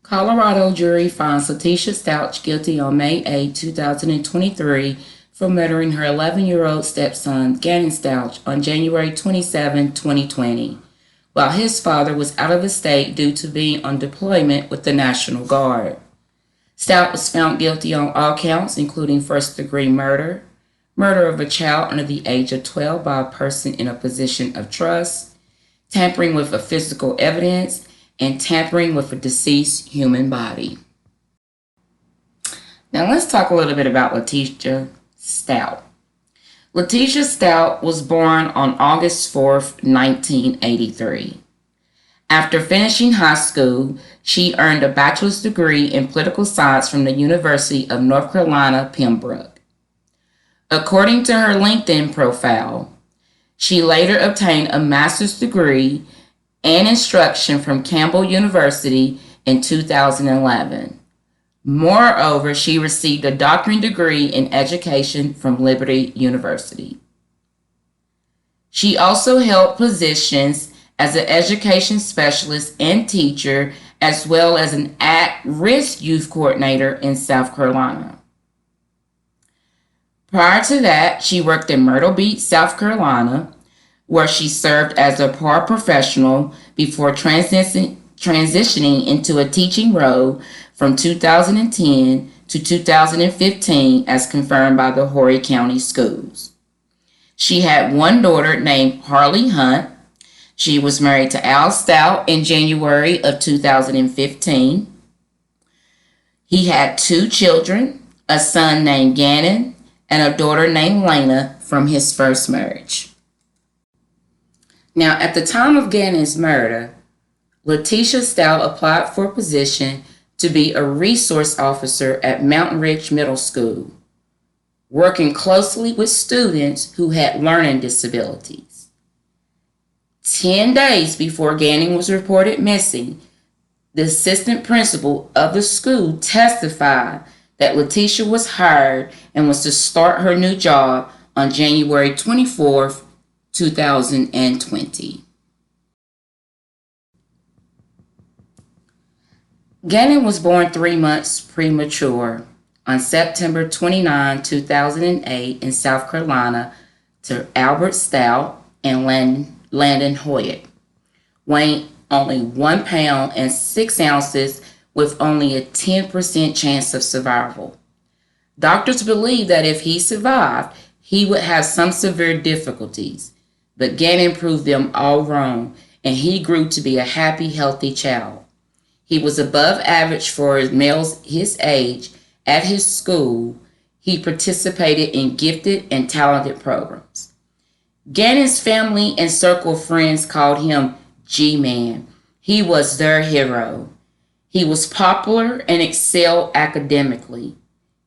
Colorado jury finds LETECIASTAUCH guilty on May 8, 2023 for murdering her 11-year-old stepson, GANNONSTAUCH, on January 27, 2020, while his father was out of the state due to being on deployment with the National Guard. Stauch was found guilty on all counts, including first-degree murder, murder of a child under the age of 12 by a person in a position of trust, tampering with a physical evidence, and tampering with a deceased human body. Now let's talk a little bit about LETECIASTAUCH. LETECIASTAUCH was born on August 4, 1983. After finishing high school, she earned a bachelor's degree in political science from the University of North Carolina, Pembroke. According to her LinkedIn profile, she later obtained a master's degree and instruction from Campbell University in 2011. Moreover, she received a doctorate degree in education from Liberty University. She also held positions as an education specialist and teacher, as well as an at-risk youth coordinator in South Carolina. Prior to that, she worked in Myrtle Beach, South Carolina, where she served as a paraprofessional before transitioning into a teaching role from 2010 to 2015 as confirmed by the Horry County Schools. She had one daughter named Harley Hunt. She was married to Al Stout in January of 2015. He had two children, a son named Gannon and a daughter named Lena from his first marriage. Now, at the time of Gannon's murder, LETECIASTAUCH applied for a position to be a resource officer at Mountain Ridge Middle School, working closely with students who had learning disabilities. 10 days before Gannon was reported missing, the assistant principal of the school testified that LETECIA was hired and was to start her new job on January 24th, 2020. Gannon was born 3 months premature on September 29, 2008 in South Carolina to Albert Stout and Landon Hoyt, weighing only 1 pound and 6 ounces with only a 10% chance of survival. Doctors believe that if he survived, he would have some severe difficulties, but Gannon proved them all wrong, and he grew to be a happy, healthy child. He was above average for males his age. At his school, he participated in gifted and talented programs. Gannon's family and circle of friends called him G-Man. He was their hero. He was popular and excelled academically.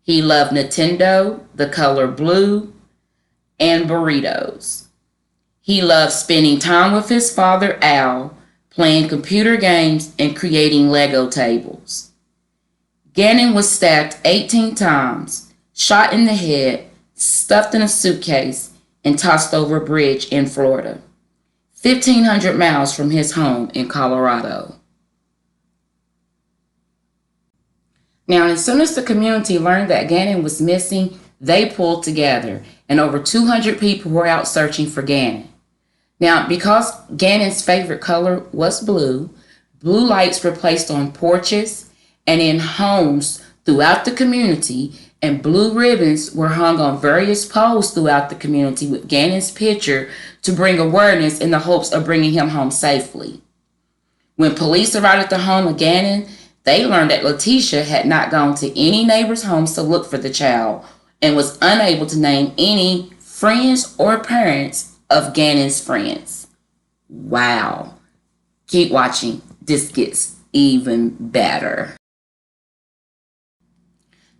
He loved Nintendo, the color blue, and burritos. He loved spending time with his father, Al, playing computer games and creating Lego tables. Gannon was stabbed 18 times, shot in the head, stuffed in a suitcase, and tossed over a bridge in Florida, 1,500 miles from his home in Colorado. Now, as soon as the community learned that Gannon was missing, they pulled together, and over 200 people were out searching for Gannon. Now, because Gannon's favorite color was blue, blue lights were placed on porches and in homes throughout the community, and blue ribbons were hung on various poles throughout the community with Gannon's picture to bring awareness in the hopes of bringing him home safely. When police arrived at the home of Gannon, they learned that LETECIA had not gone to any neighbors' homes to look for the child and was unable to name any friends or parents of Gannon's friends. Wow. Keep watching. This gets even better.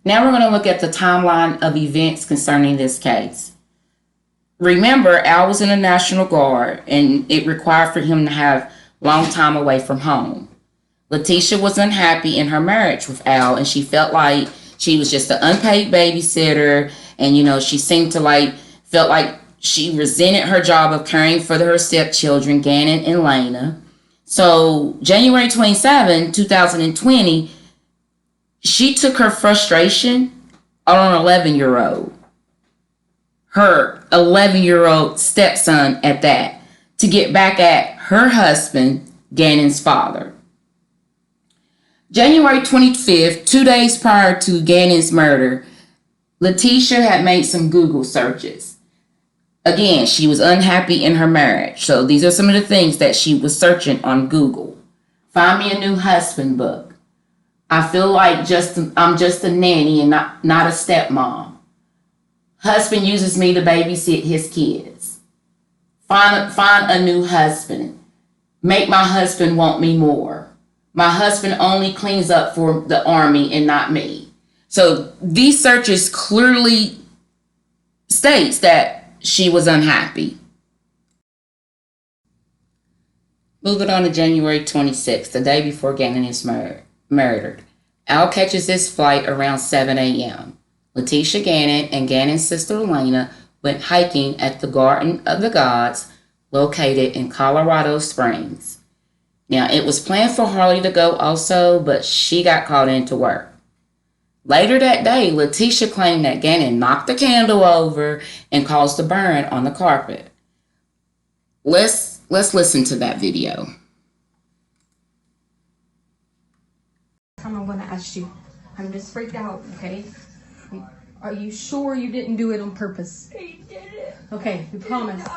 Now we're going to look at the timeline of events concerning this case. Remember, Al was in the National Guard, and it required for him to have long time away from home. Letitia was unhappy in her marriage with Al, and she felt like she was just an unpaid babysitter, and she seemed to felt like she resented her job of caring for her stepchildren, Gannon and Lena. So January 27, 2020, she took her frustration on an 11-year-old, her 11-year-old stepson at that, to get back at her husband, Gannon's father. January 25th, 2 days prior to Gannon's murder, Letitia had made some Google searches. Again, she was unhappy in her marriage. So these are some of the things that she was searching on Google. Find me a new husband book. I feel like I'm just a nanny and not a stepmom. Husband uses me to babysit his kids. Find a new husband. Make my husband want me more. My husband only cleans up for the army and not me. So these searches clearly states that she was unhappy. Moving on to January 26th, the day before Gannon is murdered. Al catches his flight around 7 a.m. Letitia Gannon and Gannon's sister Elena went hiking at the Garden of the Gods located in Colorado Springs. Now, it was planned for Harley to go also, but she got called into work. Later that day, Letitia claimed that Gannon knocked the candle over and caused a burn on the carpet. Let's listen to that video. I'm going to ask you. I'm just freaked out, okay? Are you sure you didn't do it on purpose? He did it. Okay, you promise.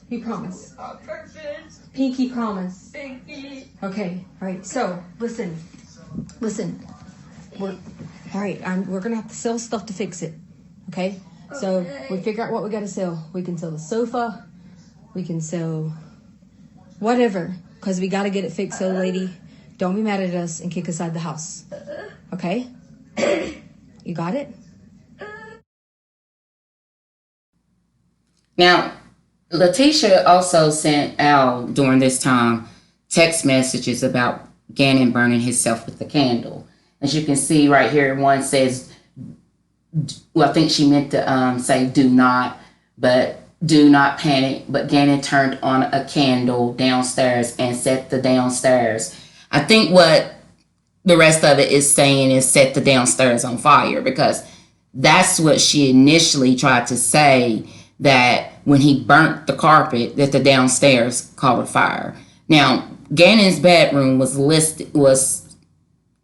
You promise. On purpose. Pinky promise. Pinky. Okay, all right. So, listen. We're gonna have to sell stuff to fix it. Okay? So we figure out what we gotta sell. We can sell the sofa. We can sell whatever, because we gotta get it fixed. So, lady, don't be mad at us and kick us out of the house. Okay? You got it? Now, Letitia also sent Al during this time text messages about Gannon burning himself with the candle. As you can see right here, one says, well, I think she meant to say do not panic. But Gannon turned on a candle downstairs and set the downstairs. I think what the rest of it is saying is set the downstairs on fire, because that's what she initially tried to say, that when he burnt the carpet, that the downstairs caught a fire. Now, Gannon's bedroom was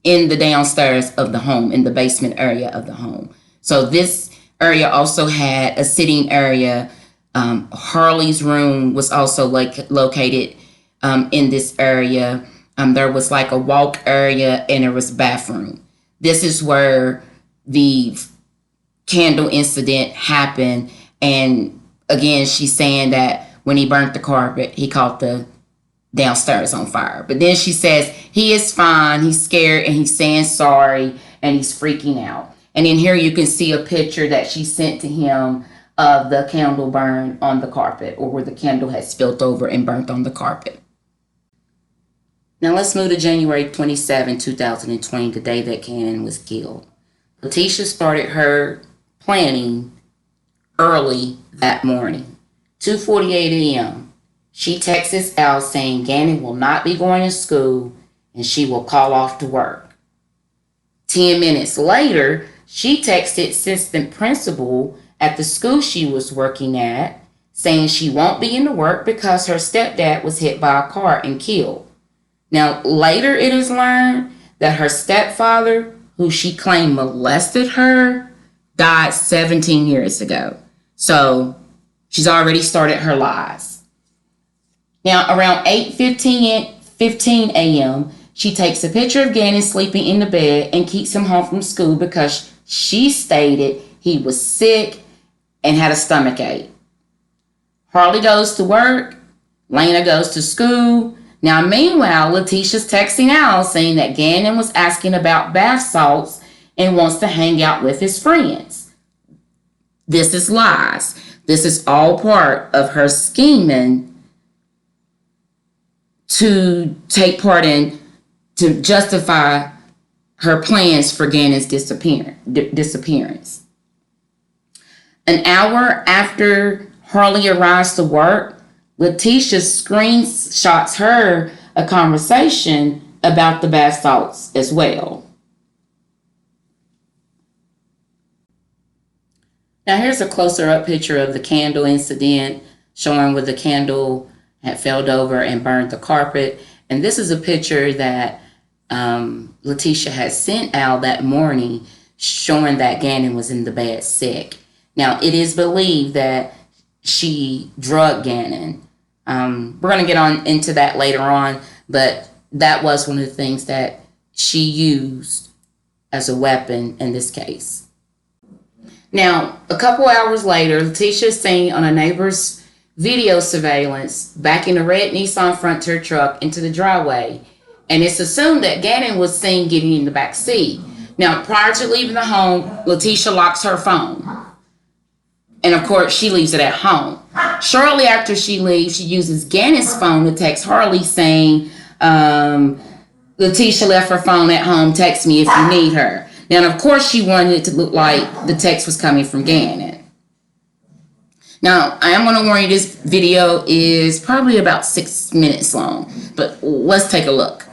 in the downstairs of the home, in the basement area of the home. So this area also had a sitting area. Harley's room was also located in this area. There was like a walk area and there was a bathroom. This is where the candle incident happened. And again, she's saying that when he burnt the carpet, he caught the downstairs on fire. But then she says he is fine, he's scared, and he's saying sorry, and he's freaking out. And in here you can see a picture that she sent to him of the candle burn on the carpet, or where the candle had spilled over and burnt on the carpet. Now let's move to January 27, 2020, the day that Gannon was killed. Letitia started her planning early that morning, 2:48 a.m. She texts Al saying Gannon will not be going to school and she will call off to work. 10 minutes later, she texted assistant principal at the school she was working at saying she won't be into work because her stepdad was hit by a car and killed. Now, later it is learned that her stepfather, who she claimed molested her, died 17 years ago. So she's already started her lies. Now, around 8:15 a.m., she takes a picture of Gannon sleeping in the bed and keeps him home from school because she stated he was sick and had a stomach ache. Harley goes to work. Lena goes to school. Now, meanwhile, Leticia's texting Al saying that Gannon was asking about bath salts and wants to hang out with his friends. This is lies. This is all part of her scheming to take part in, to justify her plans for Gannon's disappearance. An hour after Harley arrives to work, Letitia screenshots her a conversation about the bath salts as well. Now here's a closer up picture of the candle incident, showing where the candle had fell over and burned the carpet. And this is a picture that Letitia had sent Al that morning, showing that Gannon was in the bed sick. Now, it is believed that she drugged Gannon. We're going to get on into that later on, but that was one of the things that she used as a weapon in this case. Now, a couple hours later, Letitia is seen on a neighbor's video surveillance backing a red Nissan Frontier truck into the driveway, and it's assumed that Gannon was seen getting in the back seat. Now, prior to leaving the home, Letitia locks her phone. And of course, she leaves it at home. Shortly after she leaves, she uses Gannon's phone to text Harley saying, Letitia left her phone at home, text me if you need her. Now, of course, she wanted it to look like the text was coming from Gannon. Now, I am going to warn you, this video is probably about 6 minutes long, but let's take a look.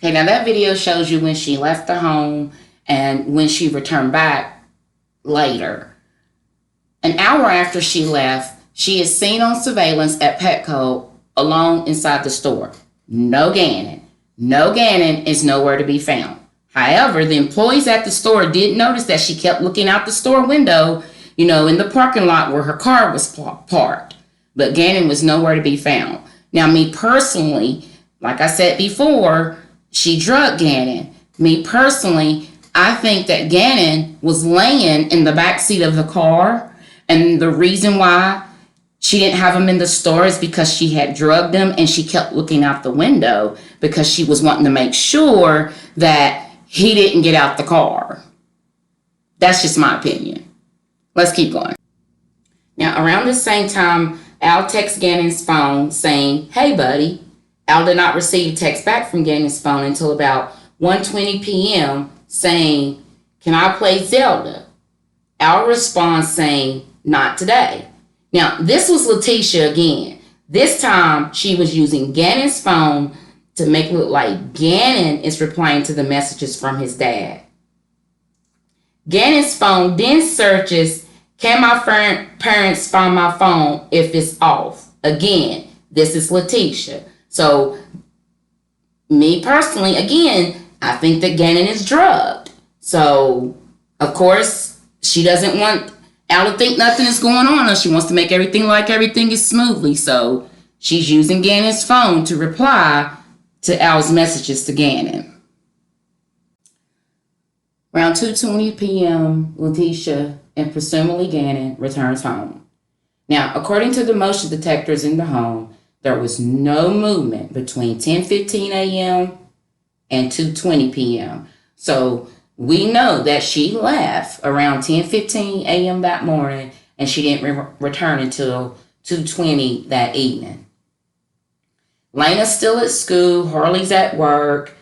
Okay, now that video shows you when she left the home and when she returned back later. An hour after she left, she is seen on surveillance at Petco alone inside the store. No Gannon. No Gannon is nowhere to be found. However, the employees at the store did notice that she kept looking out the store window, in the parking lot where her car was parked. But Gannon was nowhere to be found. Now, me personally, like I said before, she drugged Gannon. Me personally, I think that Gannon was laying in the back seat of the car, and the reason why she didn't have him in the store is because she had drugged him, and she kept looking out the window because she was wanting to make sure that he didn't get out the car. That's just my opinion. Let's keep going. Now, around the same time, Al texts Gannon's phone saying, "Hey, buddy." Al did not receive a text back from Gannon's phone until about 1:20 p.m. saying, "Can I play Zelda?" Al responds saying, "Not today." Now, this was Leticia again. This time, she was using Gannon's phone to make it look like Gannon is replying to the messages from his dad. Gannon's phone then searches, "Can my parents find my phone if it's off?" Again, this is Leticia. So, me personally, again, I think that Gannon is drugged. So, of course, she doesn't want Al to think nothing is going on, and she wants to make everything like everything is smoothly. So, she's using Gannon's phone to reply to Al's messages to Gannon. Around 2:20 p.m., Leticia and presumably Gannon returns home. Now, according to the motion detectors in the home, there was no movement between 10:15 a.m. and 2:20 p.m. So we know that she left around 10:15 a.m. that morning, and she didn't return until 2:20 that evening. Lena's still at school. Harley's at work.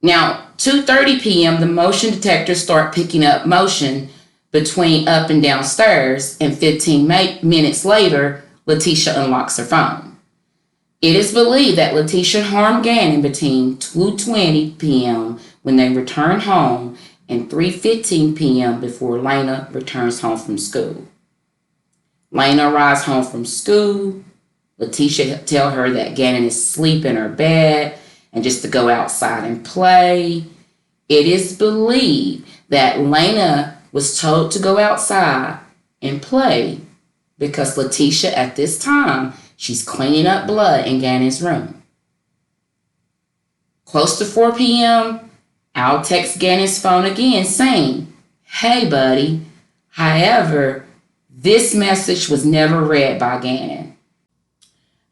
Now, 2:30 p.m., the motion detectors start picking up motion between up and downstairs, and 15 minutes later, Leticia unlocks her phone. It is believed that Leticia harmed Gannon between 2:20 p.m. when they return home and 3:15 p.m. before Lena returns home from school. Lena arrives home from school. Leticia tells her that Gannon is asleep in her bed and just to go outside and play. It is believed that Lena was told to go outside and play because Leticia at this time, she's cleaning up blood in Gannon's room. Close to 4 p.m., Al texts Gannon's phone again saying, "Hey, buddy." However, this message was never read by Gannon.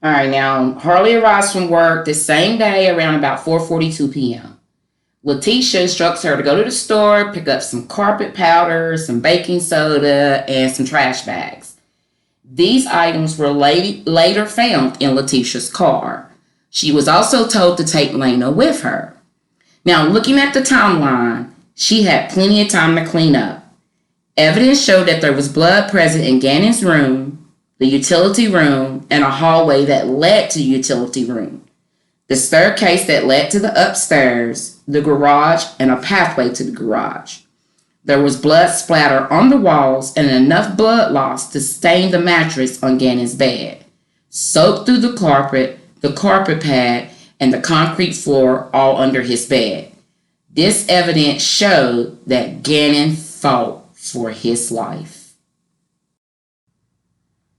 All right, now, Harley arrives from work the same day around about 4:42 p.m. Leticia instructs her to go to the store, pick up some carpet powder, some baking soda, and some trash bags. These items were later found in Leticia's car. She was also told to take Lena with her. Now, looking at the timeline, she had plenty of time to clean up. Evidence showed that there was blood present in Gannon's room, the utility room, and a hallway that led to the utility room, the staircase that led to the upstairs, the garage, and a pathway to the garage. There was blood splatter on the walls and enough blood loss to stain the mattress on Gannon's bed, soaked through the carpet pad, and the concrete floor all under his bed. This evidence showed that Gannon fought for his life.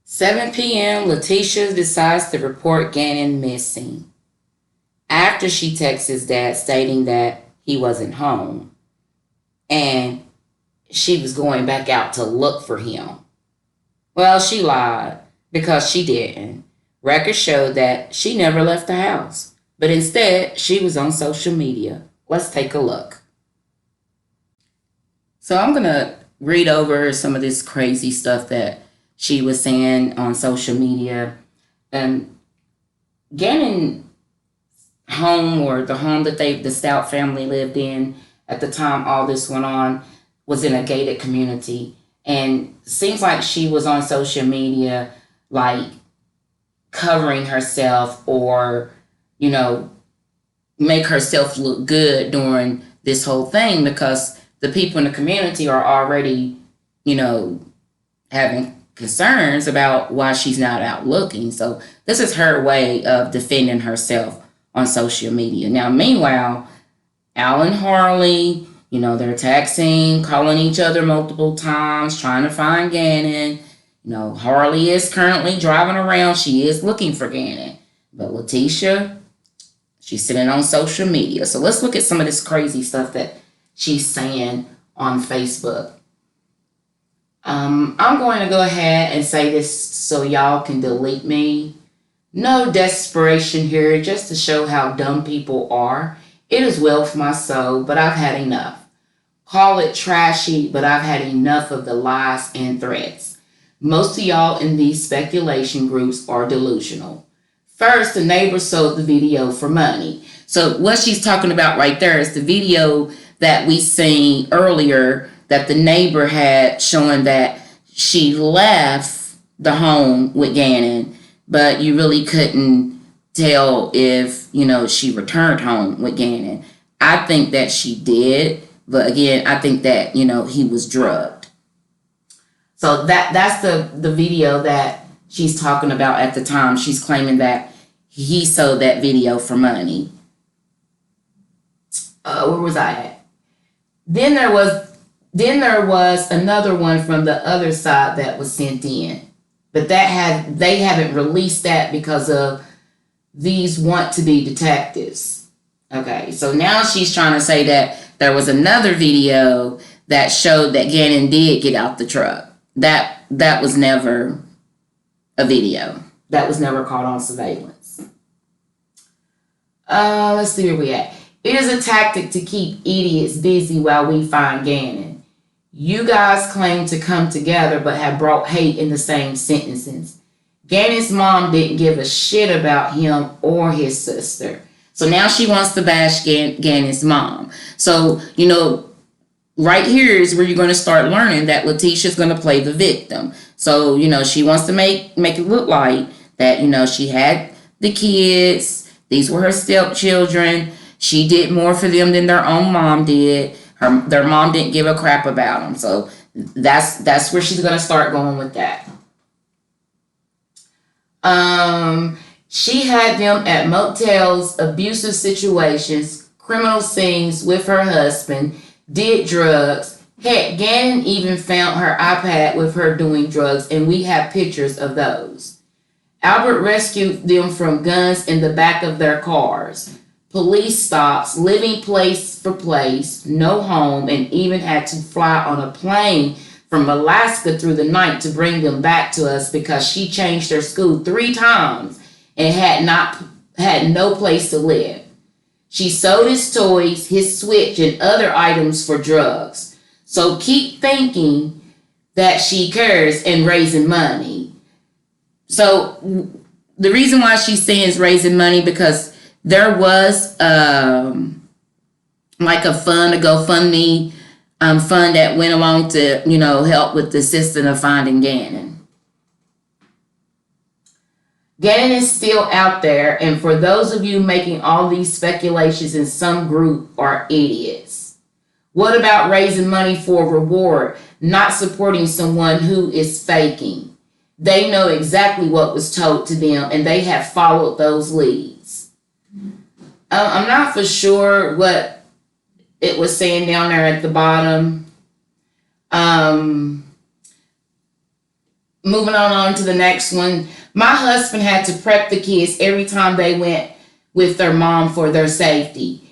7 p.m., Leticia decides to report Gannon missing after she texts his dad stating that he wasn't home and she was going back out to look for him. Well, she lied because she didn't. Records showed that she never left the house, but instead she was on social media. Let's take a look. So I'm going to read over some of this crazy stuff that she was saying on social media. Gannon home, or the home that the Stout family lived in at the time all this went on, was in a gated community. And it seems like she was on social media like covering herself or, make herself look good during this whole thing, because the people in the community are already, having concerns about why she's not out looking. So this is her way of defending herself on social media. Now, meanwhile, Al and Harley, they're texting, calling each other multiple times, trying to find Gannon. Harley is currently driving around. She is looking for Gannon. But Letitia, she's sitting on social media. So let's look at some of this crazy stuff that she's saying on Facebook. I'm going to go ahead and say this so y'all can delete me. No desperation here, just to show how dumb people are. It is well for my soul, but I've had enough. Call it trashy, but I've had enough of the lies and threats. Most of y'all in these speculation groups are delusional. First, the neighbor sold the video for money. So what she's talking about right there is the video that we seen earlier that the neighbor had, showing that she left the home with Gannon, but you really couldn't tell if, she returned home with Gannon. I think that she did, but again, I think that, he was drugged. So that's the video that she's talking about at the time. She's claiming that he sold that video for money. Where was I at? Then there was another one from the other side that was sent in. But they haven't released that because of these want-to-be detectives. Okay, so now she's trying to say that there was another video that showed that Gannon did get out the truck. That was never a video. That was never caught on surveillance. Let's see where we at. It is a tactic to keep idiots busy while we find Gannon. You guys claim to come together but have brought hate in the same sentences. Gannon's mom didn't give a shit about him or his sister. So now she wants to bash Gannon's mom. So, right here is where you're going to start learning that Letitia's going to play the victim. So, she wants to make it look like that, she had the kids. These were her stepchildren. She did more for them than their own mom did. Their mom didn't give a crap about them. So that's where she's going to start going with that. She had them at motels, abusive situations, criminal scenes with her husband, did drugs. Heck, Gannon even found her iPad with her doing drugs, and we have pictures of those. Albert rescued them from guns in the back of their cars, police stops, living place for place, no home, and even had to fly on a plane from Alaska through the night to bring them back to us because she changed her school 3 times and had no place to live. She sold his toys, his Switch, and other items for drugs. So keep thinking that she cares and raising money. So the reason why she's saying is raising money, because there was like a fund, a GoFundMe fund that went along to, help with the system of finding Gannon. Gannon is still out there, and for those of you making all these speculations in some group are idiots. What about raising money for reward, not supporting someone who is faking? They know exactly what was told to them, and they have followed those leads. I'm not for sure what it was saying down there at the bottom. Moving on to the next one. My husband had to prep the kids every time they went with their mom for their safety,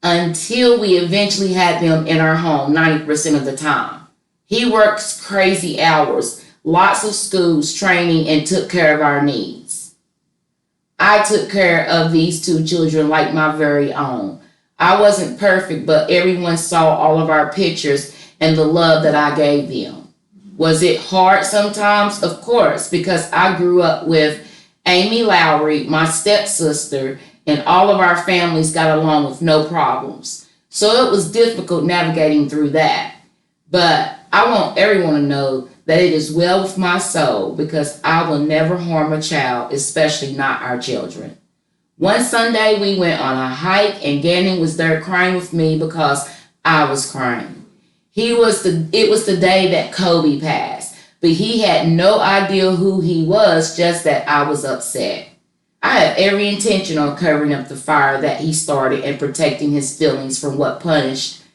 until we eventually had them in our home 90% of the time. He works crazy hours, lots of schools, training, and took care of our needs. I took care of these 2 children like my very own. I wasn't perfect, but everyone saw all of our pictures and the love that I gave them. Was it hard sometimes? Of course, because I grew up with Amy Lowry, my stepsister, and all of our families got along with no problems. So it was difficult navigating through that. But I want everyone to know that it is well with my soul, because I will never harm a child, especially not our children. One Sunday we went on a hike and Gannon was there crying with me because I was crying. It was the day that Kobe passed, but he had no idea who he was, just that I was upset. I have every intention on covering up the fire that he started and protecting his feelings from what punishment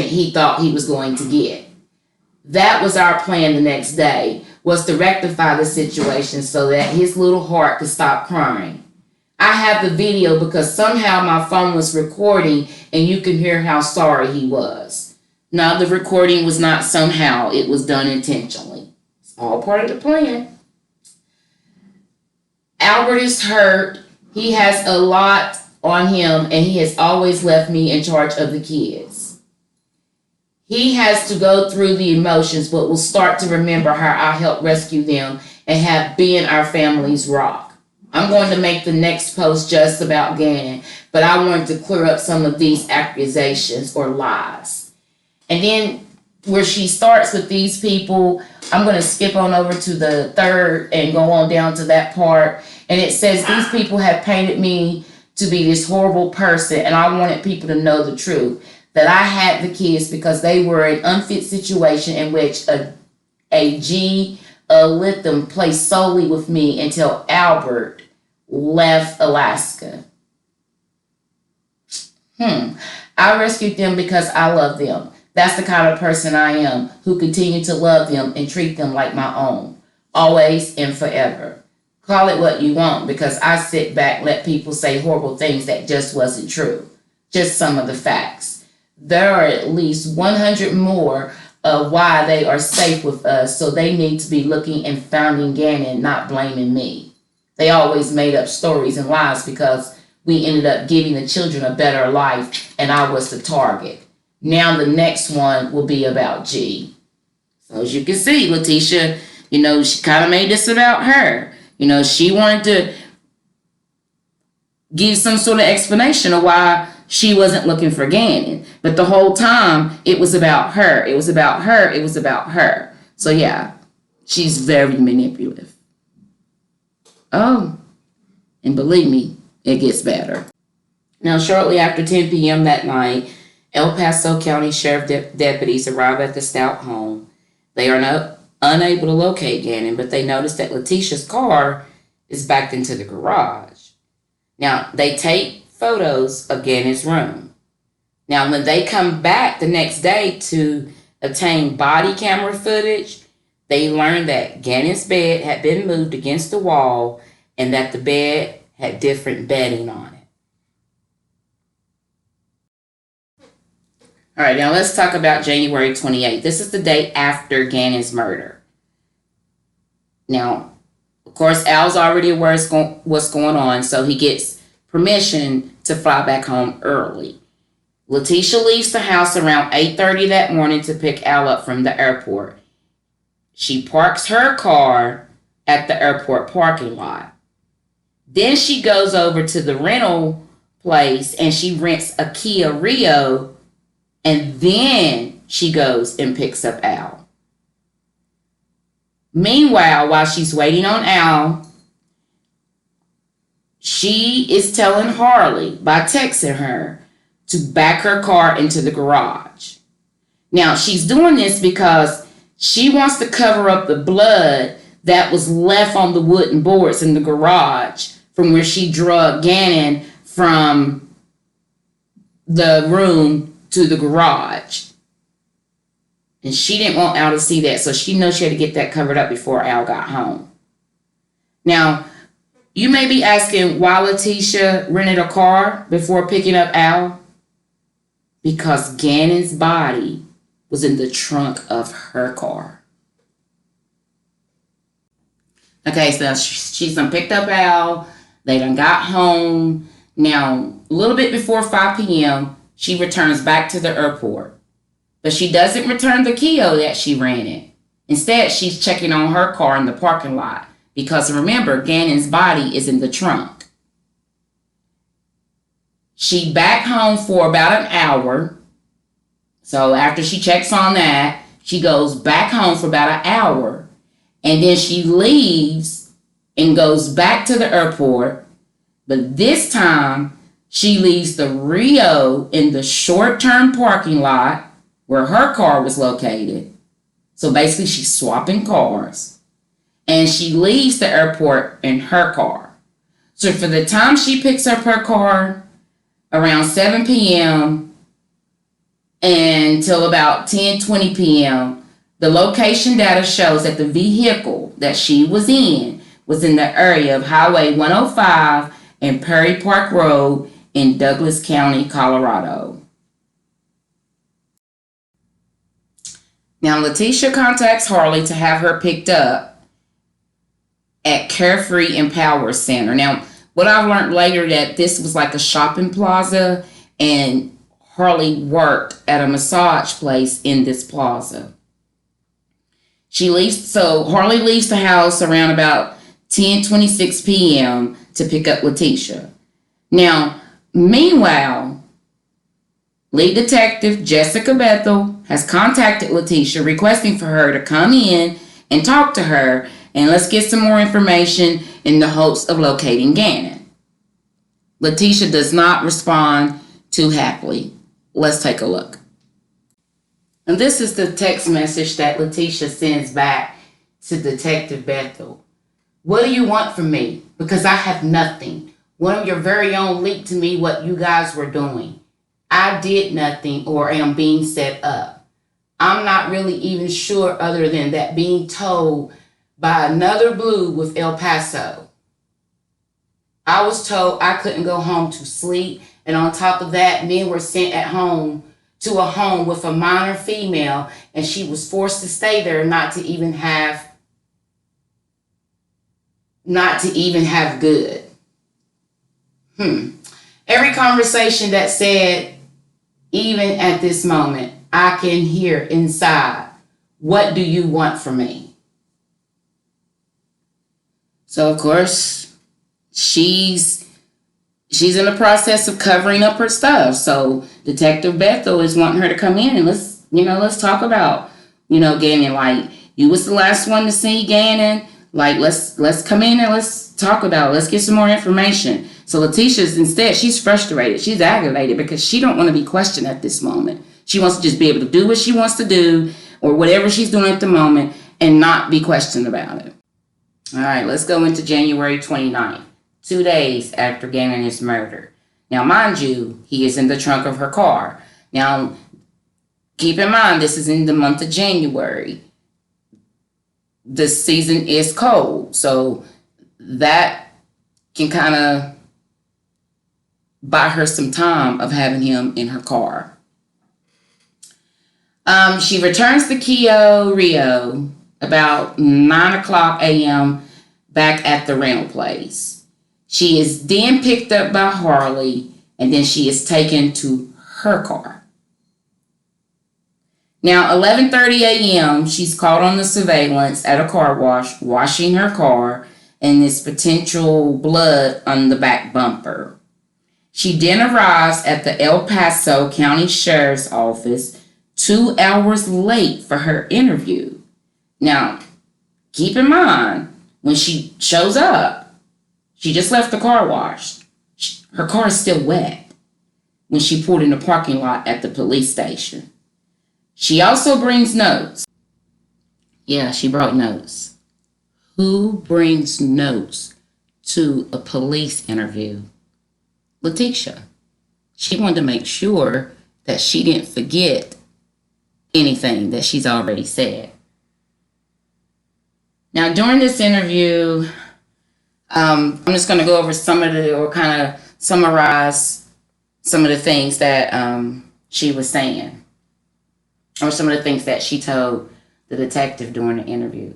he thought he was going to get. That was our plan the next day, was to rectify the situation so that his little heart could stop crying. I have the video because somehow my phone was recording and you can hear how sorry he was. No, the recording was not somehow, it was done intentionally. It's all part of the plan. Albert is hurt. He has a lot on him and he has always left me in charge of the kids. He has to go through the emotions, but will start to remember how I helped rescue them and have been our family's rock. I'm going to make the next post just about Gannon, but I wanted to clear up some of these accusations or lies. And then where she starts with these people, I'm going to skip on over to the third and go on down to that part. And it says, these people have painted me to be this horrible person, and I wanted people to know the truth, that I had the kids because they were in an unfit situation in which a G let them play solely with me until Albert left Alaska. I rescued them because I love them. That's the kind of person I am, who continue to love them and treat them like my own, always and forever. Call it what you want, because I sit back, let people say horrible things that just wasn't true. Just some of the facts. There are at least 100 more of why they are safe with us, so they need to be looking and finding Gannon, not blaming me. They always made up stories and lies because we ended up giving the children a better life and I was the target. Now the next one will be about G. So as you can see, Letitia, she kind of made this about her. She wanted to give some sort of explanation of why she wasn't looking for Gannon. But the whole time, it was about her. It was about her. It was about her. So yeah, she's very manipulative. Oh, and believe me, it gets better. Now, shortly after 10 p.m. that night, El Paso County Sheriff deputies arrive at the Stout home. They are unable to locate Gannon, but they notice that Leticia's car is backed into the garage. Now, they take photos of Gannon's room. Now, when they come back the next day to obtain body camera footage, they learn that Gannon's bed had been moved against the wall and that the bed had different bedding on it. All right, now let's talk about January 28th. This is the day after Gannon's murder. Now, of course, Al's already aware what's going on, so he gets permission to fly back home early. Letitia leaves the house around 8:30 that morning to pick Al up from the airport. She parks her car at the airport parking lot. Then she goes over to the rental place and she rents a Kia Rio, and then she goes and picks up Al. Meanwhile, while she's waiting on Al, she is telling Harley by texting her to back her car into the garage. Now, she's doing this because she wants to cover up the blood that was left on the wooden boards in the garage from where she drugged Gannon from the room to the garage. And she didn't want Al to see that, so she knows she had to get that covered up before Al got home. Now, you may be asking why Letitia rented a car before picking up Al. Because Gannon's body was in the trunk of her car. Okay, so she's done picked up Al. They done got home. Now, a little bit before 5 p.m., she returns back to the airport. But she doesn't return the Kia that she rented. Instead, she's checking on her car in the parking lot. Because remember, Gannon's body is in the trunk. She back home for about an hour. So after she checks on that, she goes back home for about an hour. And then she leaves and goes back to the airport. But this time, she leaves the Rio in the short-term parking lot where her car was located. So basically, she's swapping cars. And she leaves the airport in her car. So for the time she picks up her car, around 7 p.m. until about 10:20 p.m., the location data shows that the vehicle that she was in the area of Highway 105 and Perry Park Road in Douglas County, Colorado. Now, Letitia contacts Harley to have her picked up at Carefree Empower Center. Now, what I've learned later that this was like a shopping plaza, and Harley worked at a massage place in this plaza. Harley leaves the house around about 10:26 p.m. to pick up Letitia. Now, meanwhile, lead detective Jessica Bethel has contacted Letitia requesting for her to come in and talk to her, and let's get some more information in the hopes of locating Gannon. Letitia does not respond too happily. Let's take a look. And this is the text message that Letitia sends back to Detective Bethel. What do you want from me? Because I have nothing. One of your very own leaked to me what you guys were doing. I did nothing or am being set up. I'm not really even sure other than that being told by another blue with El Paso. I was told I couldn't go home to sleep, and on top of that, men were sent at home to a home with a minor female, and she was forced to stay there not to even have good. Every conversation that said, even at this moment, I can hear inside, what do you want from me? So of course, she's in the process of covering up her stuff. So Detective Bethel is wanting her to come in and let's talk about, Gannon. Like, you was the last one to see Gannon. Like, let's come in and let's talk about it. Let's get some more information. So Letitia's instead, she's frustrated. She's aggravated because she don't want to be questioned at this moment. She wants to just be able to do what she wants to do or whatever she's doing at the moment and not be questioned about it. All right, let's go into January 29th, 2 days after Gannon is murdered. Now, mind you, he is in the trunk of her car. Now, keep in mind, this is in the month of January. The season is cold, so that can kind of buy her some time of having him in her car. She returns to Keo Rio about 9:00 a.m. back at the rental place. She is then picked up by Harley, and then she is taken to her car. Now, 11:30 a.m., she's caught on the surveillance at a car wash, washing her car, and there's potential blood on the back bumper. She then arrives at the El Paso County Sheriff's Office 2 hours late for her interview. Now, keep in mind, when she shows up, she just left the car wash. Her car is still wet when she pulled in the parking lot at the police station. She also brings notes. Yeah, she brought notes. Who brings notes to a police interview? Letitia. She wanted to make sure that she didn't forget anything that she's already said. Now, during this interview, I'm just going to go over kind of summarize some of the things that she was saying, or some of the things that she told the detective during the interview.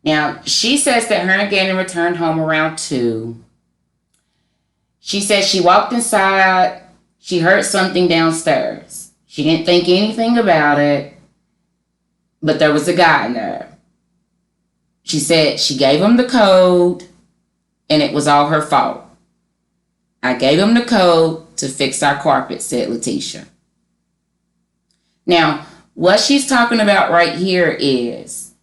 Now, she says that her and Gannon returned home around 2. She said she walked inside. She heard something downstairs. She didn't think anything about it, but there was a guy in there. She said she gave him the code, and it was all her fault. I gave him the code to fix our carpet, said Letitia. Now, what she's talking about right here is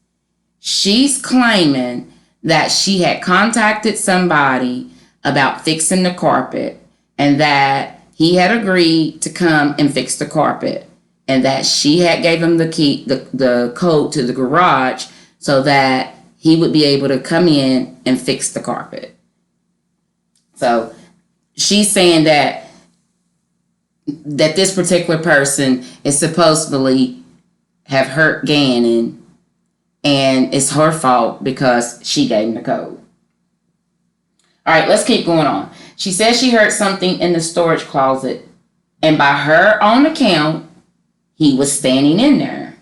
she's claiming that she had contacted somebody about fixing the carpet, and that he had agreed to come and fix the carpet, and that she had gave him the key, the code to the garage, so that he would be able to come in and fix the carpet. So she's saying that this particular person is supposedly have hurt Gannon, and it's her fault because she gave him the code. All right, let's keep going on. She says she heard something in the storage closet, and by her own account, he was standing in there.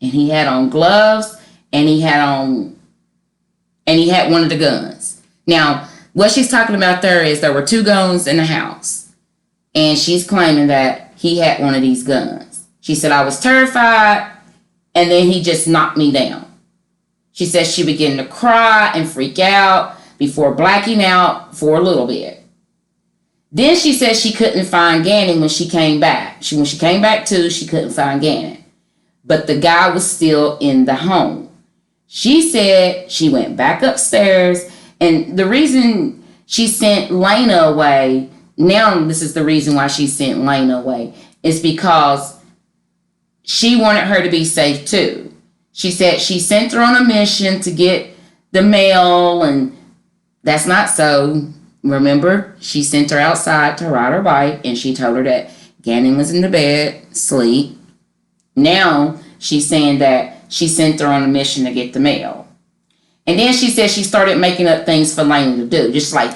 And he had on gloves, and he had one of the guns. Now, what she's talking about there is there were 2 guns in the house, and she's claiming that he had one of these guns. She said, I was terrified, and then he just knocked me down. She says she began to cry and freak out before blacking out for a little bit. Then she said she couldn't find Gannon when she came back. When she came back to, she couldn't find Gannon. But the guy was still in the home. She said she went back upstairs, and the reason she sent Lena away, now this is the reason why she sent Lena away, is because she wanted her to be safe too. She said she sent her on a mission to get the mail, and that's not so. Remember, she sent her outside to ride her bike, and she told her that Gannon was in the bed, asleep. Now she's saying that she sent her on a mission to get the mail. And then she said she started making up things for Lena to do, just like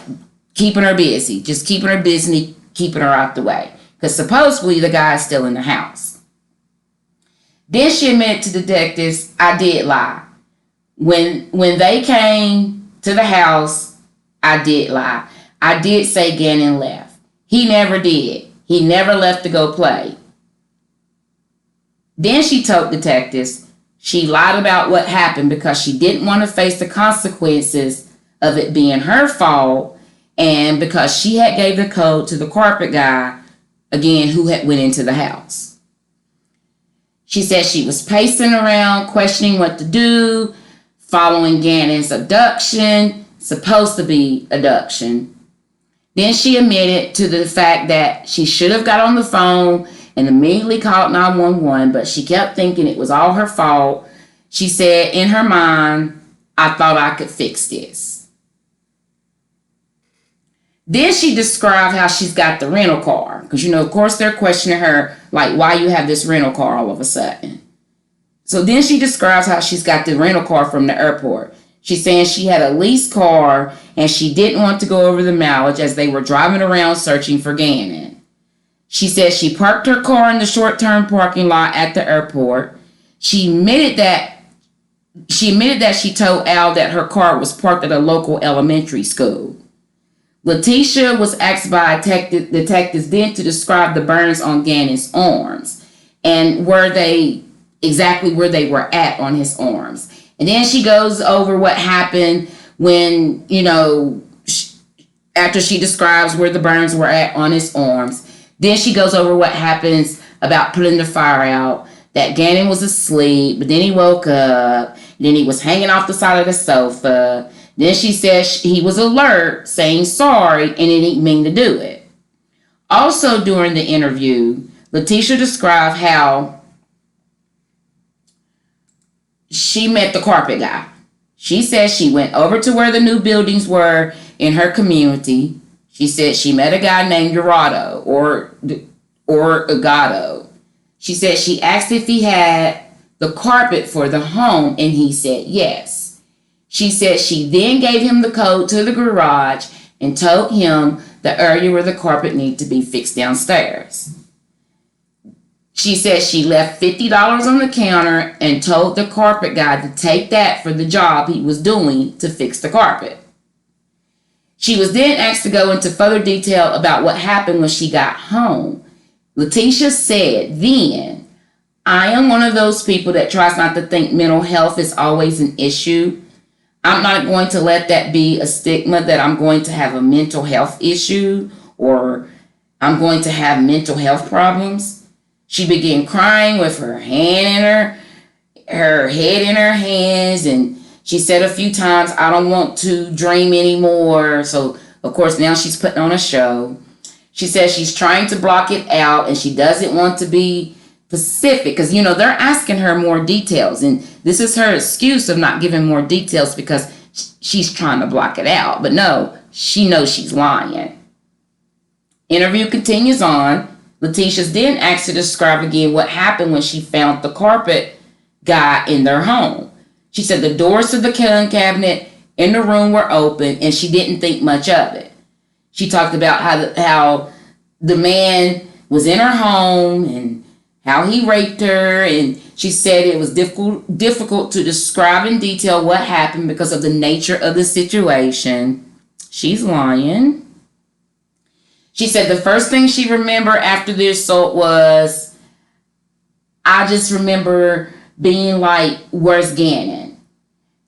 keeping her busy, keeping her out the way. Because supposedly the guy's still in the house. Then she admitted to detectives, I did lie. When they came to the house, I did lie. I did say Gannon left. He never did. He never left to go play. Then she told detectives she lied about what happened because she didn't want to face the consequences of it being her fault, and because she had gave the code to the carpet guy, again, who had went into the house. She said she was pacing around, questioning what to do, following Gannon's abduction, supposed to be abduction. Then she admitted to the fact that she should have got on the phone and immediately called 911, but she kept thinking it was all her fault. She said in her mind, I thought I could fix this. Then she described how she's got the rental car. Because, of course, they're questioning her, like, why you have this rental car all of a sudden. So then she describes how she's got the rental car from the airport. She's saying she had a leased car and she didn't want to go over the mileage as they were driving around searching for Gannon. She said she parked her car in the short-term parking lot at the airport. She admitted that she told Al that her car was parked at a local elementary school. Leticia was asked by detectives then to describe the burns on Gannon's arms and exactly where they were at on his arms. And then she goes over what happened when, after she describes where the burns were at on his arms. Then she goes over what happens about putting the fire out, that Gannon was asleep, but then he woke up, then he was hanging off the side of the sofa. Then she says he was alert, saying sorry, and he didn't mean to do it. Also during the interview, Leticia described how she met the carpet guy. She says she went over to where the new buildings were in her community. She said she met a guy named Dorado or Agado. She said she asked if he had the carpet for the home, and he said yes. She said she then gave him the code to the garage and told him the area where the carpet needed to be fixed downstairs. She said she left $50 on the counter and told the carpet guy to take that for the job he was doing to fix the carpet. She was then asked to go into further detail about what happened when she got home. Leticia said then, I am one of those people that tries not to think mental health is always an issue. I'm not going to let that be a stigma that I'm going to have a mental health issue or I'm going to have mental health problems. She began crying with her head in her hands, and She said a few times, I don't want to dream anymore. So, of course, now she's putting on a show. She says she's trying to block it out and she doesn't want to be specific because, you know, they're asking her more details. And this is her excuse of not giving more details because she's trying to block it out. But no, she knows she's lying. Interview continues on. LETECIA then asked to describe again what happened when she found the carpet guy in their home. She said the doors to the cabinet in the room were open and she didn't think much of it. She talked about how the man was in her home and how he raped her, and she said it was difficult to describe in detail what happened because of the nature of the situation. She's lying. She said the first thing she remembered after the assault was, I just remember being like, where's Gannon?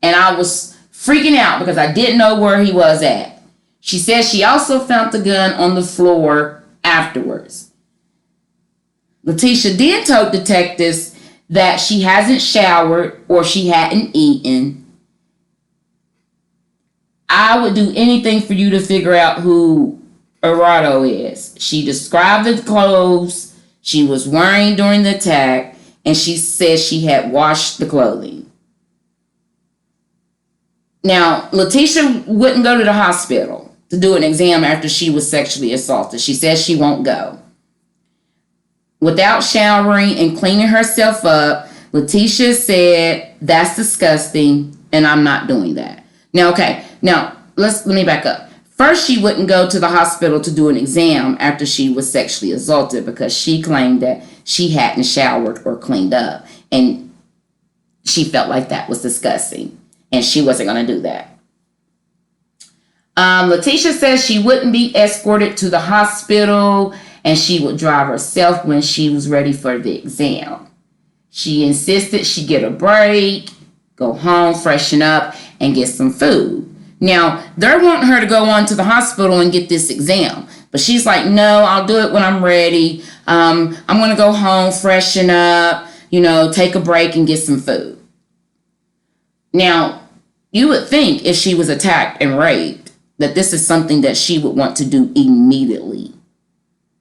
And I was freaking out because I didn't know where he was at. She says she also found the gun on the floor afterwards. LETECIA then told detectives that she hasn't showered or she hadn't eaten. I would do anything for you to figure out who Arado is. She described the clothes she was wearing during the attack, and she says she had washed the clothing. Now, LETECIA wouldn't go to the hospital to do an exam after she was sexually assaulted. She says she won't go. Without showering and cleaning herself up, LETECIA said, that's disgusting, and I'm not doing that. Now, okay, let me back up. First, she wouldn't go to the hospital to do an exam after she was sexually assaulted because she claimed that she hadn't showered or cleaned up, and she felt like that was disgusting, and she wasn't going to do that. LETECIA says she wouldn't be escorted to the hospital and she would drive herself when she was ready for the exam. She insisted she get a break, go home, freshen up, and get some food. Now, they're wanting her to go on to the hospital and get this exam. But she's like, no, I'll do it when I'm ready. I'm going to go home, freshen up, take a break and get some food. Now, you would think if she was attacked and raped, that this is something that she would want to do immediately.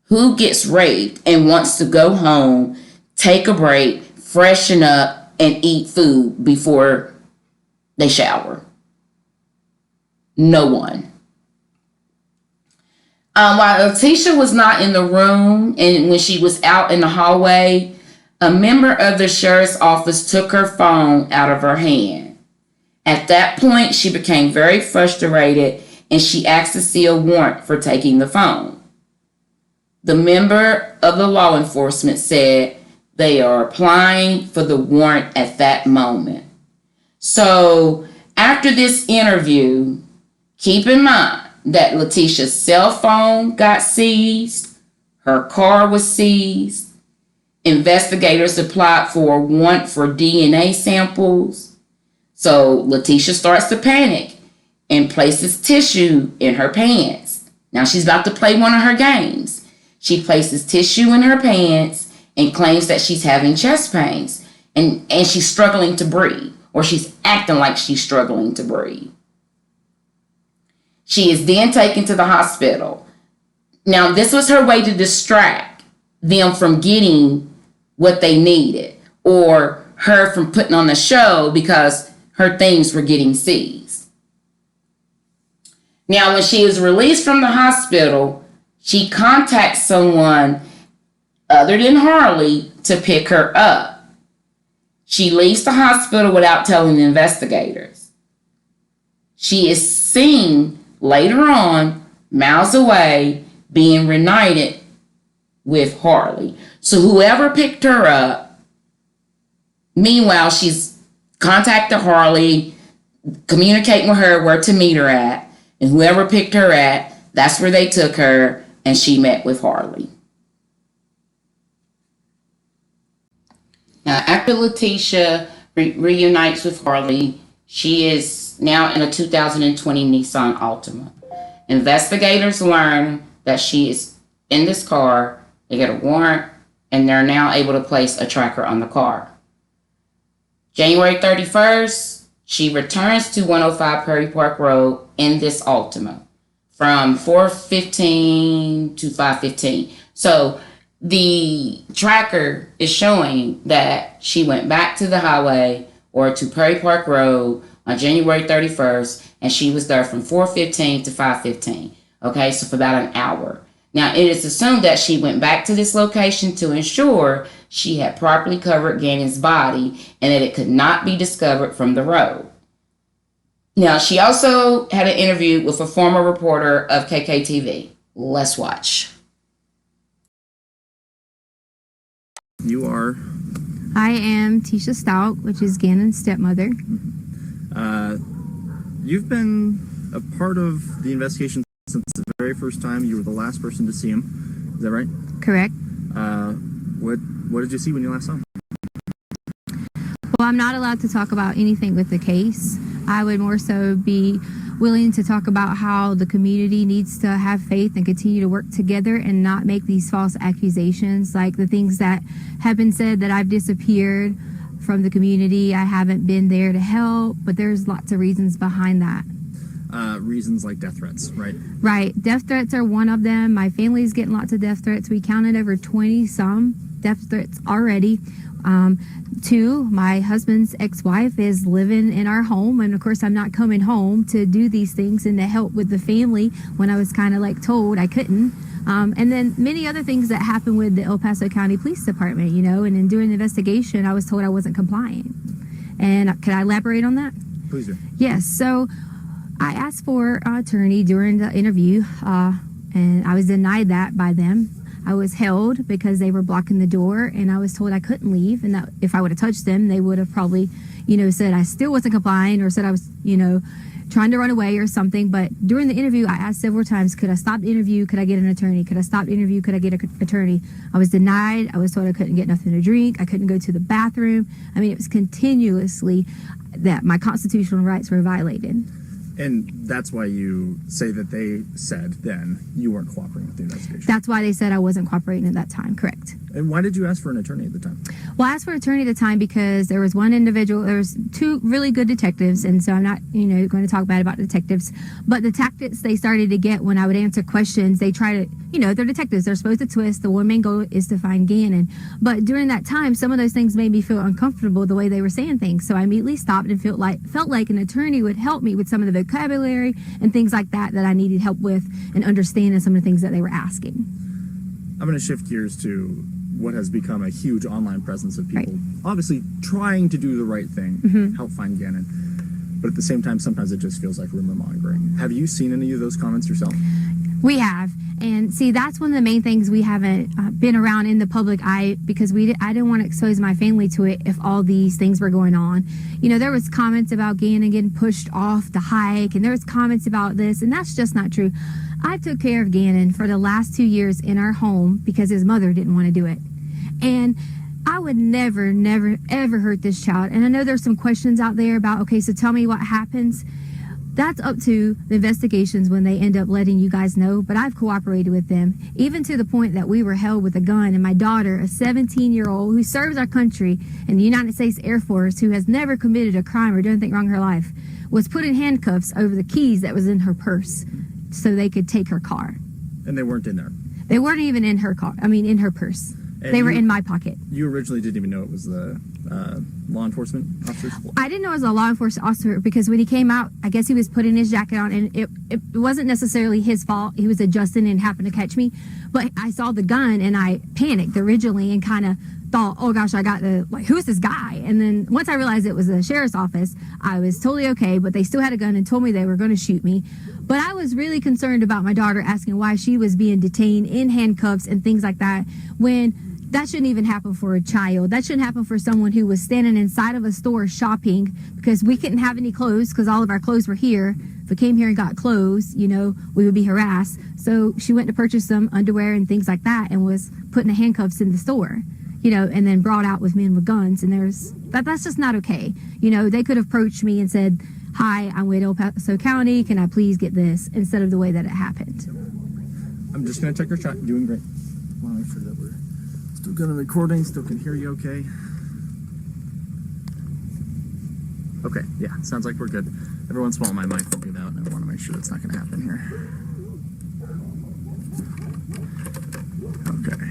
Who gets raped and wants to go home, take a break, freshen up, and eat food before they shower? No one. While LETECIA was not in the room and when she was out in the hallway, a member of the sheriff's office took her phone out of her hand. At that point, she became very frustrated and she asked to see a warrant for taking the phone. The member of the law enforcement said they are applying for the warrant at that moment. So after this interview, keep in mind that LETECIA's cell phone got seized, her car was seized, investigators applied for a warrant for DNA samples. So LETECIA starts to panic and places tissue in her pants. Now she's about to play one of her games. She places tissue in her pants and claims that she's having chest pains and she's struggling to breathe, or she's acting like she's struggling to breathe. She is then taken to the hospital. Now, this was her way to distract them from getting what they needed, or her from putting on the show because her things were getting seized. Now, when she is released from the hospital, she contacts someone other than Harley to pick her up. She leaves the hospital without telling the investigators. She is seen later on, miles away, being reunited with Harley. So whoever picked her up, meanwhile, she's contacted Harley, communicating with her where to meet her at, and whoever picked her at, that's where they took her, and she met with Harley. Now, after LETECIA reunites with Harley, she is now in a 2020 Nissan Altima. Investigators learn that she is in this car. They get a warrant, and they're now able to place a tracker on the car. January 31st, She returns to 105 Prairie Park Road in this Altima from 4:15 to 5:15. So the tracker is showing that she went back to the highway or to Prairie Park Road on January 31st, and she was there from 4:15 to 5:15. Okay, so for about an hour. Now, it is assumed that she went back to this location to ensure she had properly covered Gannon's body and that it could not be discovered from the road. Now, she also had an interview with a former reporter of KKTV. Let's watch. You are? I am Tisha Stout, which is Gannon's stepmother. You've been a part of the investigation since the very first time. You were the last person to see him. Is that right? Correct. What did you see when you last saw him? Well, I'm not allowed to talk about anything with the case. I would more so be willing to talk about how the community needs to have faith and continue to work together and not make these false accusations, like the things that have been said that I've disappeared from the community. I haven't been there to help, but there's lots of reasons behind that. Reasons like death threats, right? Right. Death threats are one of them. My family's getting lots of death threats. We counted over 20 some death threats already. Two, my husband's ex-wife is living in our home, and of course I'm not coming home to do these things and to help with the family when I was kind of like told I couldn't. And then many other things that happened with the El Paso County Police Department, you know, and in doing the investigation I was told I wasn't complying. And could I elaborate on that? Please do. Yes. So I asked for an attorney during the interview, and I was denied that by them. I was held because they were blocking the door, and I was told I couldn't leave, and that if I would have touched them, they would have probably, you know, said I still wasn't complying or said I was, you know, trying to run away or something. But during the interview, I asked several times, could I stop the interview? Could I get an attorney? Could I stop the interview? Could I get an attorney? I was denied. I was told I couldn't get nothing to drink. I couldn't go to the bathroom. I mean, it was continuously that my constitutional rights were violated. And that's why you say that they said then you weren't cooperating with the investigation. That's why they said I wasn't cooperating at that time, correct. And why did you ask for an attorney at the time? Well, I asked for an attorney at the time because there was one individual, there was two really good detectives, and so I'm not, you know, going to talk bad about detectives, but the tactics they started to get when I would answer questions, they try to, you know, they're detectives, they're supposed to twist, the one main goal is to find Gannon. But during that time, some of those things made me feel uncomfortable the way they were saying things, so I immediately stopped and felt like an attorney would help me with some of the vocabulary and things like that I needed help with and understanding some of the things that they were asking. I'm going to shift gears to what has become a huge online presence of people Right. obviously trying to do the right thing, help find Gannon. But at the same time, sometimes it just feels like rumor mongering. Have you seen any of those comments yourself? We have, and see, that's one of the main things we haven't been around in the public eye because I didn't want to expose my family to it if all these things were going on. You know, there was comments about Gannon getting pushed off the hike, and there was comments about this, and that's just not true. I took care of Gannon for the last 2 years in our home because his mother didn't want to do it. And I would never, ever hurt this child. And I know there's some questions out there about, okay, so tell me what happens. That's up to the investigations when they end up letting you guys know, but I've cooperated with them, even to the point that we were held with a gun, and my daughter, a 17-year-old who serves our country in the United States Air Force, who has never committed a crime or done anything wrong in her life, was put in handcuffs over the keys that was in her purse so they could take her car. And they weren't in there? They weren't even in her car, in her purse. And they were in my pocket. You originally didn't even know it was the law enforcement officers? I didn't know it was a law enforcement officer because when he came out, I guess he was putting his jacket on, and it wasn't necessarily his fault. He was adjusting and happened to catch me. But I saw the gun and I panicked originally and kind of thought, oh gosh, I got to, like, who's this guy? And then once I realized it was the sheriff's office, I was totally okay, but they still had a gun and told me they were going to shoot me. But I was really concerned about my daughter, asking why she was being detained in handcuffs and things like that, when that shouldn't even happen for a child. That shouldn't happen for someone who was standing inside of a store shopping because we couldn't have any clothes because all of our clothes were here. If we came here and got clothes, you know, we would be harassed. So she went to purchase some underwear and things like that and was put in the handcuffs in the store, you know, and then brought out with men with guns. And that's just not okay. You know, they could have approached me and said, hi, I'm with El Paso County. Can I please get this? Instead of the way that it happened. I'm just going to check your shot. You're doing great. I want to make sure that we're still good on recording, still can hear you okay. Okay, yeah, sounds like we're good. Every once in a while my mic will give out, and I want to make sure that's not going to happen here. Okay.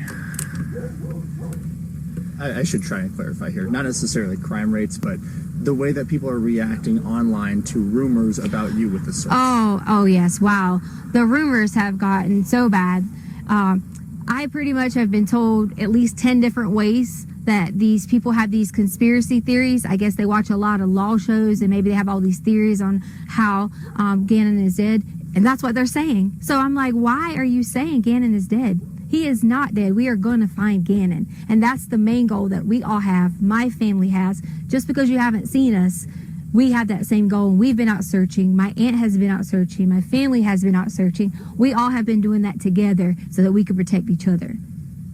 I should try and clarify here. Not necessarily crime rates, but the way that people are reacting online to rumors about you with the search. Oh yes, wow. The rumors have gotten so bad. I pretty much have been told at least 10 different ways that these people have these conspiracy theories. I guess they watch a lot of law shows and maybe they have all these theories on how Gannon is dead. And that's what they're saying. So I'm like, why are you saying Gannon is dead? He is not dead. We are going to find Gannon. And that's the main goal that we all have, my family has. Just because you haven't seen us, we have that same goal. And we've been out searching. My aunt has been out searching. My family has been out searching. We all have been doing that together so that we can protect each other.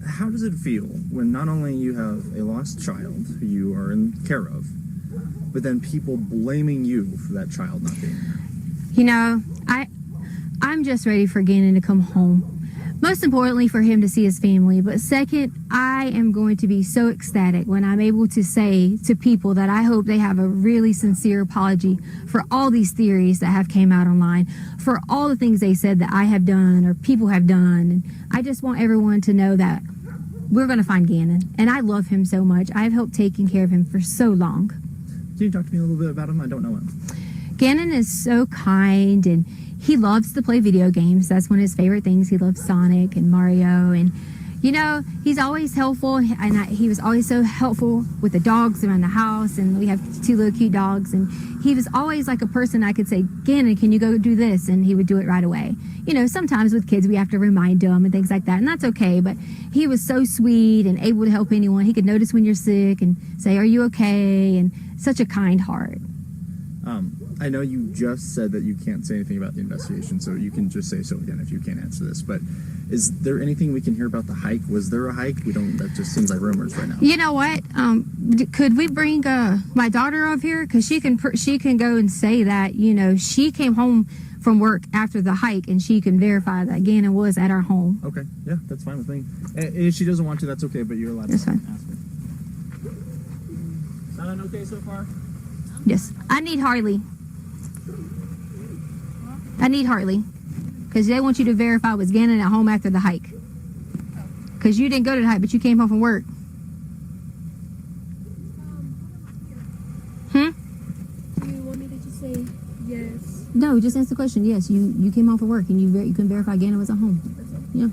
How does it feel when not only you have a lost child who you are in care of, but then people blaming you for that child not being there? You know, I'm just ready for Gannon to come home. Most importantly, for him to see his family. But second, I am going to be so ecstatic when I'm able to say to people that I hope they have a really sincere apology for all these theories that have came out online, for all the things they said that I have done or people have done. And I just want everyone to know that we're going to find Gannon. And I love him so much. I've helped taking care of him for so long. Can you talk to me a little bit about him? I don't know him. Gannon is so kind, and he loves to play video games. That's one of his favorite things. He loves Sonic and Mario, and you know, he's always helpful, and he was always so helpful with the dogs around the house, and we have 2 little cute dogs, and he was always like a person I could say, Gannon, can you go do this? And he would do it right away. You know, sometimes with kids we have to remind them and things like that, and that's okay, but he was so sweet and able to help anyone. He could notice when you're sick and say, are you okay? And such a kind heart. I know you just said that you can't say anything about the investigation, so you can just say so again if you can't answer this, but is there anything we can hear about the hike? Was there a hike? That just seems like rumors right now. You know what? Could we bring my daughter up here? Because she can go and say that, you know, she came home from work after the hike and she can verify that Gannon was at our home. Okay, yeah, that's fine with me. And if she doesn't want to, that's okay, but you're allowed to ask her. Sound okay so far? Yes. I need Harley. Because they want you to verify was Gannon at home after the hike. Because you didn't go to the hike, but you came home from work. Do you want me to just say yes? No, just answer the question. Yes, you came home from work and you can verify Gannon was at home. Yeah.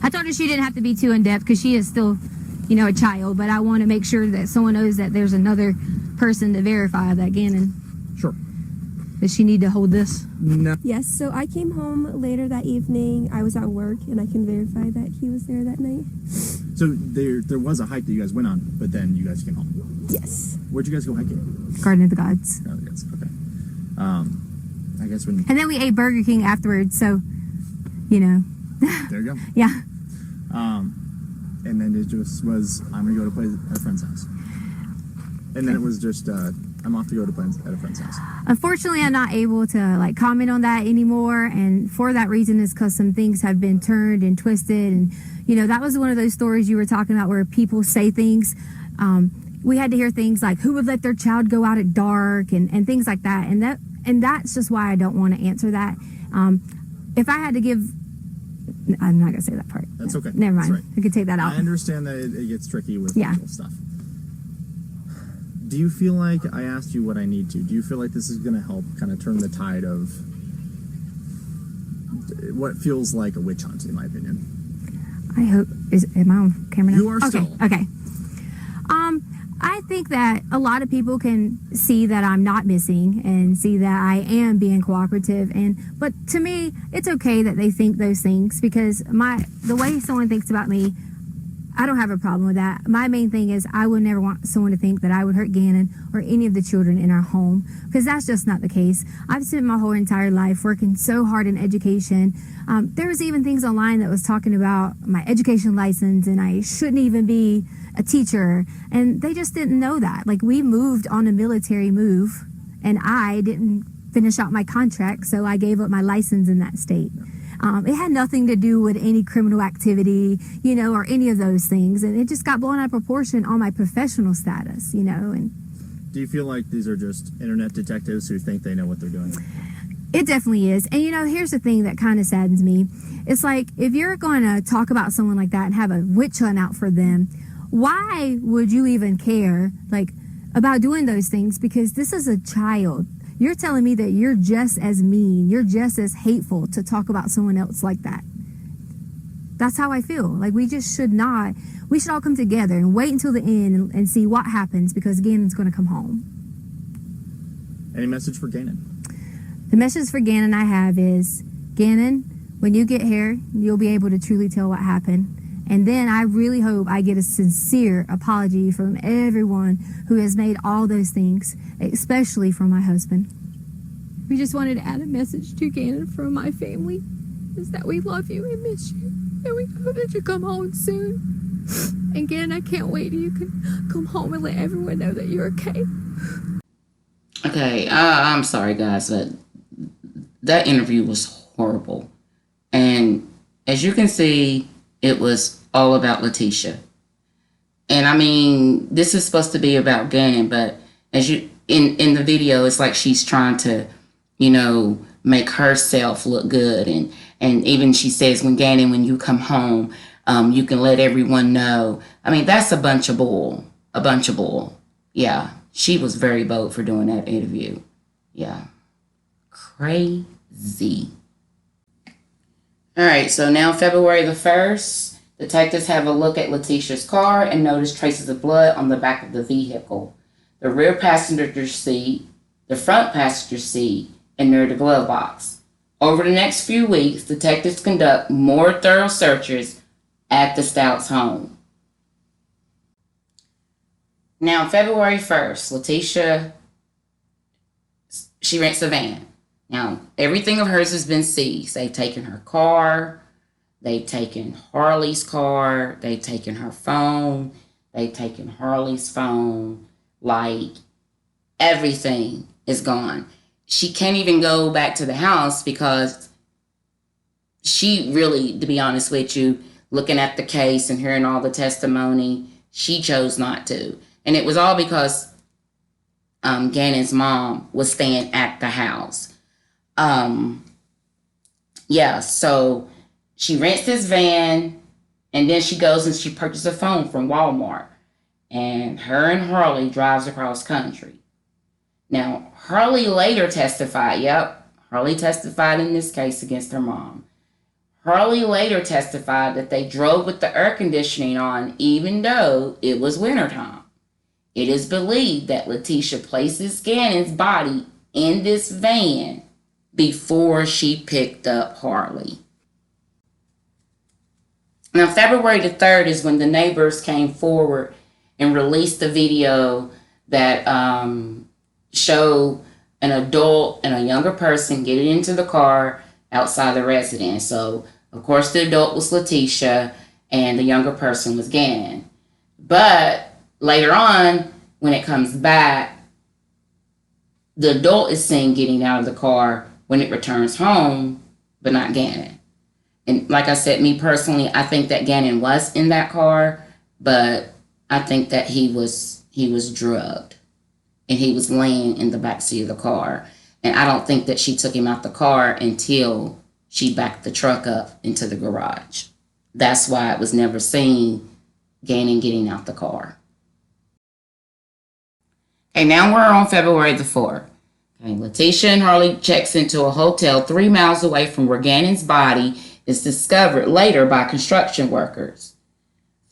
I told her she didn't have to be too in-depth because she is still, you know, a child, but I want to make sure that someone knows that there's another person to verify that Gannon. Sure. Does she need to hold this? No. Yes, so I came home later that evening. I was at work, and I can verify that he was there that night. So there was a hike that you guys went on, but then you guys came home. Yes. Where'd you guys go hiking? Garden of the Gods. Oh, yes. Okay. I guess when And then we ate Burger King afterwards, so, you know. there you go. Yeah. And then it just was, I'm gonna go to play at a friend's house. And then it was just, I'm off to go to play at a friend's house. Unfortunately, I'm not able to like comment on that anymore, and for that reason is because some things have been turned and twisted, and you know, that was one of those stories you were talking about where people say things. We had to hear things like who would let their child go out at dark and things like that, and that's just why I don't want to answer that. If I had to give, I'm not gonna say that part. That's okay. Never mind. That's right. I could take that out. I understand that it gets tricky with Yeah. legal stuff. Do you feel like I asked you what I need to? Do you feel like this is going to help kind of turn the tide of what feels like a witch hunt, in my opinion? I hope. Am I on camera now? You are still. Okay. I think that a lot of people can see that I'm not missing and see that I am being cooperative. But to me, it's okay that they think those things because the way someone thinks about me, I don't have a problem with that. My main thing is I would never want someone to think that I would hurt Gannon or any of the children in our home because that's just not the case. I've spent my whole entire life working so hard in education. There was even things online that was talking about my education license and I shouldn't even be a teacher, and they just didn't know that. Like, we moved on a military move and I didn't finish out my contract, so I gave up my license in that state. It had nothing to do with any criminal activity, you know, or any of those things. And it just got blown out of proportion on my professional status, you know. And Do you feel like these are just internet detectives who think they know what they're doing? it definitely is. And, you know, here's the thing that kind of saddens me. It's like, if you're going to talk about someone like that and have a witch hunt out for them, why would you even care, like, about doing those things? Because this is a child. You're telling me that you're just as mean, you're just as hateful to talk about someone else like that. That's how I feel. Like, we just should not. We should all come together and wait until the end and see what happens, because Gannon's going to come home. Any message for Gannon? The message for Gannon I have is, Gannon, when you get here, you'll be able to truly tell what happened. And then I really hope I get a sincere apology from everyone who has made all those things, especially from my husband. We just wanted to add a message to Gannon from my family, is that we love you and miss you, and we hope that you come home soon. And Gannon, I can't wait till you can come home and let everyone know that you're okay. Okay, I'm sorry, guys, but that interview was horrible. And as you can see, it was all about Letitia. And I mean, this is supposed to be about Gannon, but as you in the video, it's like she's trying to, you know, make herself look good. And even she says, when Gannon, when you come home, you can let everyone know. I mean, that's a bunch of bull. A bunch of bull. Yeah, she was very bold for doing that interview. Yeah. Crazy. All right, so now February the 1st, detectives have a look at Leticia's car and notice traces of blood on the back of the vehicle, the rear passenger seat, the front passenger seat, and near the glove box. Over the next few weeks, detectives conduct more thorough searches at the Stouts' home. Now, February 1st, Letitia, she rents a van. Now, everything of hers has been seized. They've taken her car, they've taken Harley's car, they've taken her phone, they've taken Harley's phone, like, everything is gone. She can't even go back to the house because she really, to be honest with you, looking at the case and hearing all the testimony, she chose not to. And it was all because Gannon's mom was staying at the house. Yeah, so she rents this van, and then she goes and she purchases a phone from Walmart. And her and Harley drives across country. Now, Harley later testified, Harley testified in this case against her mom. Harley later testified that they drove with the air conditioning on even though it was wintertime. It is believed that Letitia places Gannon's body in this van before she picked up Harley. Now, February the 3rd is when the neighbors came forward and released the video that showed an adult and a younger person getting into the car outside the residence. So, of course, the adult was Letitia and the younger person was Gannon. But later on, when it comes back, the adult is seen getting out of the car when it returns home, but not Gannon. And like I said, me personally, I think that Gannon was in that car, but I think that he was drugged and he was laying in the backseat of the car. And I don't think that she took him out the car until she backed the truck up into the garage. That's why it was never seen Gannon getting out the car. Okay, now we're on February the 4th. Okay, Letitia and Harley checks into a hotel 3 miles away from where Gannon's body is discovered later by construction workers.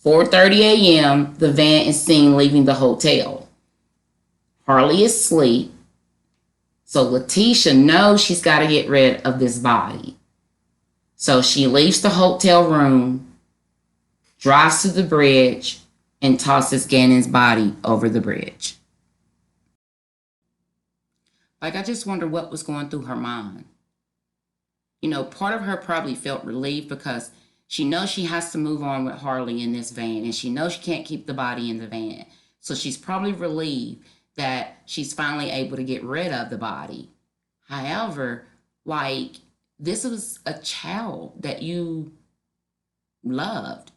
4:30 a.m., the van is seen leaving the hotel. Harley is asleep, so Letitia knows she's got to get rid of this body. So she leaves the hotel room, drives to the bridge, and tosses Gannon's body over the bridge. Like, I just wonder what was going through her mind. You know, part of her probably felt relieved because she knows she has to move on with Harley in this van, and she knows she can't keep the body in the van. So she's probably relieved that she's finally able to get rid of the body. However, like, This was a child that you loved.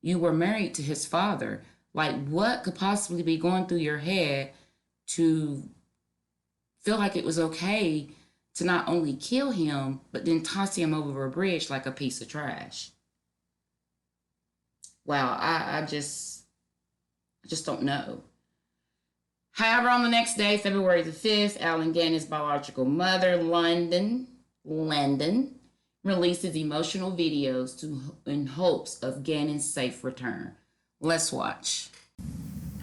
You were married to his father. Like, what could possibly be going through your head to feel like it was okay to not only kill him, but then toss him over a bridge like a piece of trash? Wow, I just don't know. However, on the next day, February the 5th, Alan Gannon's biological mother, Landon, releases emotional videos in hopes of Gannon's safe return. Let's watch.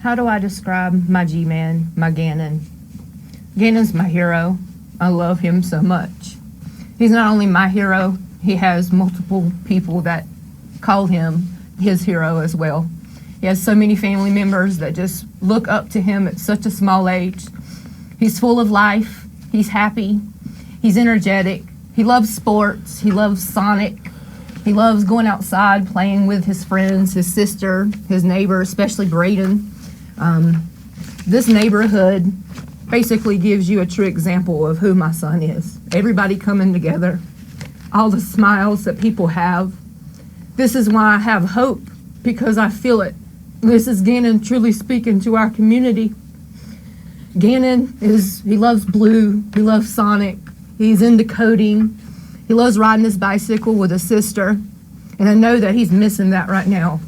How do I describe my G-Man, my Gannon? Gannon's my hero. I love him so much. He's not only my hero, he has multiple people that call him his hero as well. He has so many family members that just look up to him at such a small age. He's full of life. He's happy. He's energetic. He loves sports. He loves Sonic. He loves going outside, playing with his friends, his sister, his neighbor, especially Braden. This neighborhood basically gives you a true example of who my son is. Everybody coming together, all the smiles that people have. This is why I have hope, because I feel it. This is Gannon truly speaking to our community. Gannon he loves blue, he loves Sonic, he's into coding, he loves riding his bicycle with his sister, and I know that he's missing that right now.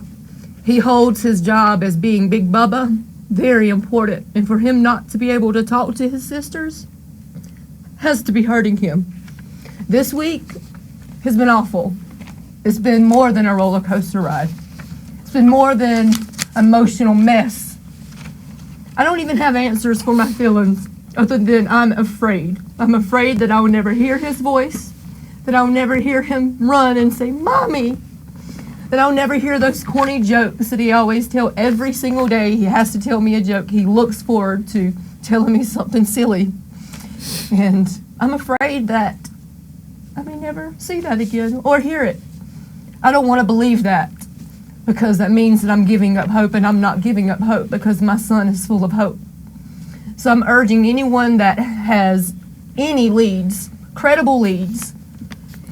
He holds his job as being Big Bubba very important, and for him not to be able to talk to his sisters has to be hurting him. This week has been awful. It's been more than a roller coaster ride. It's been more than emotional mess. I don't even have answers for my feelings other than I'm afraid. I'm afraid that I will never hear his voice, that I will never hear him run and say, "Mommy," that I'll never hear those corny jokes that he always tells every single day. He has to tell me a joke. He looks forward to telling me something silly. And I'm afraid that I may never see that again or hear it. I don't want to believe that, because that means that I'm giving up hope, and I'm not giving up hope because my son is full of hope. So I'm urging anyone that has any leads, credible leads,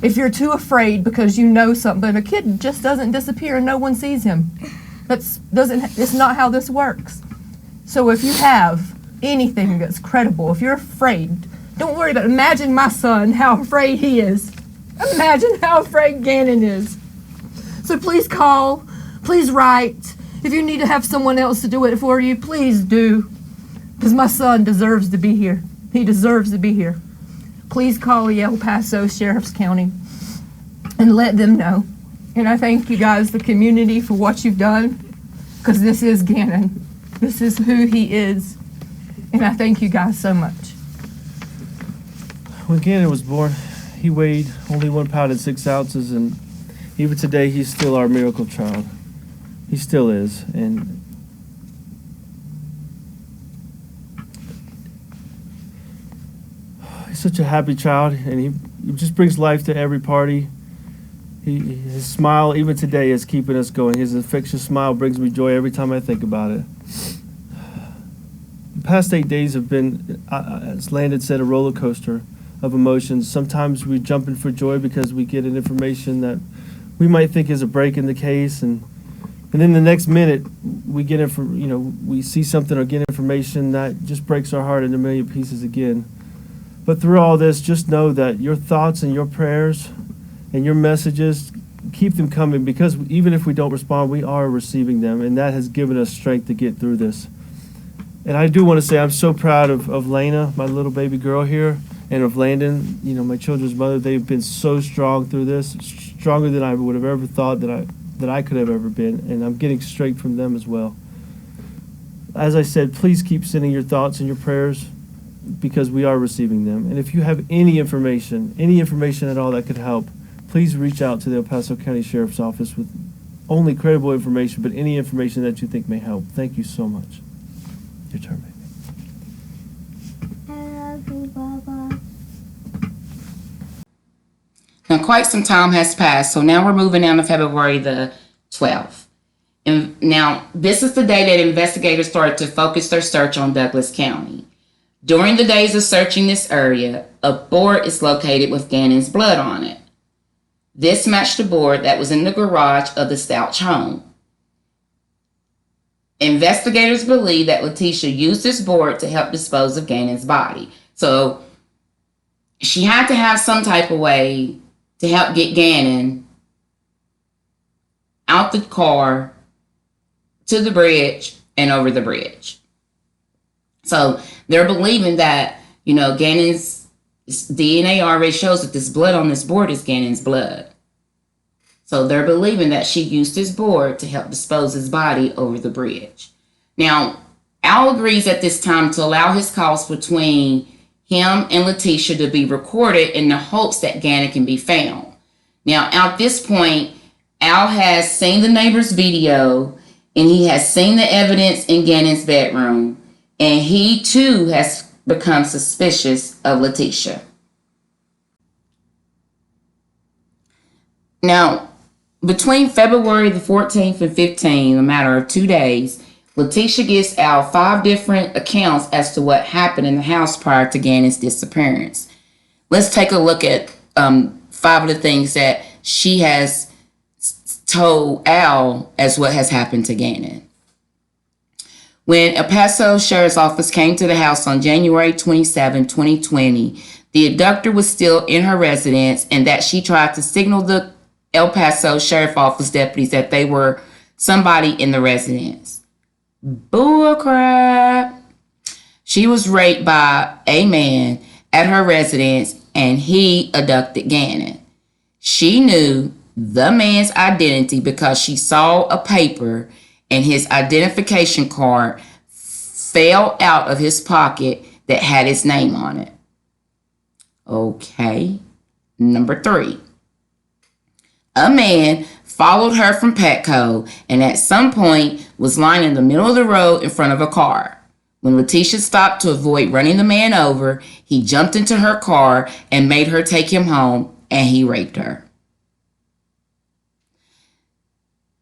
if you're too afraid because you know something, a kid just doesn't disappear and no one sees him. It's not how this works. So if you have anything that's credible, if you're afraid, don't worry about it. Imagine my son, how afraid he is. Imagine how afraid Gannon is. So please call, please write. If you need to have someone else to do it for you, please do. Because my son deserves to be here. He deserves to be here. Please call the El Paso Sheriff's County and let them know. And I thank you guys, the community, for what you've done, because this is Gannon. This is who he is. And I thank you guys so much. When Gannon was born, he weighed only 1 pound and 6 ounces, and even today, he's still our miracle child. He still is, and he's such a happy child, and he just brings life to every party. His smile, even today, is keeping us going. His infectious smile brings me joy every time I think about it. The past 8 days have been, as Landon said, a roller coaster of emotions. Sometimes we're jumping for joy because we get an information that we might think is a break in the case, and then the next minute we we see something or get information that just breaks our heart into a million pieces again. But through all this, just know that your thoughts and your prayers and your messages, keep them coming, because even if we don't respond, we are receiving them, and that has given us strength to get through this. And I do want to say I'm so proud of Lena, my little baby girl here, and of Landon, my children's mother. They've been so strong through this, stronger than I would have ever thought that I could have ever been, and I'm getting strength from them as well. As I said, please keep sending your thoughts and your prayers, because we are receiving them. And if you have any information at all that could help, please reach out to the El Paso County Sheriff's Office with only credible information, but any information that you think may help. Thank you so much. Your turn, baby. I love you, Baba. Now, quite some time has passed, so now we're moving down to February the 12th. And now, this is the day that investigators started to focus their search on Douglas County. During the days of searching this area, a board is located with Gannon's blood on it. This matched the board that was in the garage of the Stauch home. Investigators believe that Letitia used this board to help dispose of Gannon's body. So she had to have some type of way to help get Gannon out the car to the bridge and over the bridge. So they're believing that, Gannon's DNA already shows that this blood on this board is Gannon's blood. So they're believing that she used his board to help dispose his body over the bridge. Now, Al agrees at this time to allow his calls between him and Letitia to be recorded in the hopes that Gannon can be found. Now, at this point, Al has seen the neighbor's video and he has seen the evidence in Gannon's bedroom, and he too has become suspicious of Letitia. Now, between February the 14th and 15th, a matter of 2 days, Letitia gives Al 5 different accounts as to what happened in the house prior to Gannon's disappearance. Let's take a look at 5 of the things that she has told Al as what has happened to Gannon. When El Paso Sheriff's Office came to the house on January 27, 2020, the abductor was still in her residence and that she tried to signal the El Paso Sheriff's Office deputies that they were somebody in the residence. Bullcrap. She was raped by a man at her residence and he abducted Gannon. She knew the man's identity because she saw a paper and his identification card fell out of his pocket that had his name on it. Okay. Number 3. A man followed her from Petco and at some point was lying in the middle of the road in front of a car. When Letitia stopped to avoid running the man over, he jumped into her car and made her take him home, and he raped her.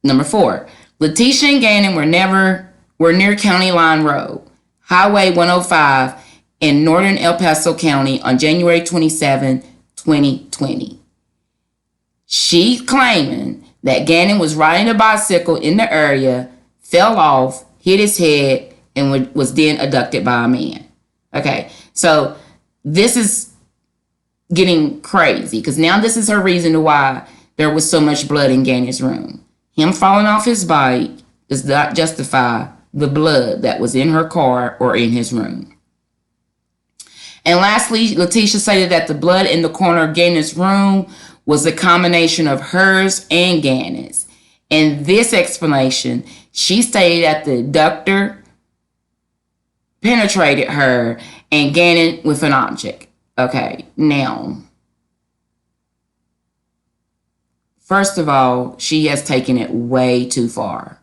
Number 4. Letitia and Gannon were near County Line Road, Highway 105 in northern El Paso County on January 27, 2020. She's claiming that Gannon was riding a bicycle in the area, fell off, hit his head, and was then abducted by a man. Okay, so this is getting crazy because now this is her reason to why there was so much blood in Gannon's room. Him falling off his bike does not justify the blood that was in her car or in his room. And lastly, Letitia stated that the blood in the corner of Gannon's room was a combination of hers and Gannon's. In this explanation, she stated that the abductor penetrated her and Gannon with an object. Okay, now, first of all, she has taken it way too far.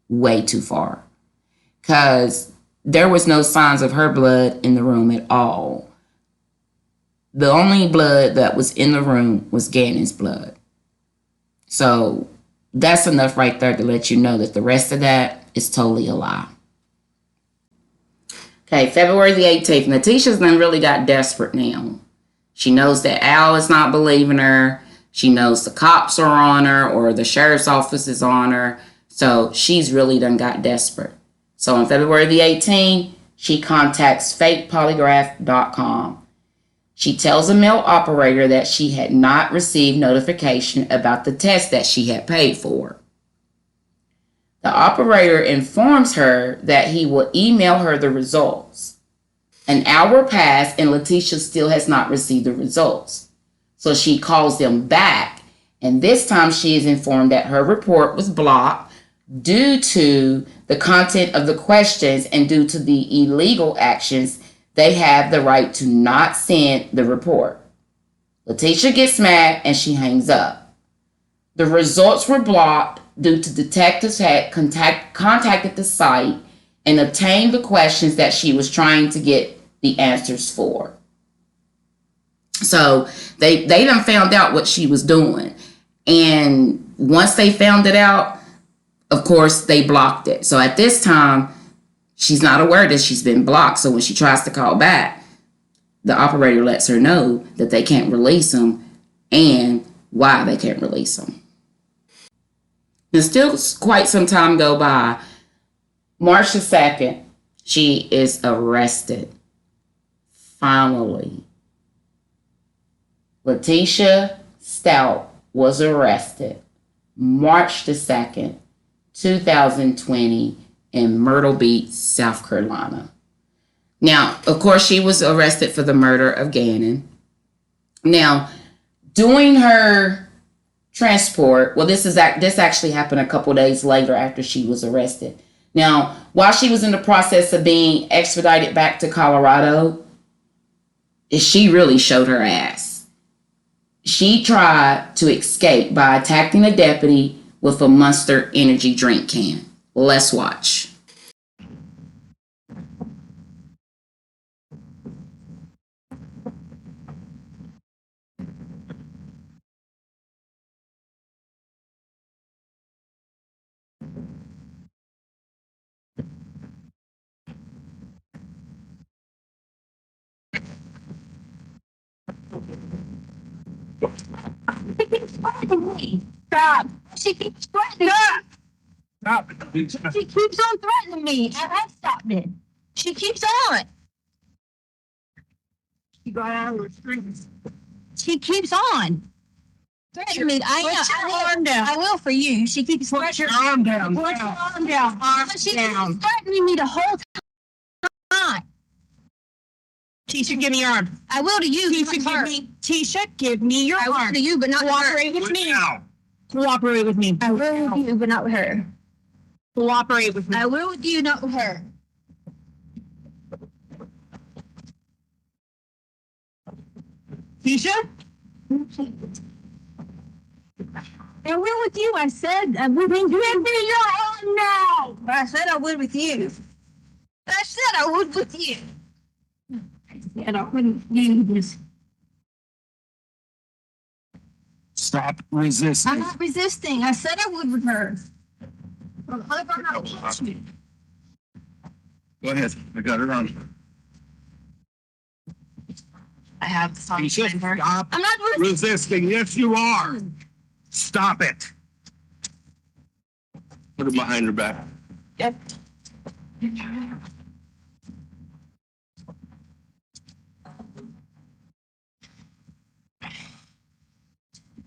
Way too far. Because there was no signs of her blood in the room at all. The only blood that was in the room was Gannon's blood. So that's enough right there to let you know that the rest of that is totally a lie. Okay, February the 18th. Letitia's then really got desperate now. She knows that Al is not believing her. She knows the cops are on her or the sheriff's office is on her. So she's really done got desperate. So on February the 18th, she contacts fakepolygraph.com. She tells a mail operator that she had not received notification about the test that she had paid for. The operator informs her that he will email her the results. An hour passed and Letitia still has not received the results. So she calls them back, and this time she is informed that her report was blocked due to the content of the questions and due to the illegal actions. They have the right to not send the report. Letitia gets mad and she hangs up. The results were blocked due to detectives had contacted the site and obtained the questions that she was trying to get the answers for. So they done found out what she was doing. And once they found it out, of course, they blocked it. So at this time, she's not aware that she's been blocked. So when she tries to call back, the operator lets her know that they can't release him and why they can't release him. There's still quite some time go by. March the 2nd, she is arrested. Finally, Letitia Stout was arrested March the 2nd, 2020 in Myrtle Beach, South Carolina. Now, of course, she was arrested for the murder of Gannon. Now, during her transport, well, this actually happened a couple days later after she was arrested. Now, while she was in the process of being extradited back to Colorado, she really showed her ass. She tried to escape by attacking a deputy with a Monster Energy drink can. Let's watch. Stop. She keeps threatening me. Stop. She keeps on threatening me. I have stopped it. She keeps on. She got out of the streets. She keeps on. Threatening me. I will for you. She keeps Put your threatening arm down. Put your arm down. But she down. keeps threatening me the whole time. Tisha, give me your arm. I will to you. Tisha, give me your I will arm. to you, but not to her. Cooperate with me. Cooperate with me. I will with you, but not with her. Cooperate with me. I will with you, not with her. Tisha? I will with you. I said I would with you. Give me your arm now. I said I would with you. I said I would with you. And I wouldn't do this. Stop resisting. I'm not resisting. I said I would with her. Well, how about not touch me? Go ahead. I got her on. I have the song. Tisha, stop I'm not resisting. Yes, you are. Stop it. Put her behind her back. Yep.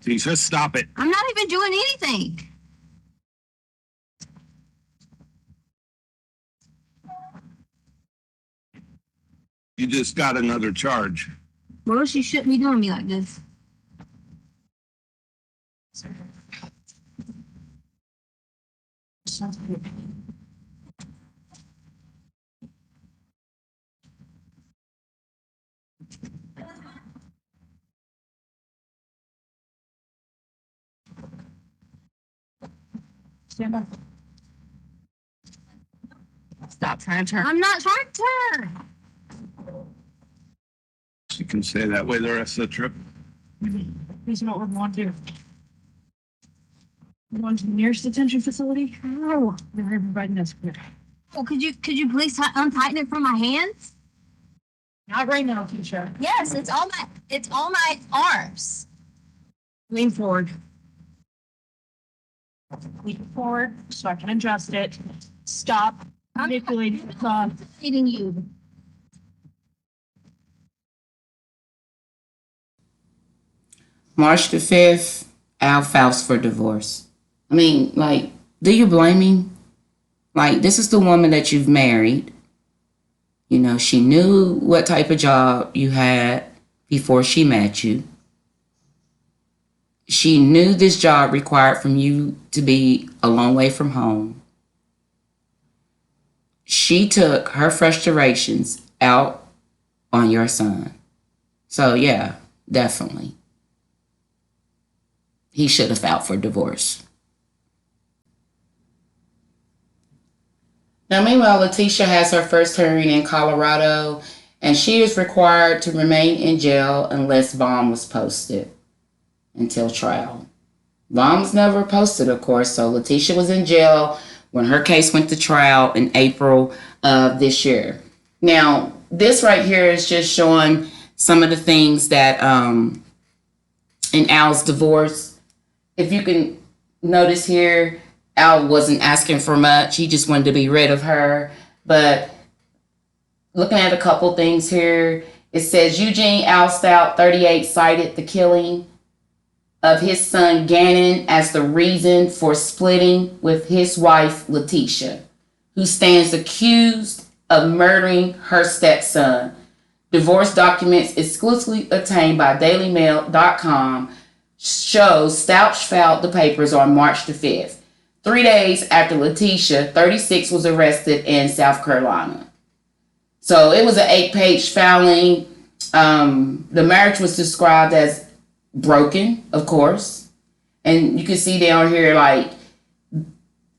Tisha, stop it. I'm not even doing anything. You just got another charge. Well, she shouldn't be doing me like this. Stop trying to turn. I'm not trying to turn. You can stay that way the rest of the trip. Here's what we want to do. We're going to the nearest detention facility. No. Where everybody knows where. Oh, could you please untighten it from my hands? Not right now, Tisha. Yes, it's all my arms. Lean forward. Lean forward so I can adjust it. Stop manipulating the thought. Eating you. March the 5th, Al files for divorce. I mean, like, do you blame him? Like, this is the woman that you've married. You know, she knew what type of job you had before she met you. She knew this job required from you to be a long way from home. She took her frustrations out on your son. So, yeah, definitely. He should have filed for divorce. Now, meanwhile, Letitia has her first hearing in Colorado, and she is required to remain in jail unless bond was posted until trial. Bond was never posted, of course, so Letitia was in jail when her case went to trial in April of this year. Now, this right here is just showing some of the things that in Al's divorce. If you can notice here, Al wasn't asking for much. He just wanted to be rid of her. But looking at a couple things here, it says Eugene Al Stout, 38, cited the killing of his son Gannon as the reason for splitting with his wife Letitia, who stands accused of murdering her stepson. Divorce documents exclusively obtained by DailyMail.com shows Stauch filed the papers on March the 5th, 3 days after Letitia, 36, was arrested in South Carolina. So it was an 8-page filing. The marriage was described as broken, of course. And you can see down here, like,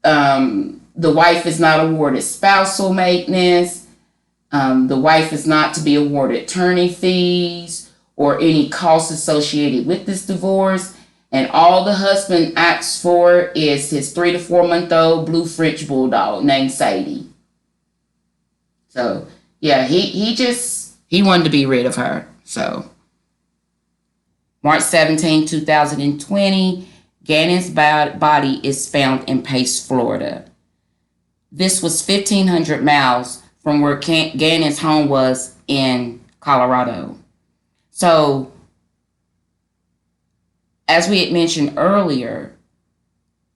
the wife is not awarded spousal maintenance. The wife is not to be awarded attorney fees or any costs associated with this divorce. And all the husband asks for is his 3 to 4 month old blue French bulldog named Sadie. So, yeah, he wanted to be rid of her. So, March 17, 2020, Gannon's body is found in Pace, Florida. This was 1,500 miles from where Gannon's home was in Colorado. So, as we had mentioned earlier,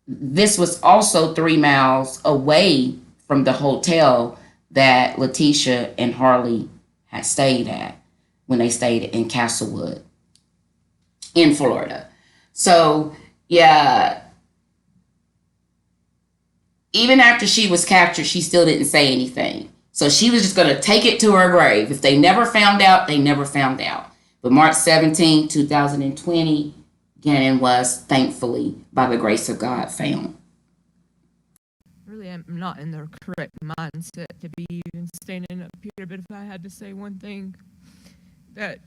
this was also 3 miles away from the hotel that Letitia and Harley had stayed at when they stayed in Castlewood in Florida. So, yeah, even after she was captured, she still didn't say anything. So she was just going to take it to her grave. If they never found out, they never found out. But March 17, 2020, Gannon was, thankfully, by the grace of God, found. Really, I'm not in the correct mindset to be even standing up here, but if I had to say one thing, that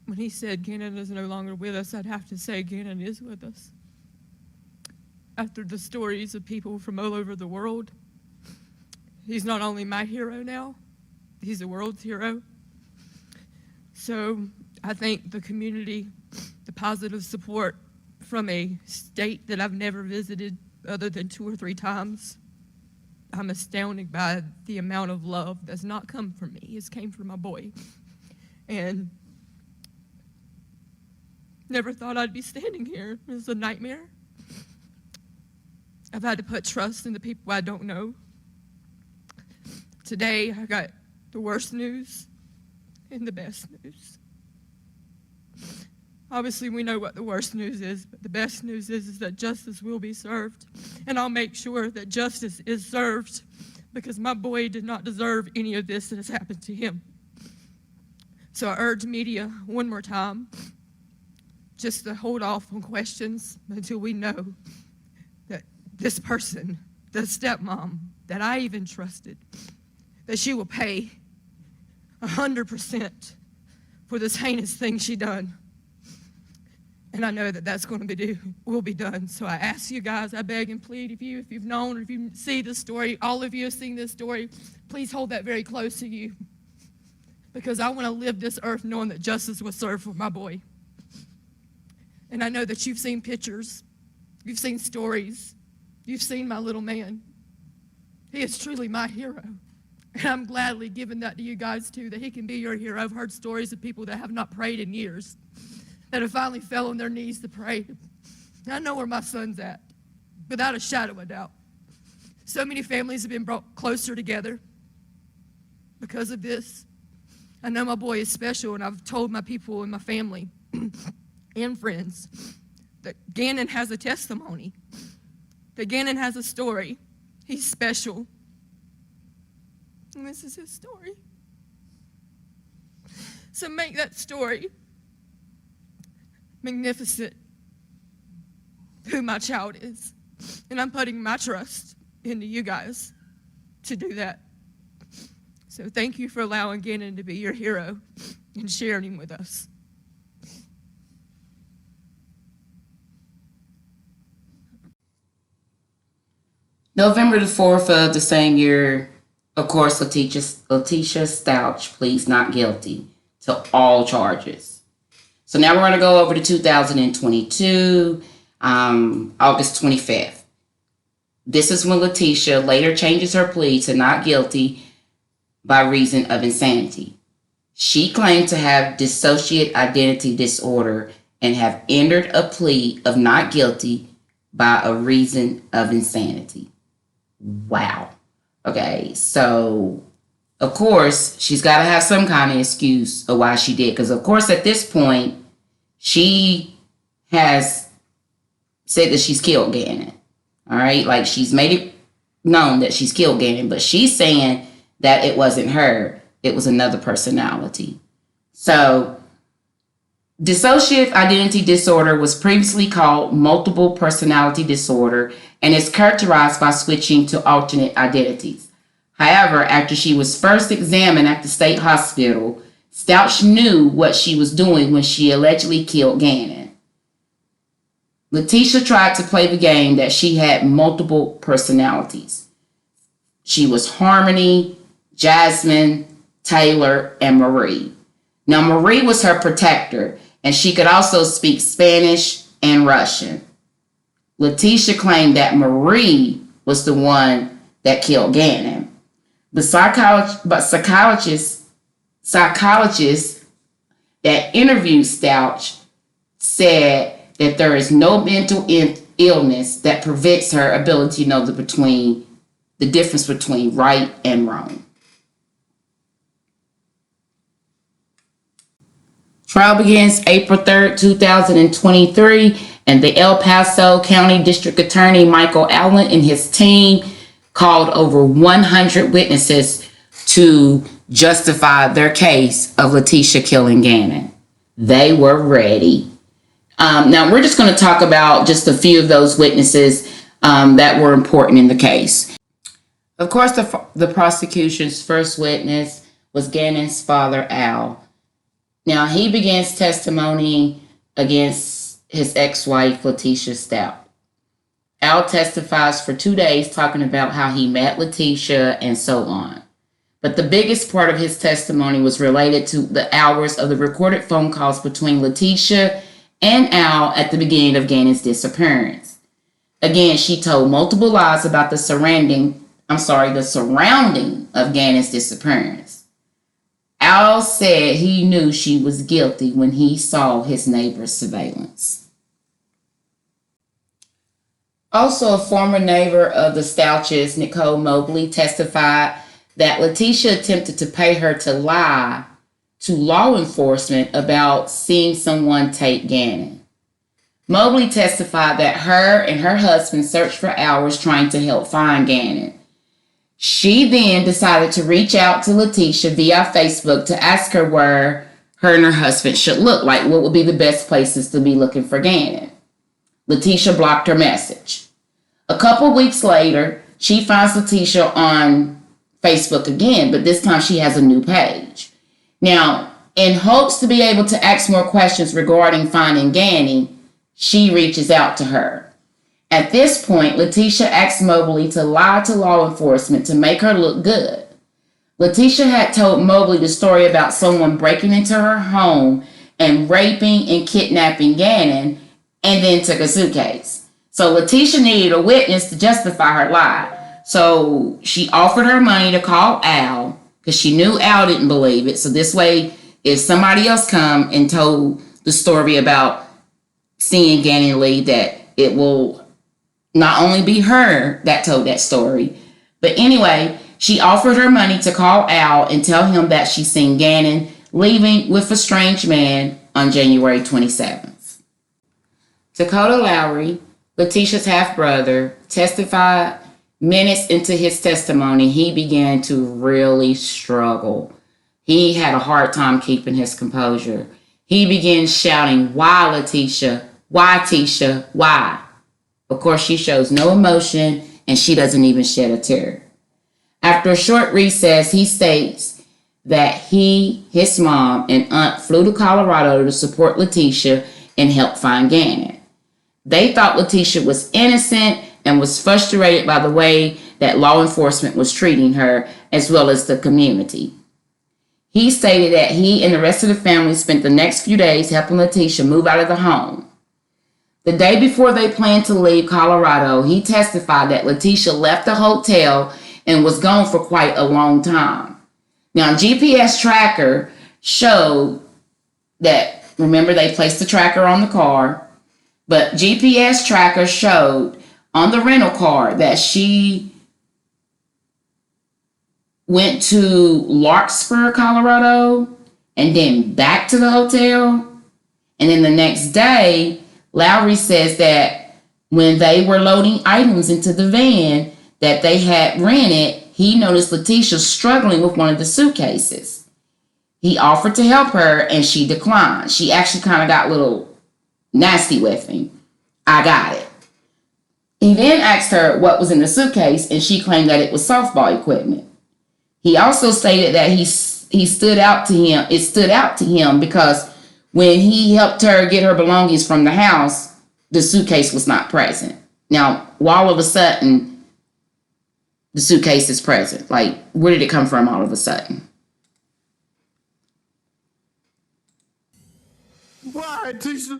when he said Gannon is no longer with us, I'd have to say Gannon is with us. After the stories of people from all over the world, he's not only my hero now, he's the world's hero. So I think the community, the positive support from a state that I've never visited other than 2 or 3 times, I'm astounded by the amount of love that's not come from me. It's came from my boy. And never thought I'd be standing here. It's a nightmare. I've had to put trust in the people I don't know. Today, I got the worst news and the best news. Obviously, we know what the worst news is, but the best news is that justice will be served. And I'll make sure that justice is served because my boy did not deserve any of this that has happened to him. So I urge media one more time just to hold off on questions until we know that this person, the stepmom that I even trusted, that she will pay 100% for this heinous thing she done. And I know that that's going to will be done. So I ask you guys, I beg and plead if you've known, or if you see this story, all of you have seen this story, please hold that very close to you. Because I want to live this earth knowing that justice was served for my boy. And I know that you've seen pictures, you've seen stories, you've seen my little man. He is truly my hero. And I'm gladly giving that to you guys too, that he can be your hero. I've heard stories of people that have not prayed in years, that have finally fell on their knees to pray. And I know where my son's at, without a shadow of a doubt. So many families have been brought closer together because of this. I know my boy is special, and I've told my people and my family and friends that Gannon has a testimony, that Gannon has a story. He's special. And this is his story. So make that story magnificent, who my child is. And I'm putting my trust into you guys to do that. So thank you for allowing Gannon to be your hero and sharing him with us. November the 4th of the same year, of course, Leticia Stauch pleads not guilty to all charges. So now we're going to go over to 2022, August 25th. This is when Letitia later changes her plea to not guilty by reason of insanity. She claimed to have dissociative identity disorder and have entered a plea of not guilty by a reason of insanity. Wow. Okay, so of course she's got to have some kind of excuse of why she did, because of course at this point she has said that she's killed Gannon. All right, like she's made it known that she's killed Gannon, but she's saying that it wasn't her, it was another personality. So dissociative identity disorder was previously called multiple personality disorder and is characterized by switching to alternate identities. However, after she was first examined at the state hospital, Stauch knew what she was doing when she allegedly killed Gannon. Letitia tried to play the game that she had multiple personalities. She was Harmony, Jasmine, Taylor, and Marie. Now, Marie was her protector, and she could also speak Spanish and Russian. Letitia claimed that Marie was the one that killed Gannon. The psychologist that interviewed Stauch said that there is no mental illness that prevents her ability to know the difference between right and wrong. Trial begins April 3rd, 2023, and the El Paso County District Attorney Michael Allen and his team called over 100 witnesses to justify their case of Letitia killing Gannon. They were ready. Now, we're just going to talk about just a few of those witnesses that were important in the case. Of course, the prosecution's first witness was Gannon's father, Al. Now, he begins testimony against his ex-wife, Letitia Stauch. Al testifies for 2 days talking about how he met Letitia and so on. But the biggest part of his testimony was related to the hours of the recorded phone calls between Letitia and Al at the beginning of Gannon's disappearance. Again, she told multiple lies about the surrounding of Gannon's disappearance. Al said he knew she was guilty when he saw his neighbor's surveillance. Also, a former neighbor of the Stauches, Nicole Mobley, testified that Letitia attempted to pay her to lie to law enforcement about seeing someone take Gannon. Mobley testified that her and her husband searched for hours trying to help find Gannon. She then decided to reach out to Letitia via Facebook to ask her where her and her husband should look, like what would be the best places to be looking for Gannon. Letitia blocked her message. A couple weeks later, she finds Letitia on Facebook again, but this time she has a new page. Now, in hopes to be able to ask more questions regarding finding Gannon, she reaches out to her. At this point, Letitia asked Mobley to lie to law enforcement to make her look good. Letitia had told Mobley the story about someone breaking into her home and raping and kidnapping Gannon, and then took a suitcase. So Letitia needed a witness to justify her lie. So she offered her money to call Al, because she knew Al didn't believe it. So this way, if somebody else come and told the story about seeing Gannon leave, that it will not only be her that told that story. But anyway, she offered her money to call Al and tell him that she seen Gannon leaving with a strange man on January 27th. Dakota Lowry, Letitia's half-brother, testified minutes into his testimony. He began to really struggle. He had a hard time keeping his composure. He began shouting, "Why, Letitia? Why, Tisha? Why?" Of course, she shows no emotion, and she doesn't even shed a tear. After a short recess, he states that he, his mom, and aunt flew to Colorado to support Letitia and help find Gannon. They thought Letitia was innocent and was frustrated by the way that law enforcement was treating her, as well as the community. He stated that he and the rest of the family spent the next few days helping Letitia move out of the home. The day before they planned to leave Colorado, he testified that Letitia left the hotel and was gone for quite a long time. Now, GPS tracker showed that, remember, they placed the tracker on the car, but GPS tracker showed on the rental car that she went to Larkspur, Colorado, and then back to the hotel. And then the next day, Lowry says that when they were loading items into the van that they had rented, he noticed Letitia struggling with one of the suitcases. He offered to help her and she declined. She actually kind of got a little nasty with him. I got it. He then asked her what was in the suitcase and she claimed that it was softball equipment. He also stated that he stood out to him. It stood out to him because when he helped her get her belongings from the house, the suitcase was not present. Now, all of a sudden, the suitcase is present. Like, where did it come from all of a sudden? Why, Tisha?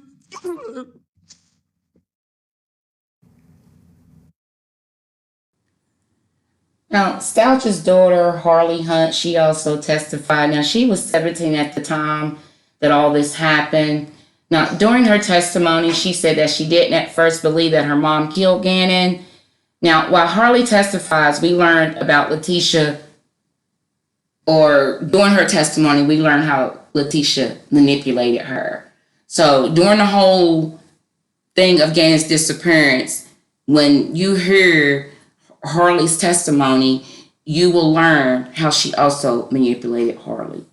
Now, Stouch's daughter, Harley Hunt, she also testified. Now, she was 17 at the time that all this happened. Now, during her testimony, she said that she didn't at first believe that her mom killed Gannon. Now, while Harley testifies, we learned about Letitia, or during her testimony, we learned how Letitia manipulated her. So during the whole thing of Gannon's disappearance, when you hear Harley's testimony, you will learn how she also manipulated Harley.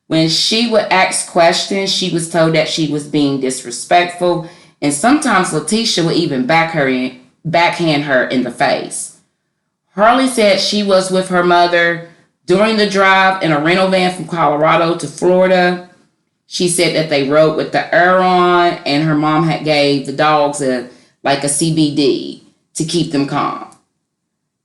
When she would ask questions, she was told that she was being disrespectful, and sometimes Letitia would even backhand her in the face. Harley said she was with her mother during the drive in a rental van from Colorado to Florida. She said that they rode with the air on, and her mom had gave the dogs a CBD to keep them calm.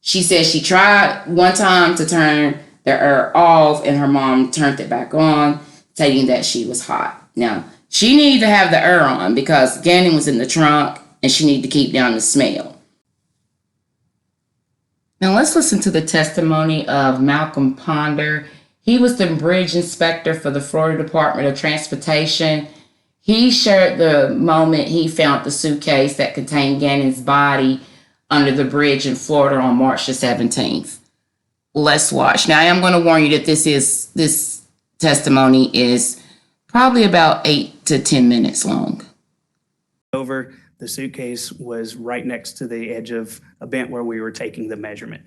She said she tried one time to turn the air off, and her mom turned it back on, stating that she was hot. Now, she needed to have the air on because Gannon was in the trunk, and she needed to keep down the smell. Now, let's listen to the testimony of Malcolm Ponder. He was the bridge inspector for the Florida Department of Transportation. He shared the moment he found the suitcase that contained Gannon's body under the bridge in Florida on March the 17th. Let's watch. Now, I am going to warn you that this testimony is probably about 8 to 10 minutes long. Over, the suitcase was right next to the edge of a bent where we were taking the measurement.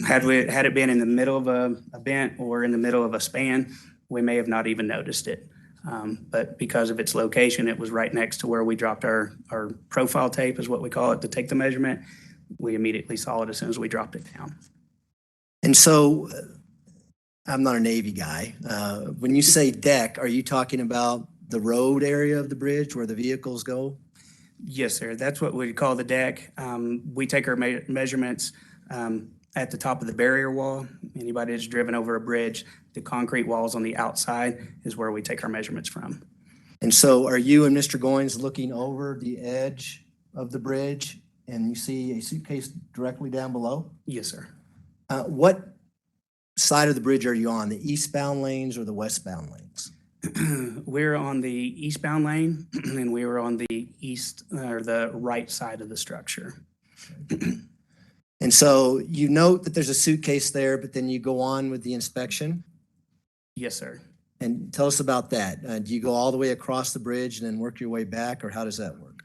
Had it been in the middle of a bent or in the middle of a span, we may have not even noticed it. But because of its location, it was right next to where we dropped our profile tape, is what we call it, to take the measurement. We immediately saw it as soon as we dropped it down. And so, I'm not a Navy guy. When you say deck, are you talking about the road area of the bridge where the vehicles go? Yes, sir. That's what we call the deck. We take our measurements at the top of the barrier wall. Anybody that's driven over a bridge, the concrete walls on the outside is where we take our measurements from. And so are you and Mr. Goins looking over the edge of the bridge and you see a suitcase directly down below? Yes, sir. What side of the bridge are you on, the eastbound lanes or the westbound lanes? We're on the eastbound lane and we were on the east or the right side of the structure. And so you note that there's a suitcase there, but then you go on with the inspection? Yes, sir. And tell us about that. Do you go all the way across the bridge and then work your way back, or how does that work?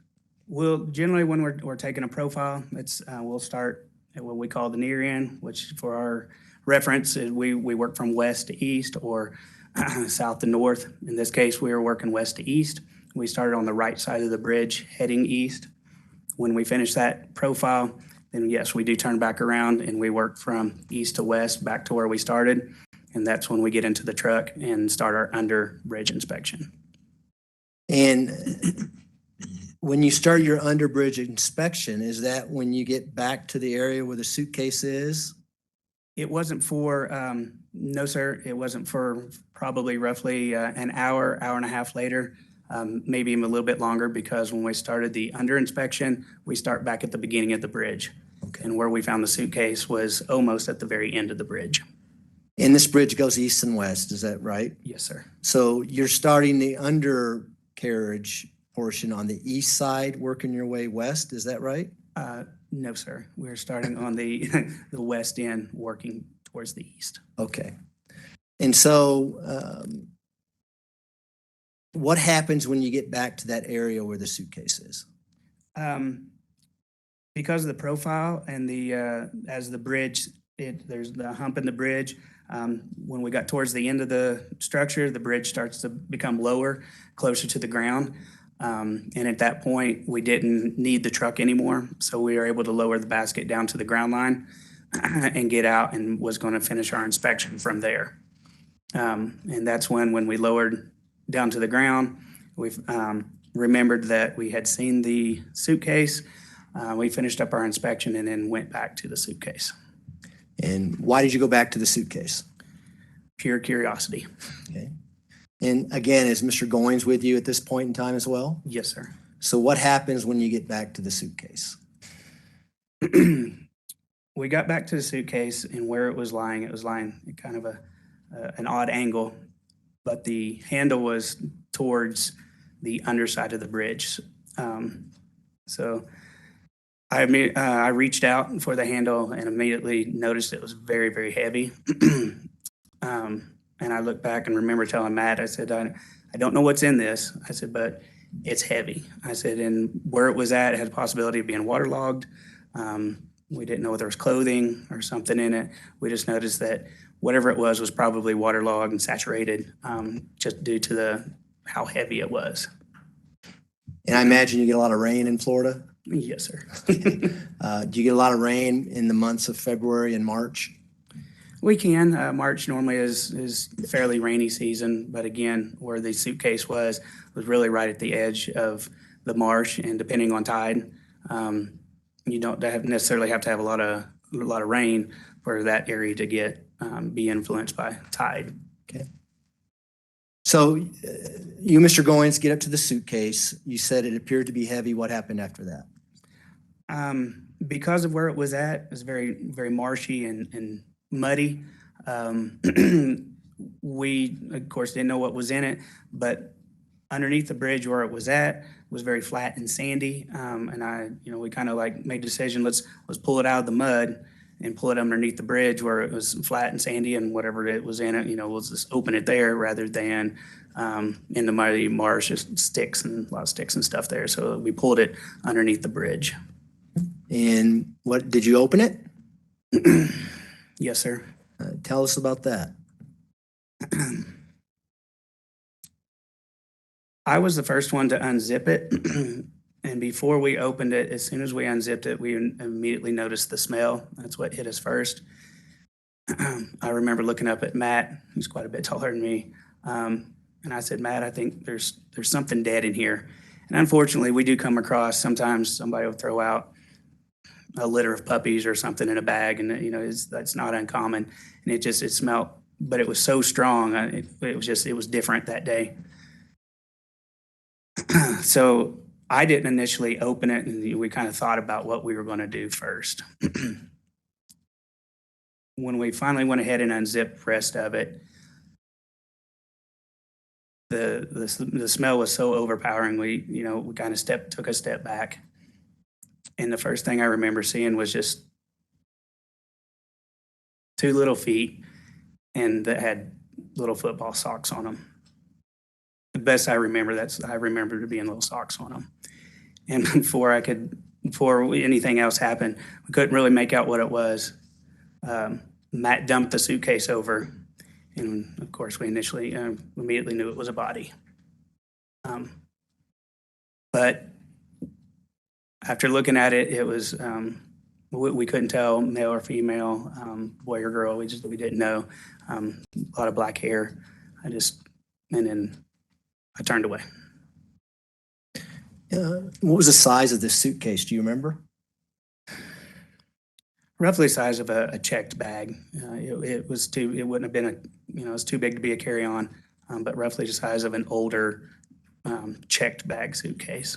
Well, generally when we're taking a profile, we'll start at what we call the near end, which for our reference is we work from west to east or south to north. In this case, we were working west to east. We started on the right side of the bridge heading east. When we finish that profile, then yes, we do turn back around and we work from east to west back to where we started. And that's when we get into the truck and start our under bridge inspection. And when you start your under bridge inspection, is that when you get back to the area where the suitcase is? It wasn't for, no, sir, it wasn't for probably roughly an hour, hour and a half later, maybe even a little bit longer, because when we started the under inspection, we start back at the beginning of the bridge. Okay. And where we found the suitcase was almost at the very end of the bridge. And this bridge goes east and west, is that right? Yes, sir. So you're starting the undercarriage portion on the east side, working your way west, is that right? No, sir. We're starting on the, the west end, working towards the east. Okay. And so what happens when you get back to that area where the suitcase is? Because of the profile and the, as the bridge, there's the hump in the bridge. When we got towards the end of the structure, the bridge starts to become lower, closer to the ground. And at that point, we didn't need the truck anymore. So we were able to lower the basket down to the ground line and get out, and was going to finish our inspection from there. And that's when we lowered down to the ground, we've remembered that we had seen the suitcase. We finished up our inspection and then went back to the suitcase. And why did you go back to the suitcase? Pure curiosity. Okay. And again, is Mr. Goins with you at this point in time as well? Yes, sir. So what happens when you get back to the suitcase? We got back to the suitcase, and where it was lying at kind of an odd angle, but the handle was towards the underside of the bridge. So I reached out for the handle and immediately noticed it was very, very heavy. And I looked back and remember telling Matt, I said, I don't know what's in this. I said, but it's heavy. I said, and where it was at, it had a possibility of being waterlogged. We didn't know if there was clothing or something in it. We just noticed that whatever it was probably waterlogged and saturated, just due to how heavy it was. And I imagine you get a lot of rain in Florida? Yes, sir. Do you get a lot of rain in the months of February and March? We can. March normally is fairly rainy season, but again, where the suitcase was really right at the edge of the marsh, and depending on tide, you don't necessarily have to have a lot of rain for that area to be influenced by tide. Okay. So you, Mr. Goins, get up to the suitcase. You said it appeared to be heavy. What happened after that? Because of where it was at, it was very, very marshy and muddy. We, of course, didn't know what was in it, but underneath the bridge where it was at was very flat and sandy. And we kind of like made a decision, let's pull it out of the mud and pull it underneath the bridge where it was flat and sandy, and whatever it was in it, we'll just open it there rather than in the muddy marsh, just sticks and a lot of sticks and stuff there. So we pulled it underneath the bridge. And what, did you open it? Yes, sir. Tell us about that. I was the first one to unzip it. And before we opened it, as soon as we unzipped it, we immediately noticed the smell. That's what hit us first. I remember looking up at Matt, who's quite a bit taller than me. And I said, Matt, I think there's something dead in here. And unfortunately, we do come across, sometimes somebody will throw out a litter of puppies or something in a bag, and that's not uncommon. And it smelled, but it was so strong. It was different that day. So I didn't initially open it, and we kind of thought about what we were going to do first. When we finally went ahead and unzipped the rest of it, the smell was so overpowering. We kind of took a step back. And the first thing I remember seeing was just 2 little feet, and that had little football socks on them. The best I remember, I remember there being little socks on them. And before anything else happened, we couldn't really make out what it was. Matt dumped the suitcase over, and of course we initially immediately knew it was a body. But after looking at it, it was, we couldn't tell male or female, boy or girl. We didn't know. A lot of black hair. And then I turned away. What was the size of this suitcase? Do you remember? Roughly size of a checked bag. It was too, it wouldn't have been it was too big to be a carry-on, but roughly the size of an older checked bag suitcase.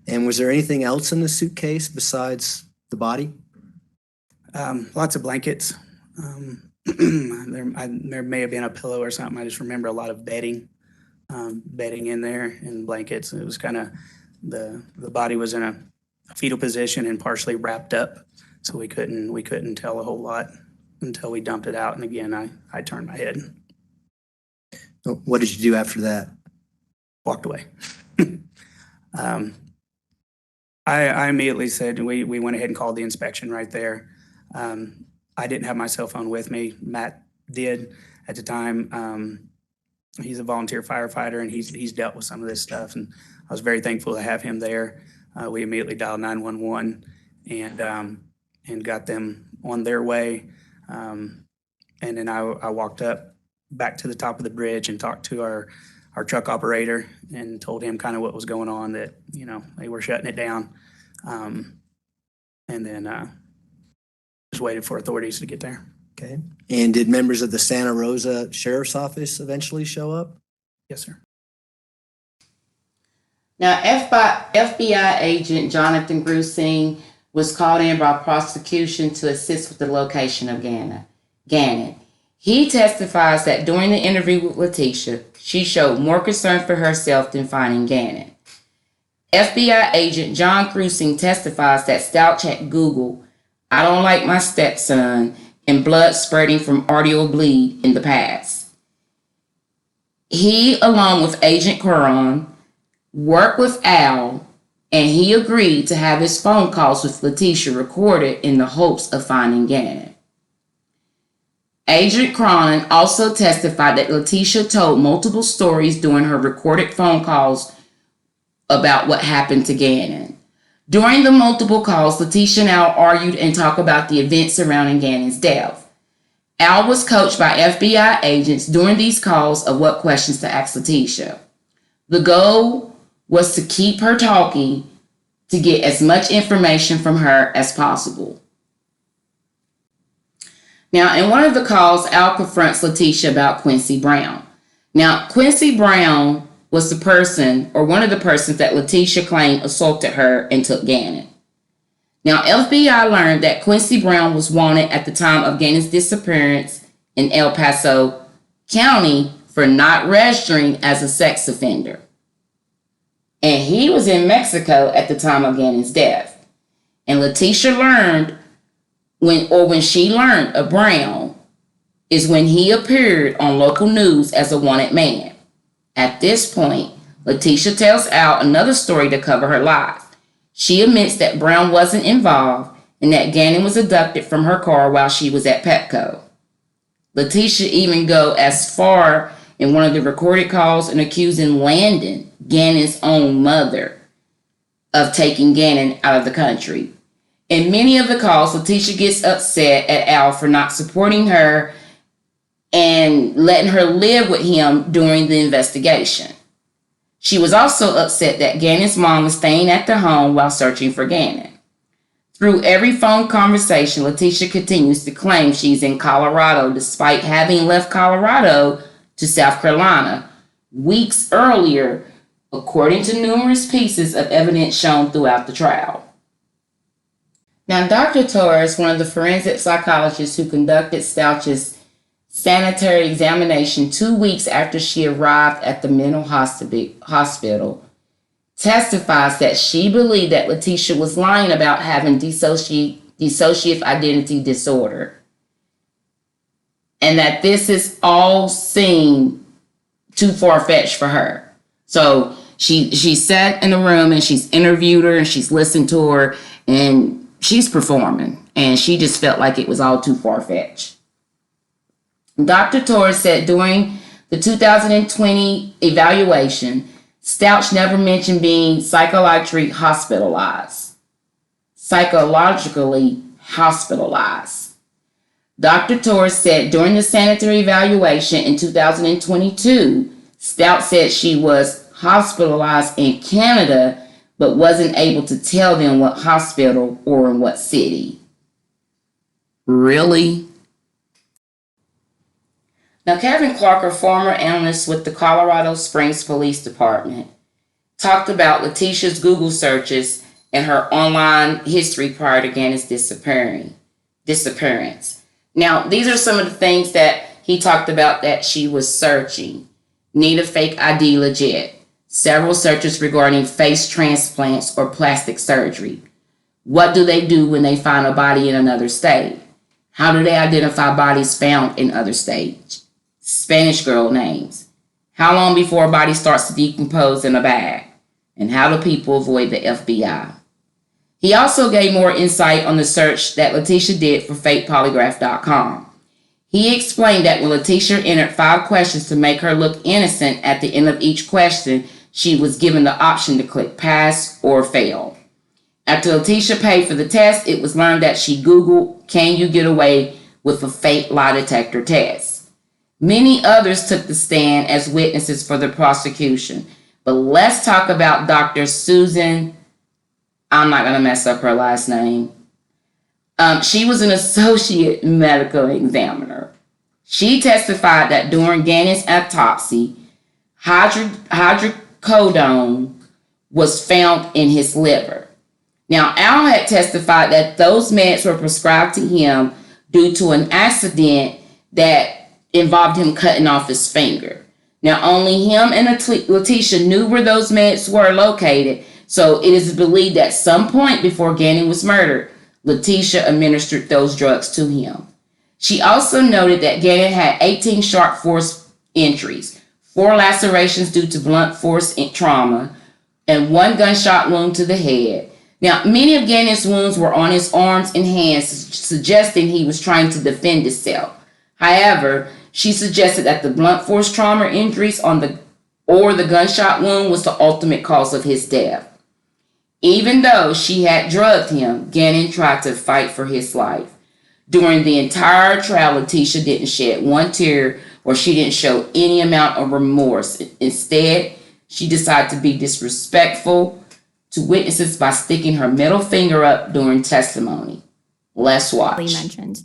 And was there anything else in the suitcase besides the body? Lots of blankets. There may have been a pillow or something. I just remember a lot of bedding in there and blankets. It was kind of, the body was in a fetal position and partially wrapped up. So we couldn't tell a whole lot until we dumped it out. And again, I turned my head. What did you do after that? Walked away. I immediately said, we went ahead and called the inspection right there. I didn't have my cell phone with me. Matt did at the time. He's a volunteer firefighter, and he's dealt with some of this stuff. And I was very thankful to have him there. We immediately dialed 911 and got them on their way. And then I walked up back to the top of the bridge and talked to our truck operator and told him kind of what was going on, that, they were shutting it down. And then just waited for authorities to get there. Okay. And did members of the Santa Rosa Sheriff's Office eventually show up? Yes, sir. Now, FBI agent Jonathan Grusing was called in by prosecution to assist with the location of Gannon. He testifies that during the interview with Letitia, she showed more concern for herself than finding Gannon. FBI agent John Grusing testifies that Stauch had Googled, "I don't like my stepson," and blood spurting from arterial bleed in the past. He, along with Agent Coron, worked with Al, and he agreed to have his phone calls with Letitia recorded in the hopes of finding Gannon. Agent Cronin also testified that Letitia told multiple stories during her recorded phone calls about what happened to Gannon. During the multiple calls, Letitia and Al argued and talked about the events surrounding Gannon's death. Al was coached by FBI agents during these calls of what questions to ask Letitia. The goal was to keep her talking to get as much information from her as possible. Now, in one of the calls, Al confronts Letitia about Quincy Brown. Now, Quincy Brown was the person, or one of the persons, that Letitia claimed assaulted her and took Gannon. Now, FBI learned that Quincy Brown was wanted at the time of Gannon's disappearance in El Paso County for not registering as a sex offender. And he was in Mexico at the time of Gannon's death. And Letitia learned when she learned of Brown is when he appeared on local news as a wanted man. At this point, Letitia tells Al another story to cover her lies. She admits that Brown wasn't involved and that Gannon was abducted from her car while she was at Petco. Letitia even go as far in one of the recorded calls and accusing Landon, Gannon's own mother, of taking Gannon out of the country. In many of the calls, Letitia gets upset at Al for not supporting her and letting her live with him during the investigation. She was also upset that Gannon's mom was staying at the home while searching for Gannon. Through every phone conversation, Letitia continues to claim she's in Colorado despite having left Colorado to South Carolina weeks earlier, according to numerous pieces of evidence shown throughout the trial. Now, Dr. Torres, one of the forensic psychologists who conducted Stauch's sanitary examination 2 weeks after she arrived at the mental hospital, testifies that she believed that Letitia was lying about having dissociative identity disorder, and that this is all seemed too far-fetched for her. So she sat in the room and she's interviewed her and she's listened to her and she's performing, and she just felt like it was all too far-fetched. Dr. Torres said during the 2020 evaluation, Stauch never mentioned being psychologically hospitalized. Dr. Torres said during the sanitary evaluation in 2022, Stauch said she was hospitalized in Canada, but wasn't able to tell them what hospital or in what city. Really? Now, Kevin Clark, a former analyst with the Colorado Springs Police Department, talked about Leticia's Google searches and her online history prior to Gannon's disappearance. Now, these are some of the things that he talked about that she was searching. Need a fake ID legit. Several searches regarding face transplants or plastic surgery. What do they do when they find a body in another state? How do they identify bodies found in other states? Spanish girl names. How long before a body starts to decompose in a bag? And how do people avoid the FBI? He also gave more insight on the search that Leticia did for fakepolygraph.com. He explained that when Leticia entered 5 questions to make her look innocent at the end of each question, she was given the option to click pass or fail. After Leticia paid for the test, it was learned that she Googled, "Can you get away with a fake lie detector test?" Many others took the stand as witnesses for the prosecution. But let's talk about Dr. Susan, I'm not going to mess up her last name. She was an associate medical examiner. She testified that during Gannon's autopsy, hydrocodone was found in his liver. Now, Al had testified that those meds were prescribed to him due to an accident that involved him cutting off his finger. Now, only him and Leticia knew where those meds were located, so it is believed that at some point before Gannon was murdered, Leticia administered those drugs to him. She also noted that Gannon had 18 sharp force injuries, 4 lacerations due to blunt force trauma, and 1 gunshot wound to the head. Now, many of Gannon's wounds were on his arms and hands, suggesting he was trying to defend himself. However, she suggested that the blunt force trauma injuries the gunshot wound was the ultimate cause of his death. Even though she had drugged him, Gannon tried to fight for his life. During the entire trial, Leticia didn't shed 1 tear or she didn't show any amount of remorse. Instead, she decided to be disrespectful to witnesses by sticking her middle finger up during testimony. Let's watch. Mentioned.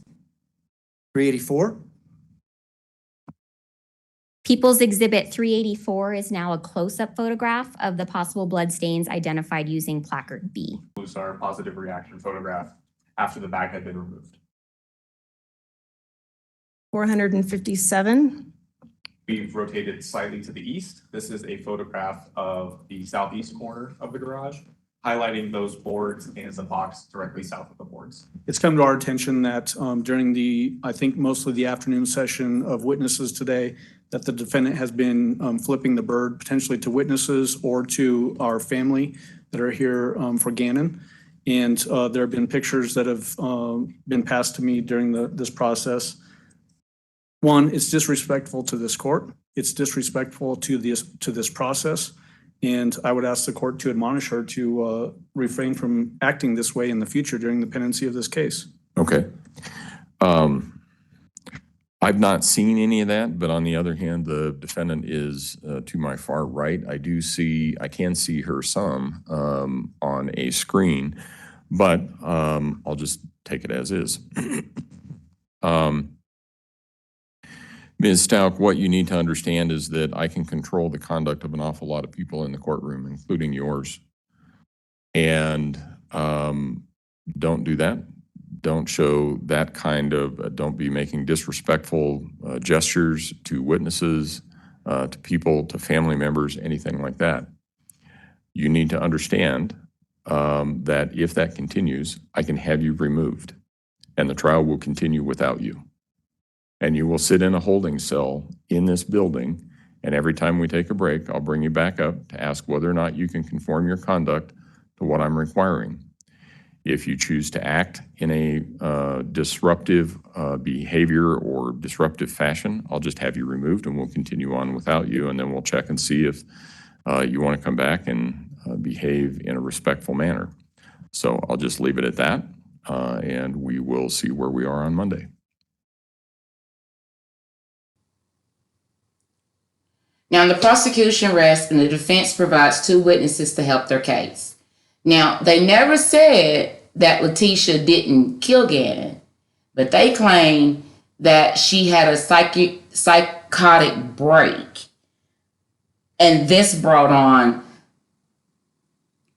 384. People's Exhibit 384 is now a close-up photograph of the possible blood stains identified using placard B. Our positive reaction photograph after the bag had been removed. 457. We've rotated slightly to the east. This is a photograph of the southeast corner of the garage, highlighting those boards and the box directly south of the boards. It's come to our attention that during I think mostly the afternoon session of witnesses today, that the defendant has been flipping the bird potentially to witnesses or to our family that are here for Gannon. And there have been pictures that have been passed to me during this process. One, it's disrespectful to this court. It's disrespectful to this process. And I would ask the court to admonish her to refrain from acting this way in the future during the pendency of this case. Okay. I've not seen any of that, but on the other hand, the defendant is to my far right. I can see her some on a screen, but I'll just take it as is. Ms. Stauch, what you need to understand is that I can control the conduct of an awful lot of people in the courtroom, including yours. And don't do that. Don't show that kind of, don't be making disrespectful gestures to witnesses, to people, to family members, anything like that. You need to understand that if that continues, I can have you removed and the trial will continue without you. And you will sit in a holding cell in this building, and every time we take a break, I'll bring you back up to ask whether or not you can conform your conduct to what I'm requiring. If you choose to act in a disruptive behavior or disruptive fashion, I'll just have you removed and we'll continue on without you, and then we'll check and see if you want to come back and behave in a respectful manner. So I'll just leave it at that, and we will see where we are on Monday. Now, the prosecution rests and the defense provides 2 witnesses to help their case. Now, they never said that Leticia didn't kill Gannon. but they claim that she had a psychotic break. And this brought on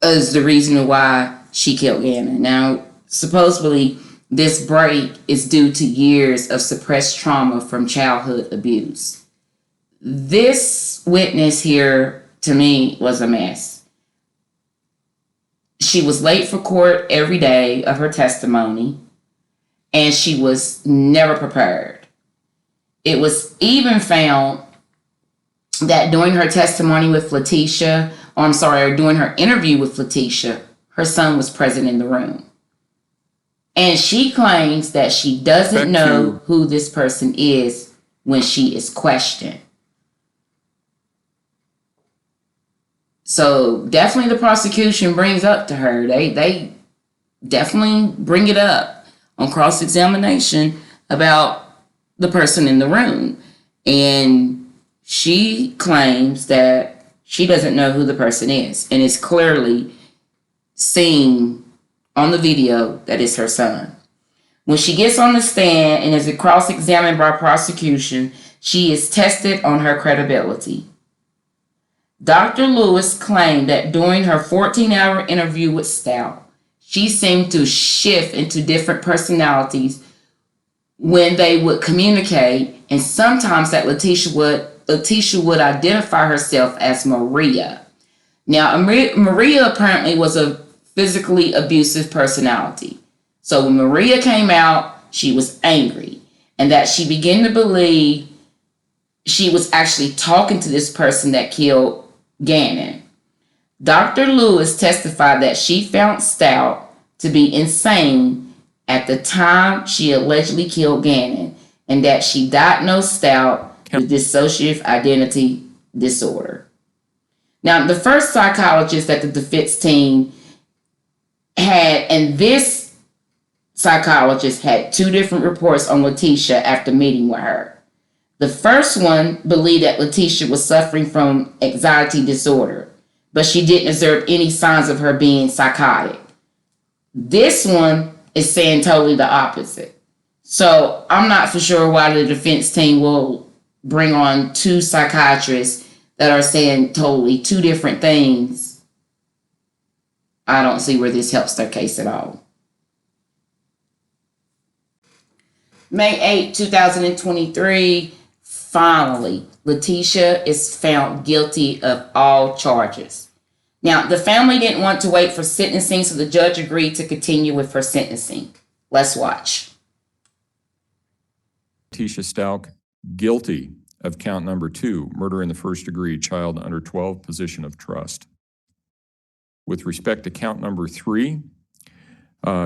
is the reason why she killed Gannon. Now, supposedly, this break is due to years of suppressed trauma from childhood abuse. This witness here, to me, was a mess. She was late for court every day of her testimony, and she was never prepared. It was even found that during her testimony with Letitia, or during her interview with Letitia, her son was present in the room. And she claims that she doesn't know who this person is when she is questioned. So definitely the prosecution brings up to her. They definitely bring it up on cross-examination about the person in the room. And she claims that she doesn't know who the person is. And it's clearly seen on the video that it's her son. When she gets on the stand and is cross-examined by prosecution, she is tested on her credibility. Dr. Lewis claimed that during her 14-hour interview with Stout, she seemed to shift into different personalities when they would communicate, and sometimes that Letitia would identify herself as Maria. Now, Maria apparently was a physically abusive personality. So when Maria came out, she was angry, and that she began to believe she was actually talking to this person that killed Gannon. Dr. Lewis testified that she found Stout to be insane at the time she allegedly killed Gannon, and that she diagnosed Stout with dissociative identity disorder. Now, the first psychologist that the defense team had, and this psychologist had two different reports on Letitia after meeting with her. The first one believed that Letitia was suffering from anxiety disorder, but she didn't observe any signs of her being psychotic. This one is saying totally the opposite. So I'm not for sure why the defense team will bring on two psychiatrists that are saying totally two different things. I don't see where this helps their case at all. May 8, 2023, finally, Letitia is found guilty of all charges. Now, the family didn't want to wait for sentencing, so the judge agreed to continue with her sentencing. Let's watch. Letitia Stauch, guilty of count number 2, murder in the first degree, child under 12, position of trust. With respect to count number 3,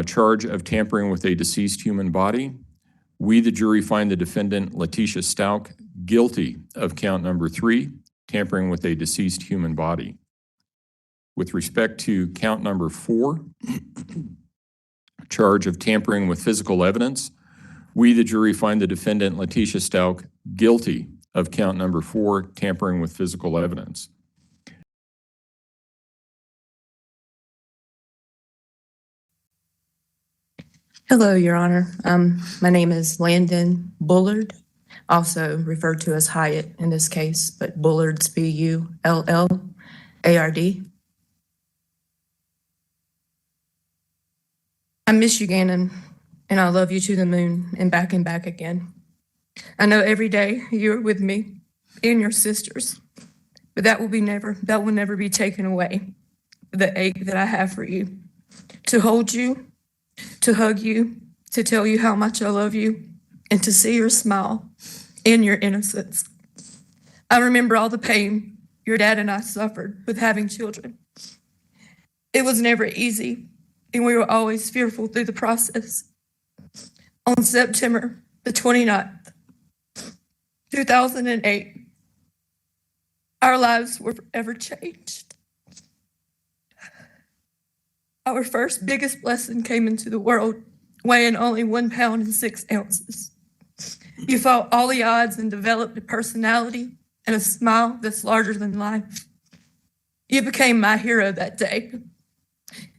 charge of tampering with a deceased human body, we, the jury, find the defendant, Letitia Stauch, guilty of count number 3, tampering with a deceased human body. With respect to count number 4, charge of tampering with physical evidence, we, the jury, find the defendant, Letitia Stauch, guilty of count number 4, tampering with physical evidence. Hello, Your Honor. My name is Landon Bullard, also referred to as Hyatt in this case, but Bullard's B-U-L-L-A-R-D. I miss you, Gannon, and I love you to the moon and back again. I know every day you're with me and your sisters, but that will never be taken away. The ache that I have for you, to hold you, to hug you, to tell you how much I love you, and to see your smile and your innocence. I remember all the pain your dad and I suffered with having children. It was never easy, and we were always fearful through the process. On September the 29th, 2008, our lives were forever changed. Our first biggest blessing came into the world, weighing only 1 pound and 6 ounces. You fought all the odds and developed a personality and a smile that's larger than life. You became my hero that day.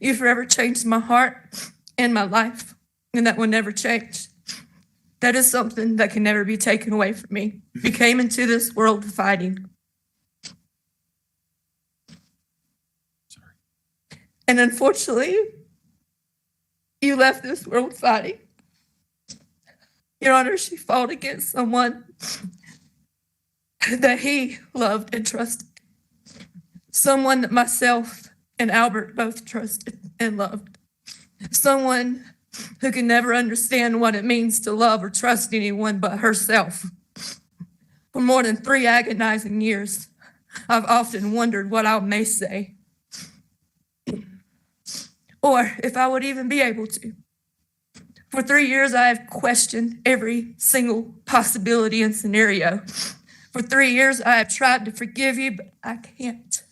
You forever changed my heart and my life, and that will never change. That is something that can never be taken away from me. You came into this world fighting. And unfortunately, you left this world fighting. Your Honor, she fought against someone that he loved and trusted. Someone that myself and Albert both trusted and loved. Someone who can never understand what it means to love or trust anyone but herself. For more than 3 agonizing years, I've often wondered what I may say, or if I would even be able to. For 3 years, I have questioned every single possibility and scenario. For 3 years, I have tried to forgive you, but I can't.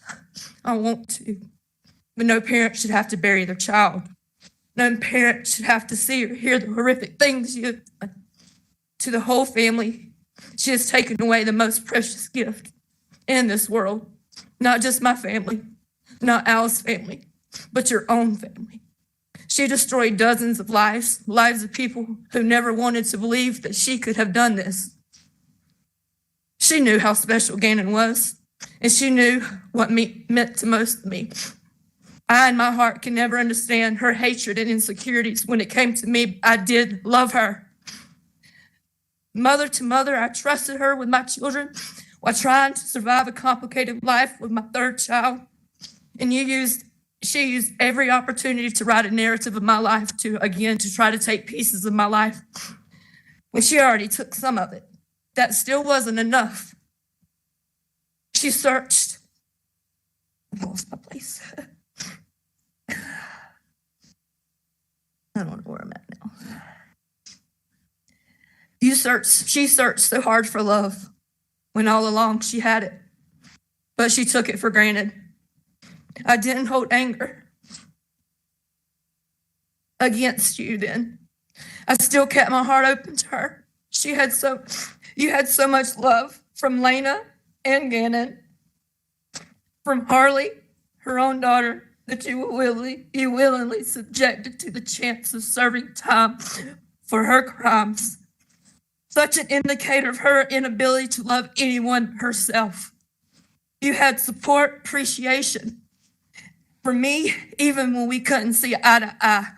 I want to. But no parent should have to bury their child. No parent should have to see or hear the horrific things you have done to the whole family. She has taken away the most precious gift in this world. Not just my family, not Al's family, but your own family. She destroyed dozens of lives of people who never wanted to believe that she could have done this. She knew how special Gannon was, and she knew what meant to most of me. I, in my heart, can never understand her hatred and insecurities. When it came to me, I did love her. Mother to mother, I trusted her with my children while trying to survive a complicated life with my 3rd child. And she used every opportunity to write a narrative of my life to try to take pieces of my life. When she already took some of it, that still wasn't enough. She searched. I lost my place. I don't know where I'm at now. She searched so hard for love when all along she had it, but she took it for granted. I didn't hold anger against you then. I still kept my heart open to her. You had so much love from Lena and Gannon, from Harley, her own daughter, that you willingly subjected to the chance of serving time for her crimes. Such an indicator of her inability to love anyone herself. You had support, appreciation for me, even when we couldn't see eye to eye,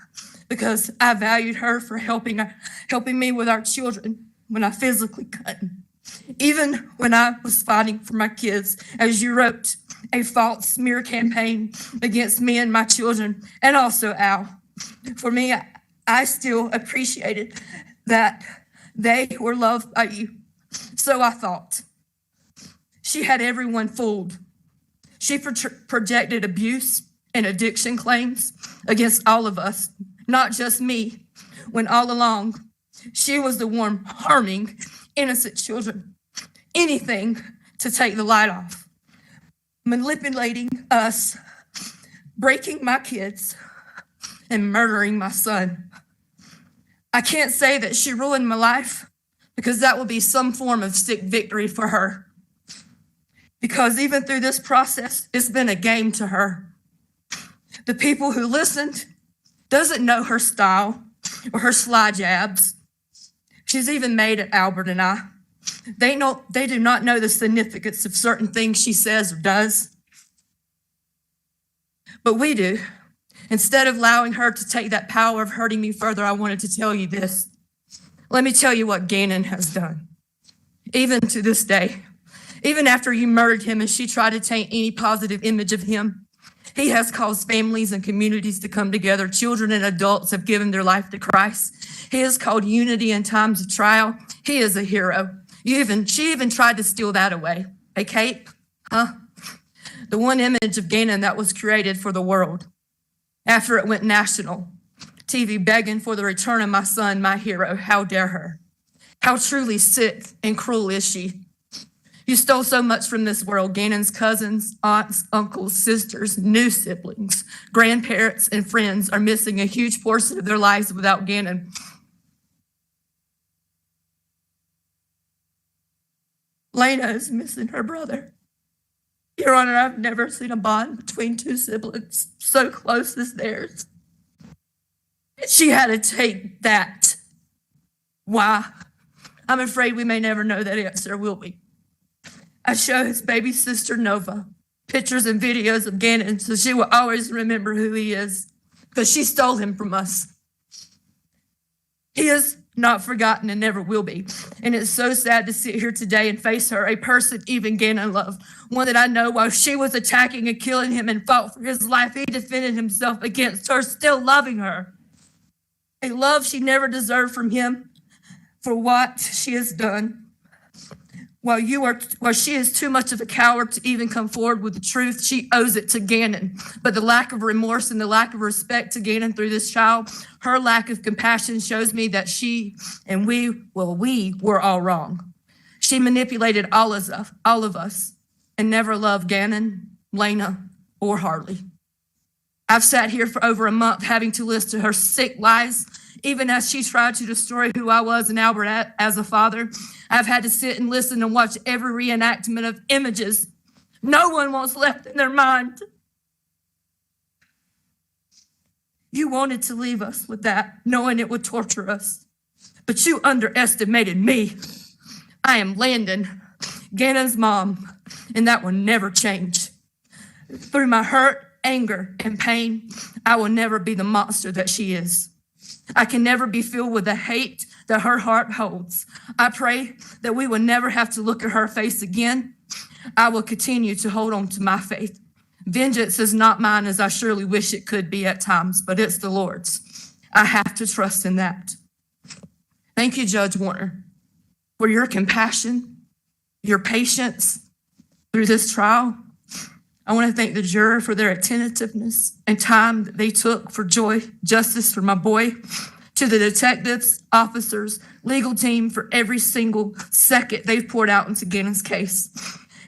because I valued her for helping me with our children when I physically couldn't. Even when I was fighting for my kids, as you wrote, a false smear campaign against me and my children, and also Al. For me, I still appreciated that they were loved by you. So I thought. She had everyone fooled. She projected abuse and addiction claims against all of us, not just me, when all along she was the one harming innocent children. Anything to take the light off. Manipulating us, breaking my kids, and murdering my son. I can't say that she ruined my life, because that would be some form of sick victory for her. Because even through this process, it's been a game to her. The people who listened doesn't know her style or her sly jabs. She's even made at Albert and I. They do not know the significance of certain things she says or does. But we do. Instead of allowing her to take that power of hurting me further, I wanted to tell you this. Let me tell you what Gannon has done. Even to this day, even after you murdered him and she tried to taint any positive image of him, he has caused families and communities to come together. Children and adults have given their life to Christ. He has called unity in times of trial. He is a hero. She even tried to steal that away. A cape, huh? The one image of Gannon that was created for the world. After it went national, TV begging for the return of my son, my hero. How dare her? How truly sick and cruel is she? You stole so much from this world. Gannon's cousins, aunts, uncles, sisters, new siblings, grandparents, and friends are missing a huge portion of their lives without Gannon. Lena is missing her brother. Your Honor, I've never seen a bond between two siblings so close as theirs. She had to take that Why? I'm afraid we may never know that answer, will we? I show his baby sister Nova pictures and videos of Gannon so she will always remember who he is, because she stole him from us. He is not forgotten and never will be. And it's so sad to sit here today and face her, a person even Gannon loved, one that I know while she was attacking and killing him and fought for his life, he defended himself against her, still loving her. A love she never deserved from him for what she has done. While she is too much of a coward to even come forward with the truth, she owes it to Gannon. But the lack of remorse and the lack of respect to Gannon through this child, her lack of compassion shows me that she and we were all wrong. She manipulated all of us and never loved Gannon, Lena, or Harley. I've sat here for over a month having to listen to her sick lies, even as she tried to destroy who I was and Albert as a father. I've had to sit and listen and watch every reenactment of images no one wants left in their mind. You wanted to leave us with that, knowing it would torture us, but you underestimated me. I am Landon, Gannon's mom, and that will never change. Through my hurt, anger, and pain, I will never be the monster that she is. I can never be filled with the hate that her heart holds. I pray that we will never have to look at her face again. I will continue to hold on to my faith. Vengeance is not mine, as I surely wish it could be at times, but it's the Lord's. I have to trust in that. Thank you, Judge Warner, for your compassion, your patience through this trial. I want to thank the juror for their attentiveness and time that they took for justice for my boy, to the detectives, officers, legal team for every single second they've poured out into Gannon's case,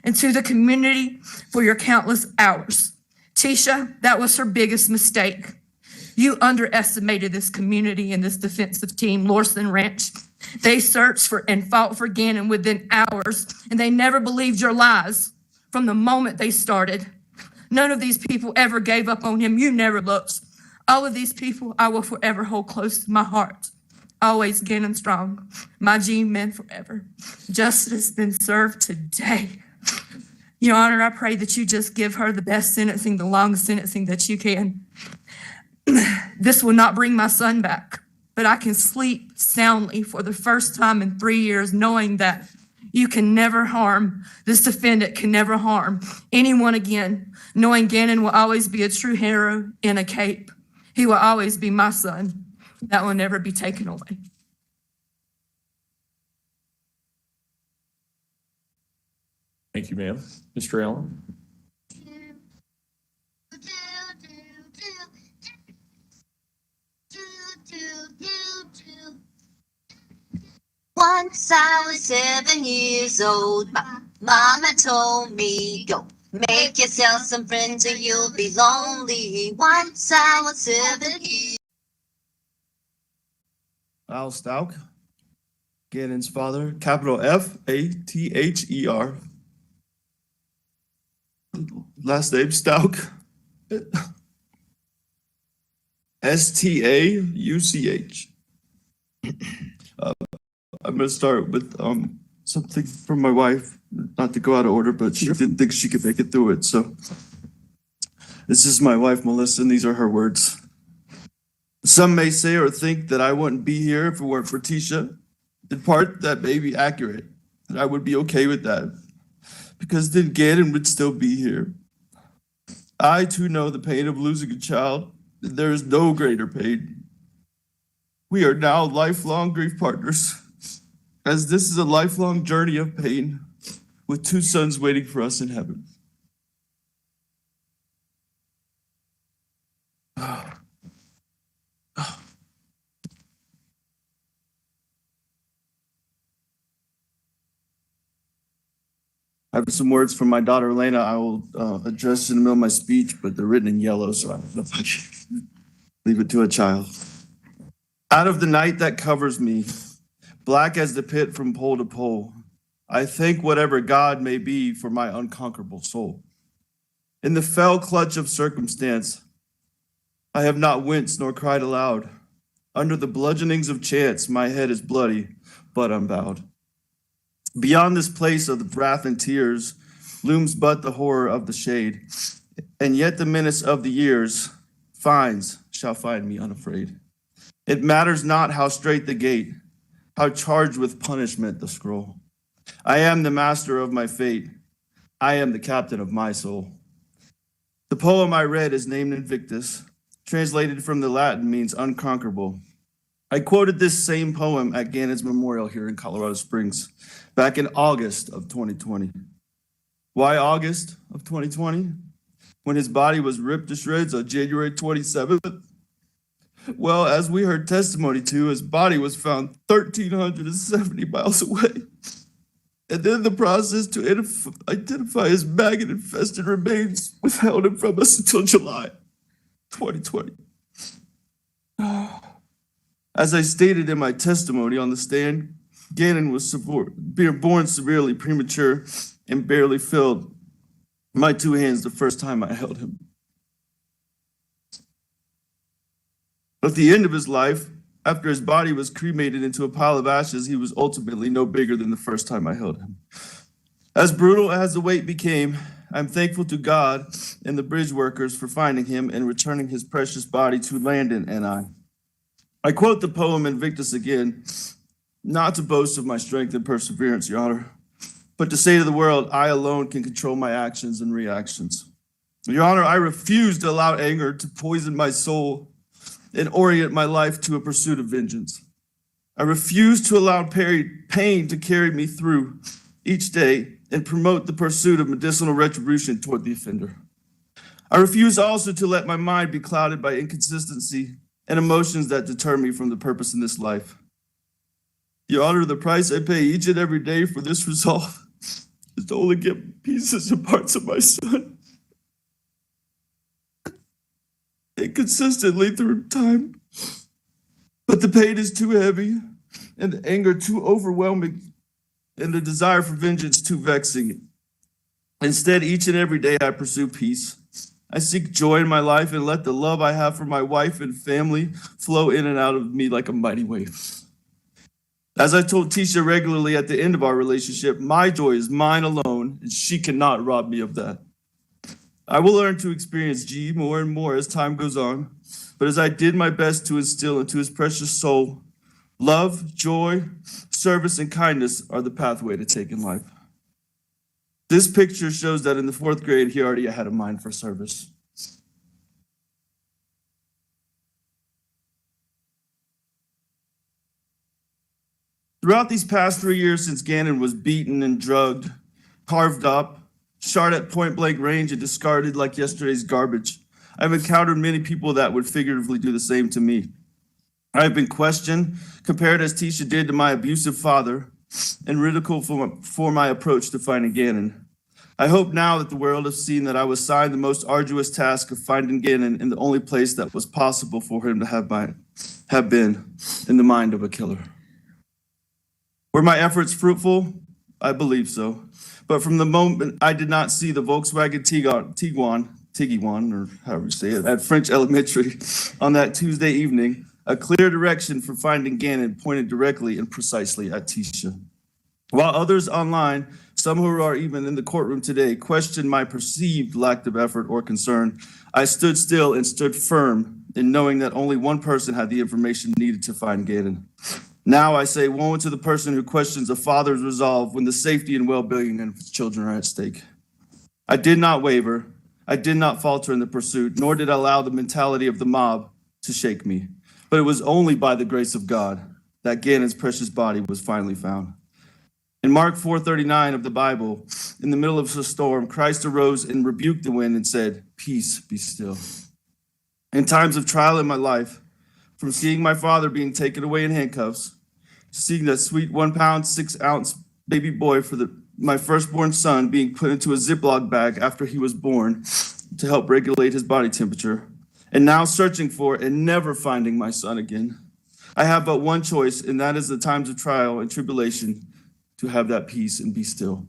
and to the community for your countless hours. Tisha, that was her biggest mistake. You underestimated this community and this defensive team, Lorson Ranch. They searched for and fought for Gannon within hours, and they never believed your lies from the moment they started. None of these people ever gave up on him. You never looked. All of these people I will forever hold close to my heart. Always Gannon strong. My G-men forever. Justice has been served today. Your Honor, I pray that you just give her the best sentencing, the longest sentencing that you can. This will not bring my son back, but I can sleep soundly for the first time in 3 years, knowing that you can never harm, this defendant can never harm anyone again, knowing Gannon will always be a true hero in a cape. He will always be my son. That will never be taken away. Thank you, ma'am. Mr. Allen? Once I was 7 years old, my mama told me, go make yourself some friends or you'll be lonely. Once I was 7 years. Al Stauch, Gannon's father, capital F-A-T-H-E-R. Last name Stauch. S-T-A-U-C-H. I'm going to start with something from my wife, not to go out of order, but she didn't think she could make it through it. So this is my wife, Melissa, and these are her words. Some may say or think that I wouldn't be here if it weren't for Tisha. In part, that may be accurate, and I would be okay with that, because then Gannon would still be here. I, too, know the pain of losing a child, and there is no greater pain. We are now lifelong grief partners, as this is a lifelong journey of pain with 2 sons waiting for us in heaven. I have some words from my daughter, Elena. I will address in the middle of my speech, but they're written in yellow, so I don't know if I can leave it to a child. Out of the night that covers me, black as the pit from pole to pole, I thank whatever God may be for my unconquerable soul. In the fell clutch of circumstance, I have not winced nor cried aloud. Under the bludgeonings of chance, my head is bloody, but unbowed. Beyond this place of the wrath and tears looms but the horror of the shade, and yet the menace of the years shall find me unafraid. It matters not how straight the gate, how charged with punishment the scroll. I am the master of my fate. I am the captain of my soul. The poem I read is named Invictus, translated from the Latin means unconquerable. I quoted this same poem at Gannon's Memorial here in Colorado Springs back in August of 2020. Why August of 2020? When his body was ripped to shreds on January 27th? Well, as we heard testimony to, his body was found 1,370 miles away. And then the process to identify his maggot-infested remains withheld him from us until July 2020. As I stated in my testimony on the stand, Gannon was born severely premature and barely filled my two hands the first time I held him. At the end of his life, after his body was cremated into a pile of ashes, he was ultimately no bigger than the first time I held him. As brutal as the wait became, I'm thankful to God and the bridge workers for finding him and returning his precious body to Landon and I. I quote the poem Invictus again, not to boast of my strength and perseverance, Your Honor, but to say to the world, I alone can control my actions and reactions. Your Honor, I refuse to allow anger to poison my soul and orient my life to a pursuit of vengeance. I refuse to allow pain to carry me through each day and promote the pursuit of medicinal retribution toward the offender. I refuse also to let my mind be clouded by inconsistency and emotions that deter me from the purpose in this life. Your Honor, the price I pay each and every day for this resolve is to only get pieces and parts of my son. And consistently through time. But the pain is too heavy, and the anger too overwhelming, and the desire for vengeance too vexing. Instead, each and every day I pursue peace. I seek joy in my life and let the love I have for my wife and family flow in and out of me like a mighty wave. As I told Tisha regularly at the end of our relationship, my joy is mine alone, and she cannot rob me of that. I will learn to experience G more and more as time goes on, but as I did my best to instill into his precious soul, love, joy, service, and kindness are the pathway to take in life. This picture shows that in the 4th grade, he already had a mind for service. Throughout these past 3 years since Gannon was beaten and drugged, carved up, shot at point-blank range and discarded like yesterday's garbage, I've encountered many people that would figuratively do the same to me. I've been questioned, compared as Tisha did to my abusive father, and ridiculed for my approach to finding Gannon. I hope now that the world has seen that I was assigned the most arduous task of finding Gannon in the only place that was possible for him to have been, in the mind of a killer. Were my efforts fruitful? I believe so. But from the moment I did not see the Volkswagen Tiguan, or however you say it, at French Elementary on that Tuesday evening, a clear direction for finding Gannon pointed directly and precisely at Tisha. While others online, some who are even in the courtroom today, questioned my perceived lack of effort or concern, I stood still and stood firm in knowing that only one person had the information needed to find Gannon. Now I say, woe to the person who questions a father's resolve when the safety and well-being of his children are at stake. I did not waver. I did not falter in the pursuit, nor did I allow the mentality of the mob to shake me. But it was only by the grace of God that Gannon's precious body was finally found. In Mark 4:39 of the Bible, in the middle of a storm, Christ arose and rebuked the wind and said, "Peace, be still." In times of trial in my life, from seeing my father being taken away in handcuffs, to seeing that sweet 1 pound, 6 ounce baby boy for my firstborn son being put into a Ziploc bag after he was born to help regulate his body temperature, and now searching for and never finding my son again. I have but one choice, and that is the times of trial and tribulation to have that peace and be still.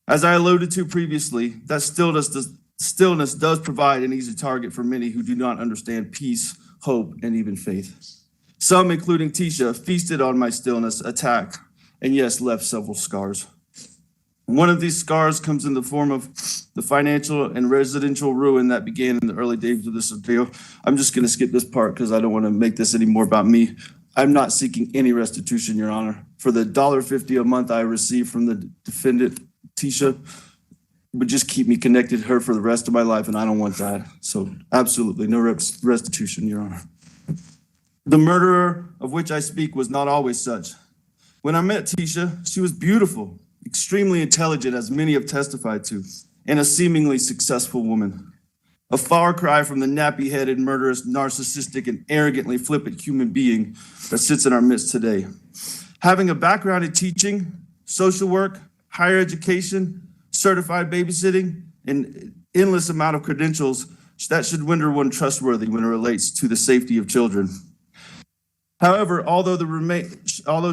As I alluded to previously, that stillness does provide an easy target for many who do not understand peace, hope, and even faith. Some, including Tisha, feasted on my stillness, attacked, and yes, left several scars. One of these scars comes in the form of the financial and residential ruin that began in the early days of this ordeal. I'm just going to skip this part because I don't want to make this any more about me. I'm not seeking any restitution, Your Honor. For the $1.50 a month I received from the defendant, Tisha, would just keep me connected to her for the rest of my life, and I don't want that. So absolutely no restitution, Your Honor. The murderer of which I speak was not always such. When I met Tisha, she was beautiful, extremely intelligent, as many have testified to, and a seemingly successful woman. A far cry from the nappy-headed, murderous, narcissistic, and arrogantly flippant human being that sits in our midst today. Having a background in teaching, social work, higher education, certified babysitting, and endless amount of credentials, that should render one trustworthy when it relates to the safety of children. However, although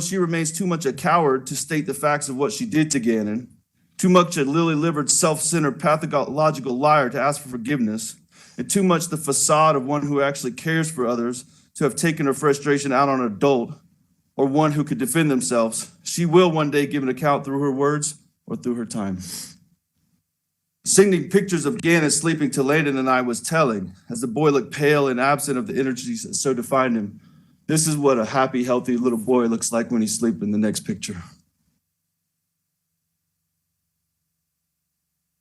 she remains too much a coward to state the facts of what she did to Gannon, too much a lily-livered, self-centered, pathological liar to ask for forgiveness, and too much the facade of one who actually cares for others to have taken her frustration out on an adult or one who could defend themselves, she will one day give an account through her words or through her time. Sending pictures of Gannon sleeping to Landon and I was telling, as the boy looked pale and absent of the energies that so defined him. This is what a happy, healthy little boy looks like when he's sleeping in the next picture.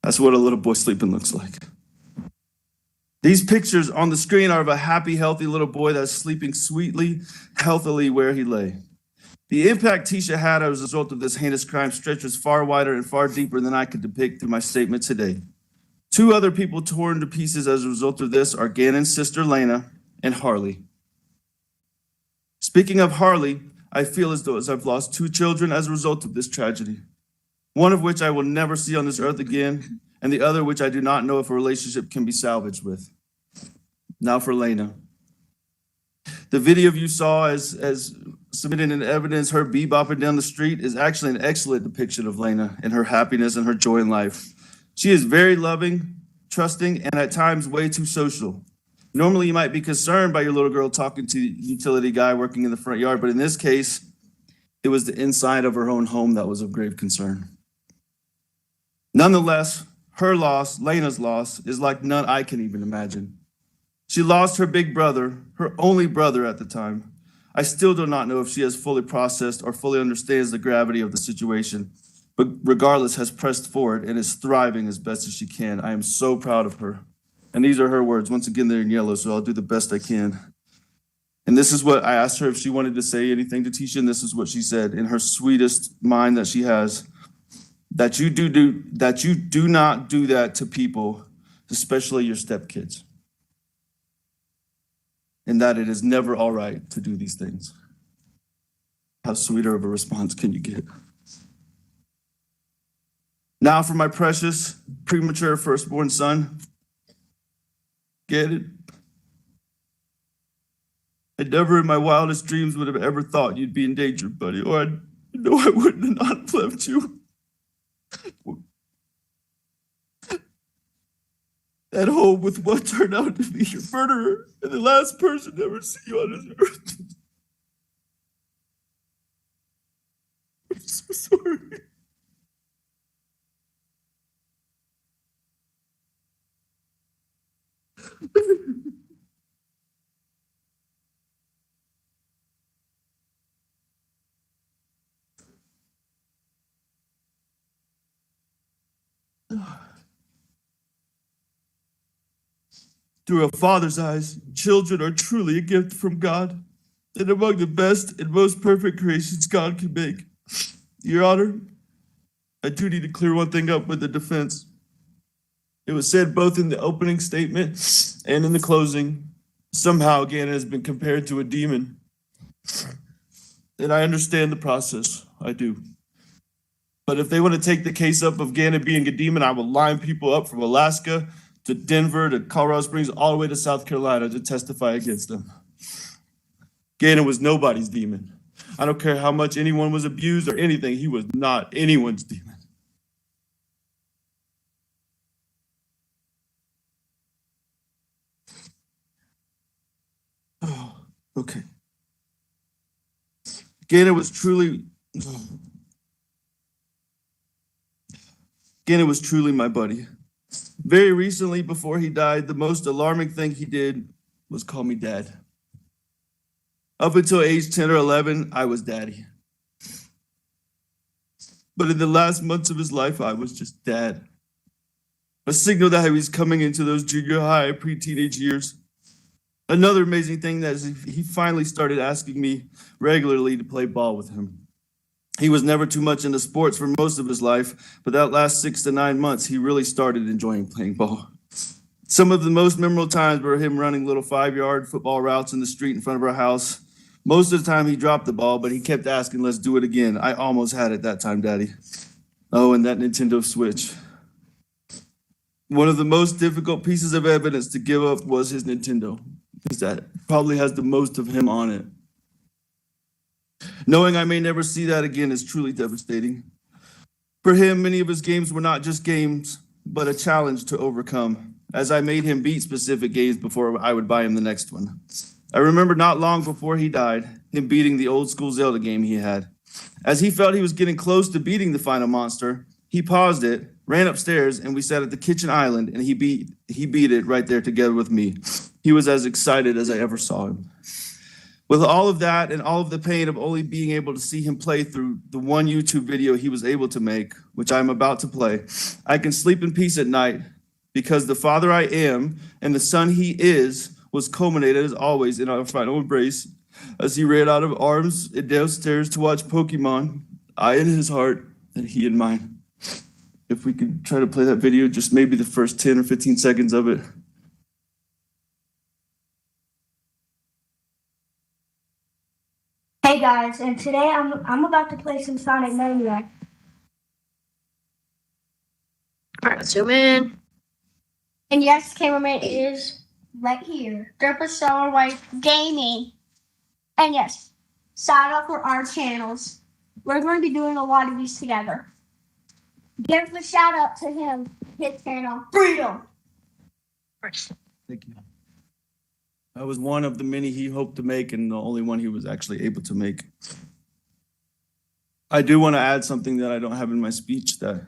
That's what a little boy sleeping looks like. These pictures on the screen are of a happy, healthy little boy that's sleeping sweetly, healthily where he lay. The impact Tisha had as a result of this heinous crime stretches far wider and far deeper than I could depict through my statement today. Two other people torn to pieces as a result of this are Gannon's sister, Lena, and Harley. Speaking of Harley, I feel as though I've lost two children as a result of this tragedy, one of which I will never see on this earth again, and the other which I do not know if a relationship can be salvaged with. Now for Lena. The video you saw as submitted in evidence, her bebopping down the street, is actually an excellent depiction of Lena and her happiness and her joy in life. She is very loving, trusting, and at times way too social. Normally, you might be concerned by your little girl talking to the utility guy working in the front yard, but in this case, it was the inside of her own home that was of grave concern. Nonetheless, her loss, Lena's loss, is like none I can even imagine. She lost her big brother, her only brother at the time. I still do not know if she has fully processed or fully understands the gravity of the situation, but regardless has pressed forward and is thriving as best as she can. I am so proud of her. And these are her words. Once again, they're in yellow, so I'll do the best I can. And this is what I asked her if she wanted to say anything to Tisha, and this is what she said in her sweetest mind that she has, that you do not do that to people, especially your stepkids. And that it is never all right to do these things. How sweeter of a response can you get? Now for my precious, premature firstborn son. Get it? I never in my wildest dreams would have ever thought you'd be in danger, buddy, or I know I wouldn't have not left you. At home with what turned out to be your murderer and the last person to ever see you on this earth. I'm so sorry. Through a father's eyes, children are truly a gift from God, and among the best and most perfect creations God can make. Your Honor, I do need to clear one thing up with the defense. It was said both in the opening statement and in the closing, somehow Gannon has been compared to a demon. And I understand the process, I do. But if they want to take the case up of Gannon being a demon, I will line people up from Alaska to Denver to Colorado Springs, all the way to South Carolina to testify against them. Gannon was nobody's demon. I don't care how much anyone was abused or anything, he was not anyone's demon. Oh, okay. Gannon was truly my buddy. Very recently, before he died, the most alarming thing he did was call me dad. Up until age 10 or 11, I was daddy. But in the last months of his life, I was just dad. A signal that he was coming into those junior high, pre-teenage years. Another amazing thing that is he finally started asking me regularly to play ball with him. He was never too much into sports for most of his life, but that last 6 to 9 months, he really started enjoying playing ball. Some of the most memorable times were him running little 5-yard football routes in the street in front of our house. Most of the time he dropped the ball, but he kept asking, let's do it again. I almost had it that time, Daddy. Oh, and that Nintendo Switch. One of the most difficult pieces of evidence to give up was his Nintendo, because that probably has the most of him on it. Knowing I may never see that again is truly devastating. For him, many of his games were not just games, but a challenge to overcome, as I made him beat specific games before I would buy him the next one. I remember not long before he died, him beating the old school Zelda game he had. As he felt he was getting close to beating the final monster, he paused it, ran upstairs, and we sat at the kitchen island, and he beat it right there together with me. He was as excited as I ever saw him. With all of that and all of the pain of only being able to see him play through the one YouTube video he was able to make, which I'm about to play, I can sleep in peace at night because the father I am and the son he is was culminated as always in our final embrace as he ran out of arms and downstairs to watch Pokemon, I in his heart and he in mine. If we could try to play that video, just maybe the first 10 or 15 seconds of it. Hey guys, and today I'm about to play some Sonic Mania. Alright, let's zoom in. And yes, cameraman is right here. Grandpa Solar White Gaming. And yes, sign up for our channels. We're going to be doing a lot of these together. Give a shout out to him, his channel, Freedom. Thank you. I was one of the many he hoped to make and the only one he was actually able to make. I do want to add something that I don't have in my speech that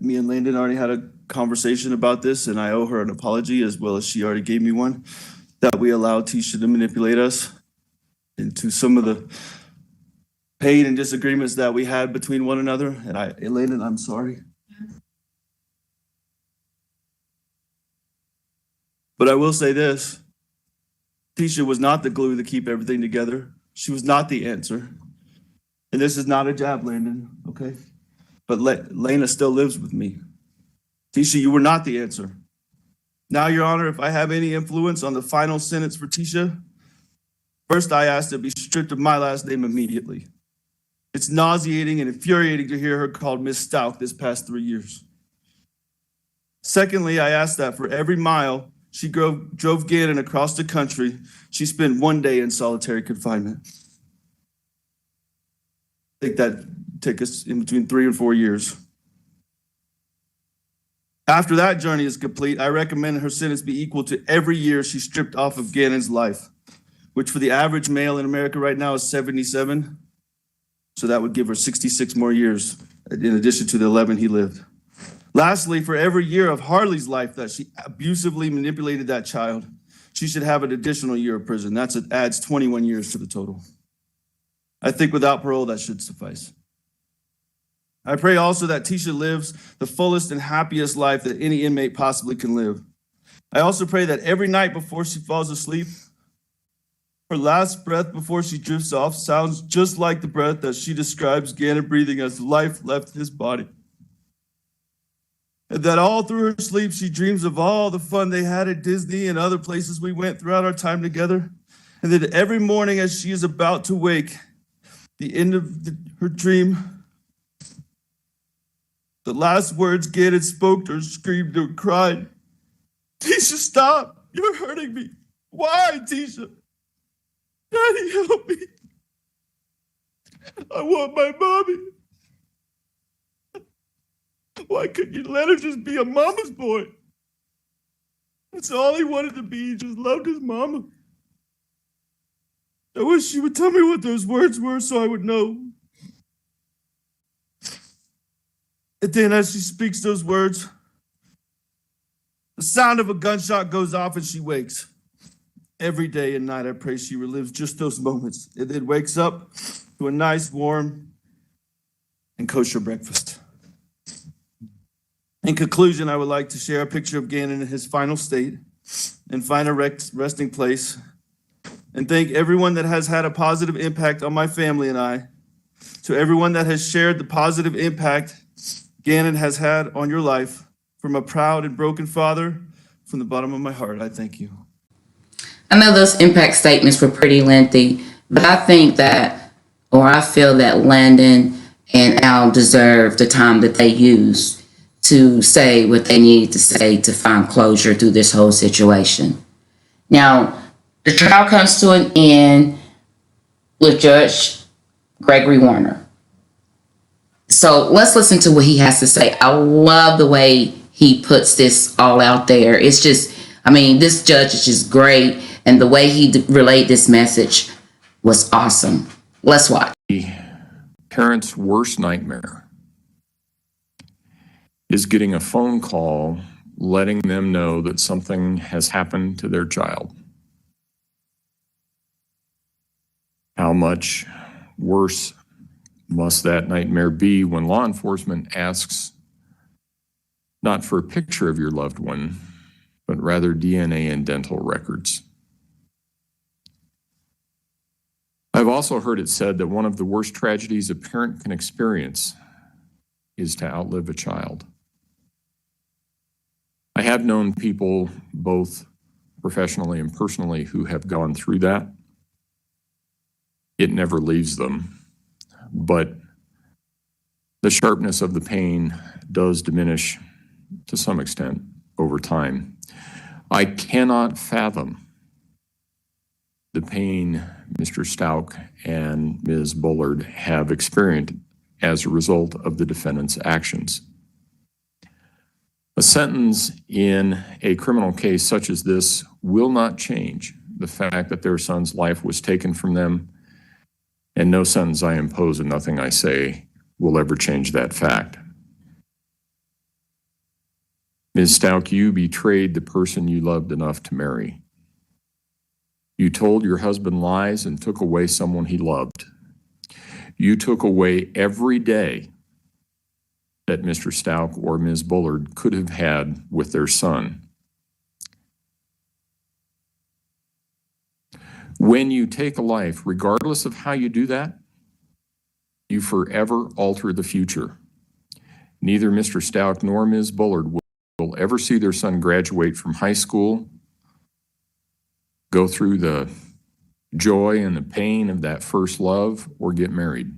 me and Landon already had a conversation about this, and I owe her an apology as well as she already gave me one, that we allowed Tisha to manipulate us into some of the pain and disagreements that we had between one another. And Landon, I'm sorry. But I will say this, Tisha was not the glue to keep everything together. She was not the answer. And this is not a jab, Landon, okay? But Lena still lives with me. Tisha, you were not the answer. Now, Your Honor, if I have any influence on the final sentence for Tisha, first I ask to be stripped of my last name immediately. It's nauseating and infuriating to hear her called Miss Stauch this past 3 years. Secondly, I ask that for every mile she drove Gannon across the country, she spent 1 day in solitary confinement. I think that took us in between 3 and 4 years. After that journey is complete, I recommend her sentence be equal to every year she stripped off of Gannon's life, which for the average male in America right now is 77. So that would give her 66 more years in addition to the 11 he lived. Lastly, for every year of Harley's life that she abusively manipulated that child, she should have an additional year of prison. Adds 21 years to the total. I think without parole, that should suffice. I pray also that Tisha lives the fullest and happiest life that any inmate possibly can live. I also pray that every night before she falls asleep, her last breath before she drifts off sounds just like the breath that she describes Gannon breathing as life left his body. And that all through her sleep, she dreams of all the fun they had at Disney and other places we went throughout our time together. And that every morning as she is about to wake, the end of her dream, the last words Gannon spoke to her, screamed or cried, "Tisha, stop! You're hurting me. Why, Tisha? Daddy, help me. I want my mommy. Why couldn't you let her just be a mama's boy? That's all he wanted to be. He just loved his mama. I wish you would tell me what those words were so I would know. And then as she speaks those words, the sound of a gunshot goes off and she wakes. Every day and night, I pray she relives just those moments and then wakes up to a nice, warm, and kosher breakfast. In conclusion, I would like to share a picture of Gannon in his final state and find a resting place, and thank everyone that has had a positive impact on my family and I. To everyone that has shared the positive impact Gannon has had on your life, from a proud and broken father, from the bottom of my heart, I thank you. I know those impact statements were pretty lengthy, but I think that, or I feel that Landon and Al deserve the time that they used to say what they needed to say to find closure through this whole situation. Now, the trial comes to an end with Judge Gregory Warner. So let's listen to what he has to say. I love the way he puts this all out there. It's just, I mean, this judge is just great. And the way he relayed this message was awesome. Let's watch. The parent's worst nightmare is getting a phone call letting them know that something has happened to their child. How much worse must that nightmare be when law enforcement asks not for a picture of your loved one, but rather DNA and dental records? I've also heard it said that one of the worst tragedies a parent can experience is to outlive a child. I have known people, both professionally and personally, who have gone through that. It never leaves them, but the sharpness of the pain does diminish to some extent over time. I cannot fathom the pain Mr. Stauch and Ms. Bullard have experienced as a result of the defendant's actions. A sentence in a criminal case such as this will not change the fact that their son's life was taken from them, and no sentence I impose and nothing I say will ever change that fact. Ms. Stauch, you betrayed the person you loved enough to marry. You told your husband lies and took away someone he loved. You took away every day that Mr. Stauch or Ms. Bullard could have had with their son. When you take a life, regardless of how you do that, you forever alter the future. Neither Mr. Stauch nor Ms. Bullard will ever see their son graduate from high school, go through the joy and the pain of that first love, or get married.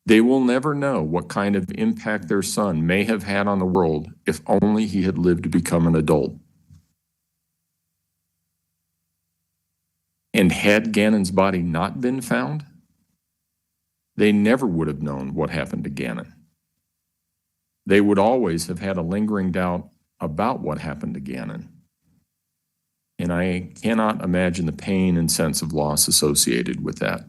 They will never know what kind of impact their son may have had on the world if only he had lived to become an adult. And had Gannon's body not been found, they never would have known what happened to Gannon. They would always have had a lingering doubt about what happened to Gannon. And I cannot imagine the pain and sense of loss associated with that.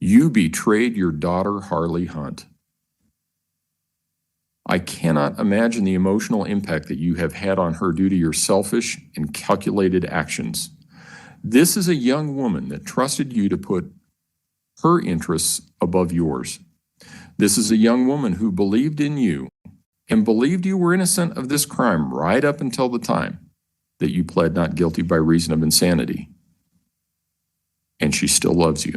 You betrayed your daughter, Harley Hunt. I cannot imagine the emotional impact that you have had on her due to your selfish and calculated actions. This is a young woman that trusted you to put her interests above yours. This is a young woman who believed in you and believed you were innocent of this crime right up until the time that you pled not guilty by reason of insanity. And she still loves you.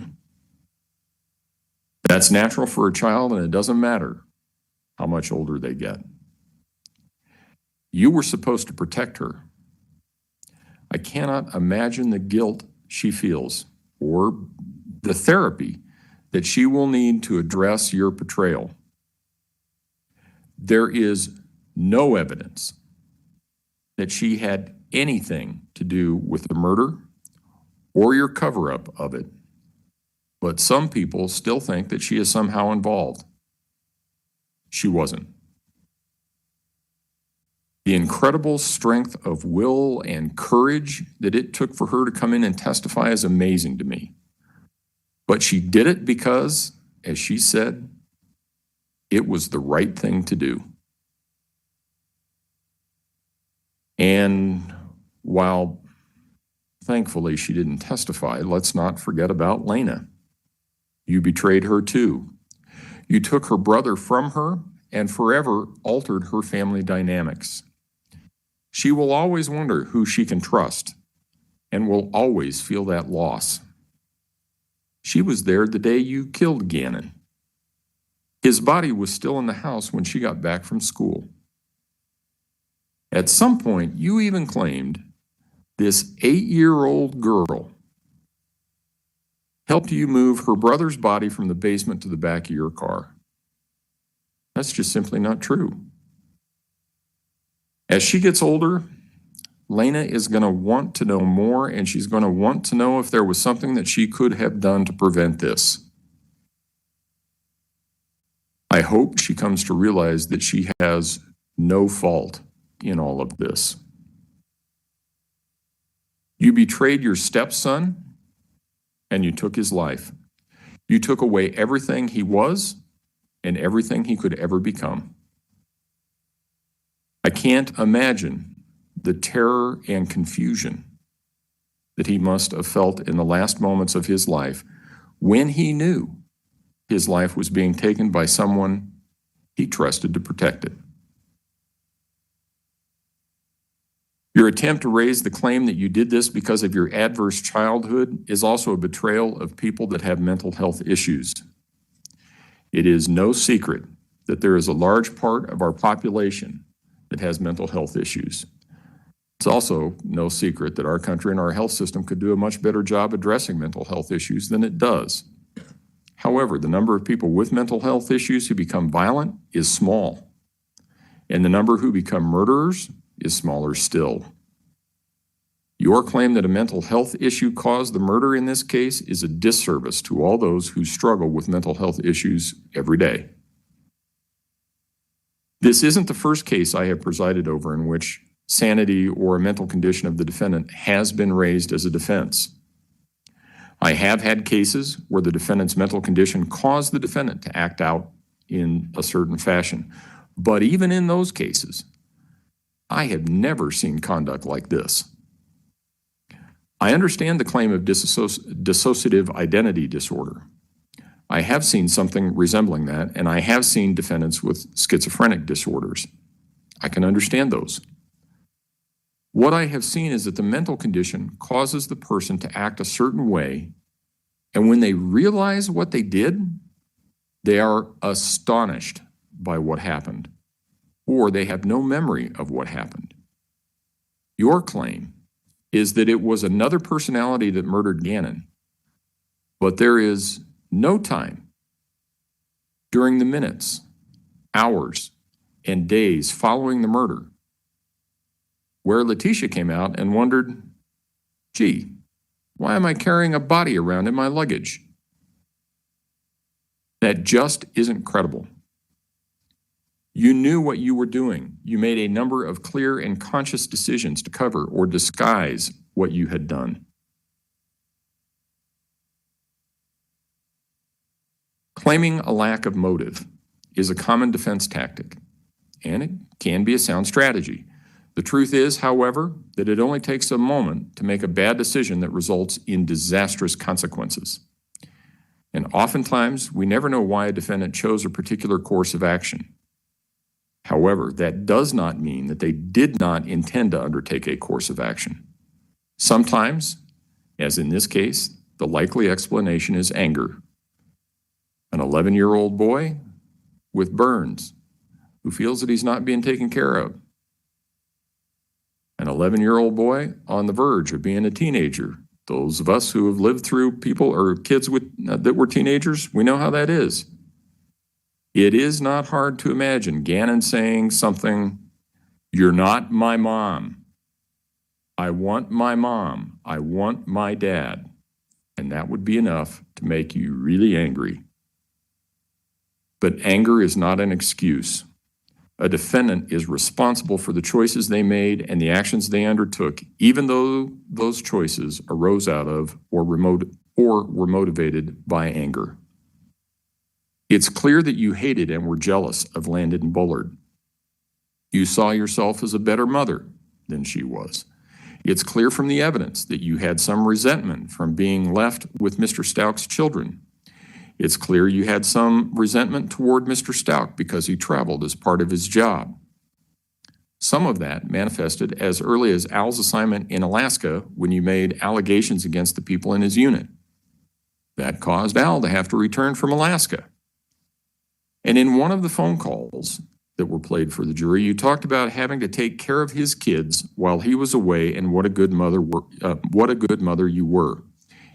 That's natural for a child, and it doesn't matter how much older they get. You were supposed to protect her. I cannot imagine the guilt she feels or the therapy that she will need to address your betrayal. There is no evidence that she had anything to do with the murder or your cover-up of it. But some people still think that she is somehow involved. She wasn't. The incredible strength of will and courage that it took for her to come in and testify is amazing to me. But she did it because, as she said, it was the right thing to do. And while thankfully she didn't testify, let's not forget about Lena. You betrayed her too. You took her brother from her and forever altered her family dynamics. She will always wonder who she can trust and will always feel that loss. She was there the day you killed Gannon. His body was still in the house when she got back from school. At some point, you even claimed this 8-year-old girl helped you move her brother's body from the basement to the back of your car. That's just simply not true. As she gets older, Lena is going to want to know more, and she's going to want to know if there was something that she could have done to prevent this. I hope she comes to realize that she has no fault in all of this. You betrayed your stepson, and you took his life. You took away everything he was and everything he could ever become. I can't imagine the terror and confusion that he must have felt in the last moments of his life when he knew his life was being taken by someone he trusted to protect it. Your attempt to raise the claim that you did this because of your adverse childhood is also a betrayal of people that have mental health issues. It is no secret that there is a large part of our population that has mental health issues. It's also no secret that our country and our health system could do a much better job addressing mental health issues than it does. However, the number of people with mental health issues who become violent is small, and the number who become murderers is smaller still. Your claim that a mental health issue caused the murder in this case is a disservice to all those who struggle with mental health issues every day. This isn't the first case I have presided over in which sanity or a mental condition of the defendant has been raised as a defense. I have had cases where the defendant's mental condition caused the defendant to act out in a certain fashion. But even in those cases, I have never seen conduct like this. I understand the claim of dissociative identity disorder. I have seen something resembling that, and I have seen defendants with schizophrenic disorders. I can understand those. What I have seen is that the mental condition causes the person to act a certain way, and when they realize what they did, they are astonished by what happened, or they have no memory of what happened. Your claim is that it was another personality that murdered Gannon, but there is no time during the minutes, hours, and days following the murder where Leticia came out and wondered, gee, why am I carrying a body around in my luggage? That just isn't credible. You knew what you were doing. You made a number of clear and conscious decisions to cover or disguise what you had done. Claiming a lack of motive is a common defense tactic, and it can be a sound strategy. The truth is, however, that it only takes a moment to make a bad decision that results in disastrous consequences. And oftentimes, we never know why a defendant chose a particular course of action. However, that does not mean that they did not intend to undertake a course of action. Sometimes, as in this case, the likely explanation is anger. An 11-year-old boy with burns who feels that he's not being taken care of. An 11-year-old boy on the verge of being a teenager. Those of us who have lived through people or kids that were teenagers, we know how that is. It is not hard to imagine Gannon saying something, "You're not my mom. I want my mom. I want my dad." And that would be enough to make you really angry. But anger is not an excuse. A defendant is responsible for the choices they made and the actions they undertook, even though those choices arose out of or were motivated by anger. It's clear that you hated and were jealous of Landon Bullard. You saw yourself as a better mother than she was. It's clear from the evidence that you had some resentment from being left with Mr. Stauch's children. It's clear you had some resentment toward Mr. Stauch because he traveled as part of his job. Some of that manifested as early as Al's assignment in Alaska when you made allegations against the people in his unit. That caused Al to have to return from Alaska. And in one of the phone calls that were played for the jury, you talked about having to take care of his kids while he was away and what a good mother you were.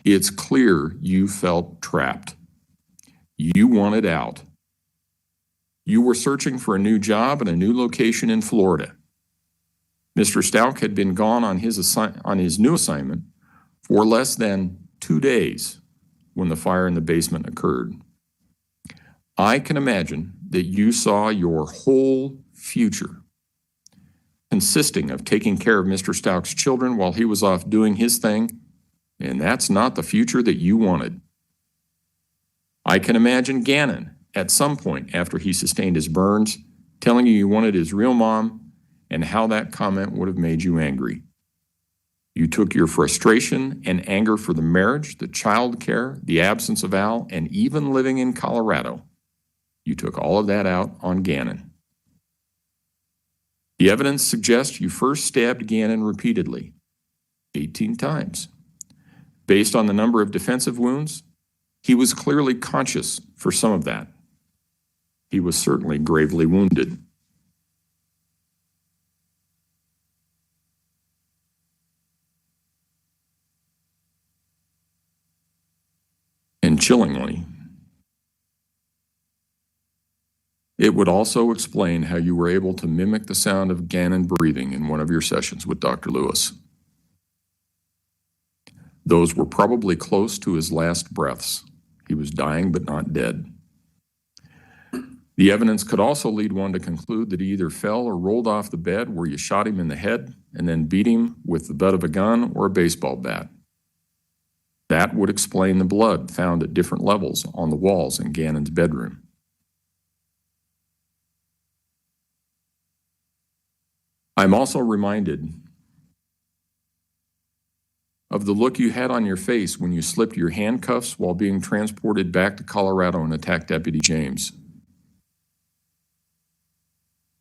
It's clear you felt trapped. You wanted out. You were searching for a new job and a new location in Florida. Mr. Stauch had been gone on his new assignment for less than 2 days when the fire in the basement occurred. I can imagine that you saw your whole future consisting of taking care of Mr. Stauch's children while he was off doing his thing, and that's not the future that you wanted. I can imagine Gannon, at some point after he sustained his burns, telling you wanted his real mom and how that comment would have made you angry. You took your frustration and anger for the marriage, the child care, the absence of Al, and even living in Colorado. You took all of that out on Gannon. The evidence suggests you first stabbed Gannon repeatedly, 18 times. Based on the number of defensive wounds, he was clearly conscious for some of that. He was certainly gravely wounded. And chillingly, it would also explain how you were able to mimic the sound of Gannon breathing in one of your sessions with Dr. Lewis. Those were probably close to his last breaths. He was dying but not dead. The evidence could also lead one to conclude that he either fell or rolled off the bed where you shot him in the head and then beat him with the butt of a gun or a baseball bat. That would explain the blood found at different levels on the walls in Gannon's bedroom. I'm also reminded of the look you had on your face when you slipped your handcuffs while being transported back to Colorado and attacked Deputy James.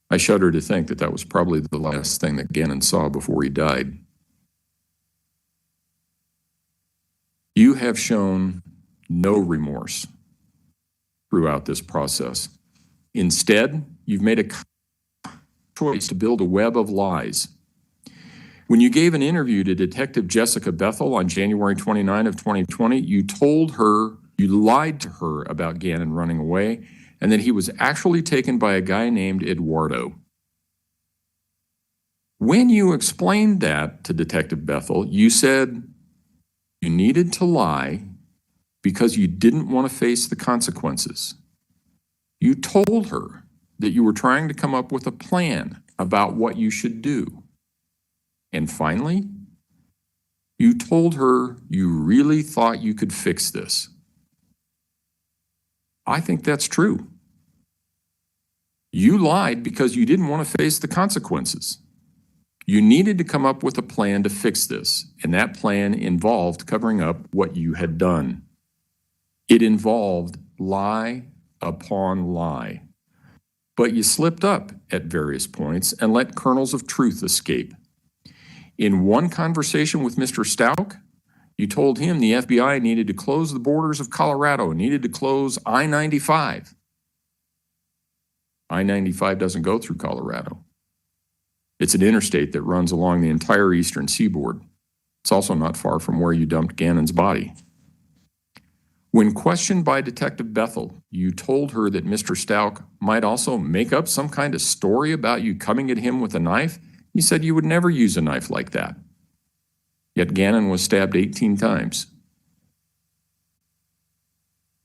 I shudder to think that that was probably the last thing that Gannon saw before he died. You have shown no remorse throughout this process. Instead, you've made a choice to build a web of lies. When you gave an interview to Detective Jessica Bethel on January 29 of 2020, you lied to her about Gannon running away and that he was actually taken by a guy named Eduardo. When you explained that to Detective Bethel, you said you needed to lie because you didn't want to face the consequences. You told her that you were trying to come up with a plan about what you should do. And finally, you told her you really thought you could fix this. I think that's true. You lied because you didn't want to face the consequences. You needed to come up with a plan to fix this, and that plan involved covering up what you had done. It involved lie upon lie. But you slipped up at various points and let kernels of truth escape. In one conversation with Mr. Stauch, you told him the FBI needed to close the borders of Colorado, needed to close I-95. I-95 doesn't go through Colorado. It's an interstate that runs along the entire eastern seaboard. It's also not far from where you dumped Gannon's body. When questioned by Detective Bethel, you told her that Mr. Stauch might also make up some kind of story about you coming at him with a knife. You said you would never use a knife like that. Yet Gannon was stabbed 18 times.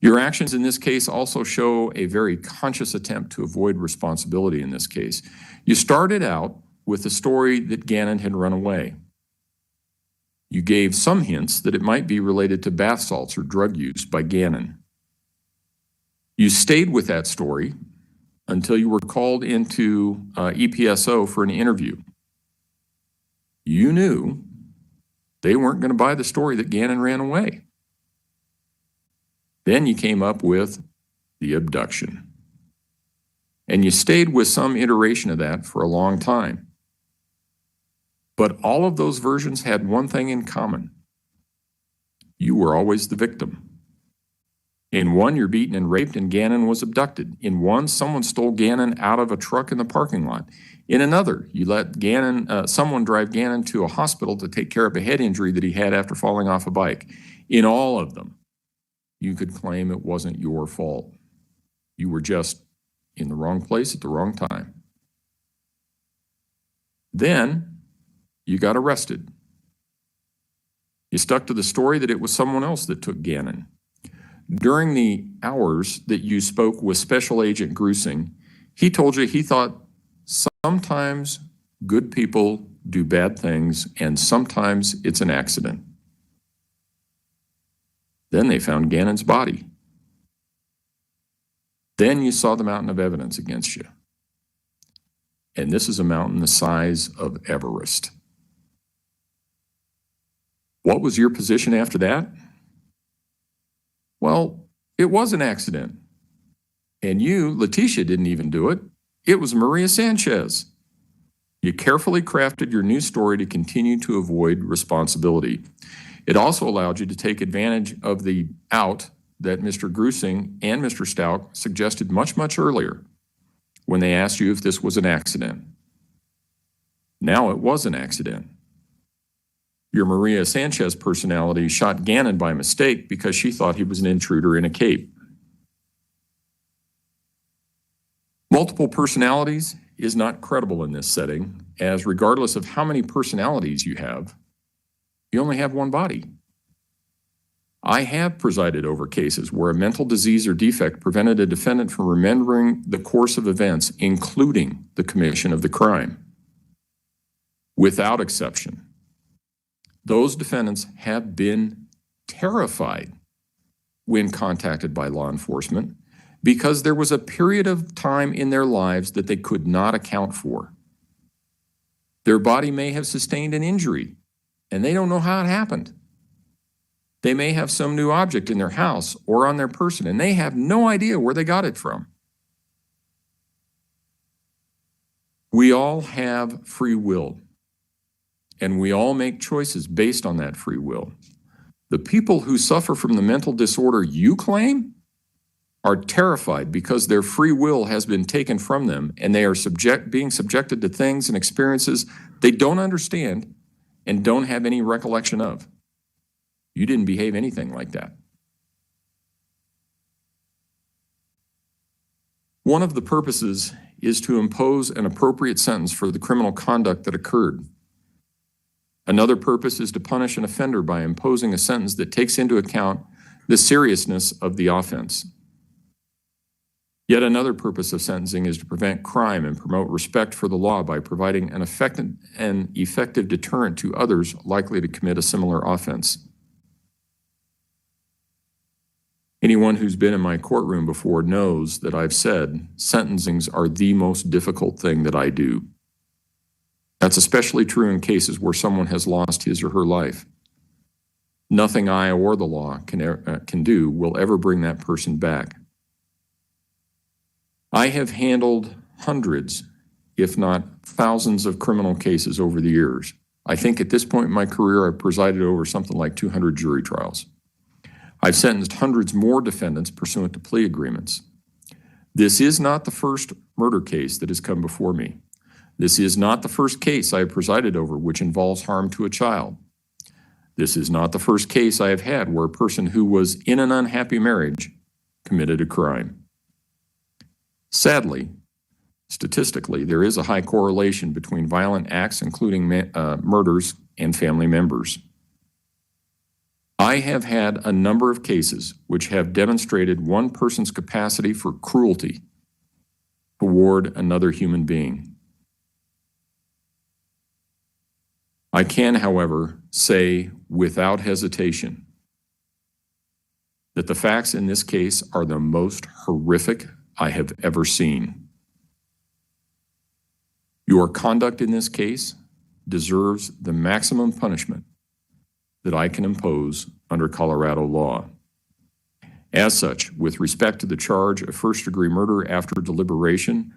Your actions in this case also show a very conscious attempt to avoid responsibility in this case. You started out with the story that Gannon had run away. You gave some hints that it might be related to bath salts or drug use by Gannon. You stayed with that story until you were called into EPSO for an interview. You knew they weren't going to buy the story that Gannon ran away. Then you came up with the abduction. And you stayed with some iteration of that for a long time. But all of those versions had one thing in common. You were always the victim. In one, you're beaten and raped and Gannon was abducted. In one, someone stole Gannon out of a truck in the parking lot. In another, you let someone drive Gannon to a hospital to take care of a head injury that he had after falling off a bike. In all of them, you could claim it wasn't your fault. You were just in the wrong place at the wrong time. Then you got arrested. You stuck to the story that it was someone else that took Gannon. During the hours that you spoke with Special Agent Grusing, he told you he thought sometimes good people do bad things and sometimes it's an accident. Then they found Gannon's body. Then you saw the mountain of evidence against you. And this is a mountain the size of Everest. What was your position after that? Well, it was an accident. And you, Leticia, didn't even do it. It was Maria Sanchez. You carefully crafted your new story to continue to avoid responsibility. It also allowed you to take advantage of the out that Mr. Grusing and Mr. Stout suggested much, much earlier when they asked you if this was an accident. Now it was an accident. Your Maria Sanchez personality shot Gannon by mistake because she thought he was an intruder in a cape. Multiple personalities is not credible in this setting, as regardless of how many personalities you have, you only have one body. I have presided over cases where a mental disease or defect prevented a defendant from remembering the course of events, including the commission of the crime. Without exception, those defendants have been terrified when contacted by law enforcement because there was a period of time in their lives that they could not account for. Their body may have sustained an injury, and they don't know how it happened. They may have some new object in their house or on their person, and they have no idea where they got it from. We all have free will, and we all make choices based on that free will. The people who suffer from the mental disorder you claim are terrified because their free will has been taken from them, and they are being subjected to things and experiences they don't understand and don't have any recollection of. You didn't behave anything like that. One of the purposes is to impose an appropriate sentence for the criminal conduct that occurred. Another purpose is to punish an offender by imposing a sentence that takes into account the seriousness of the offense. Yet another purpose of sentencing is to prevent crime and promote respect for the law by providing an effective deterrent to others likely to commit a similar offense. Anyone who's been in my courtroom before knows that I've said sentencings are the most difficult thing that I do. That's especially true in cases where someone has lost his or her life. Nothing I or the law can do will ever bring that person back. I have handled hundreds, if not thousands, of criminal cases over the years. I think at this point in my career, I've presided over something like 200 jury trials. I've sentenced hundreds more defendants pursuant to plea agreements. This is not the first murder case that has come before me. This is not the first case I have presided over which involves harm to a child. This is not the first case I have had where a person who was in an unhappy marriage committed a crime. Sadly, statistically, there is a high correlation between violent acts, including murders, and family members. I have had a number of cases which have demonstrated one person's capacity for cruelty toward another human being. I can, however, say without hesitation that the facts in this case are the most horrific I have ever seen. Your conduct in this case deserves the maximum punishment that I can impose under Colorado law. As such, with respect to the charge of first-degree murder after deliberation,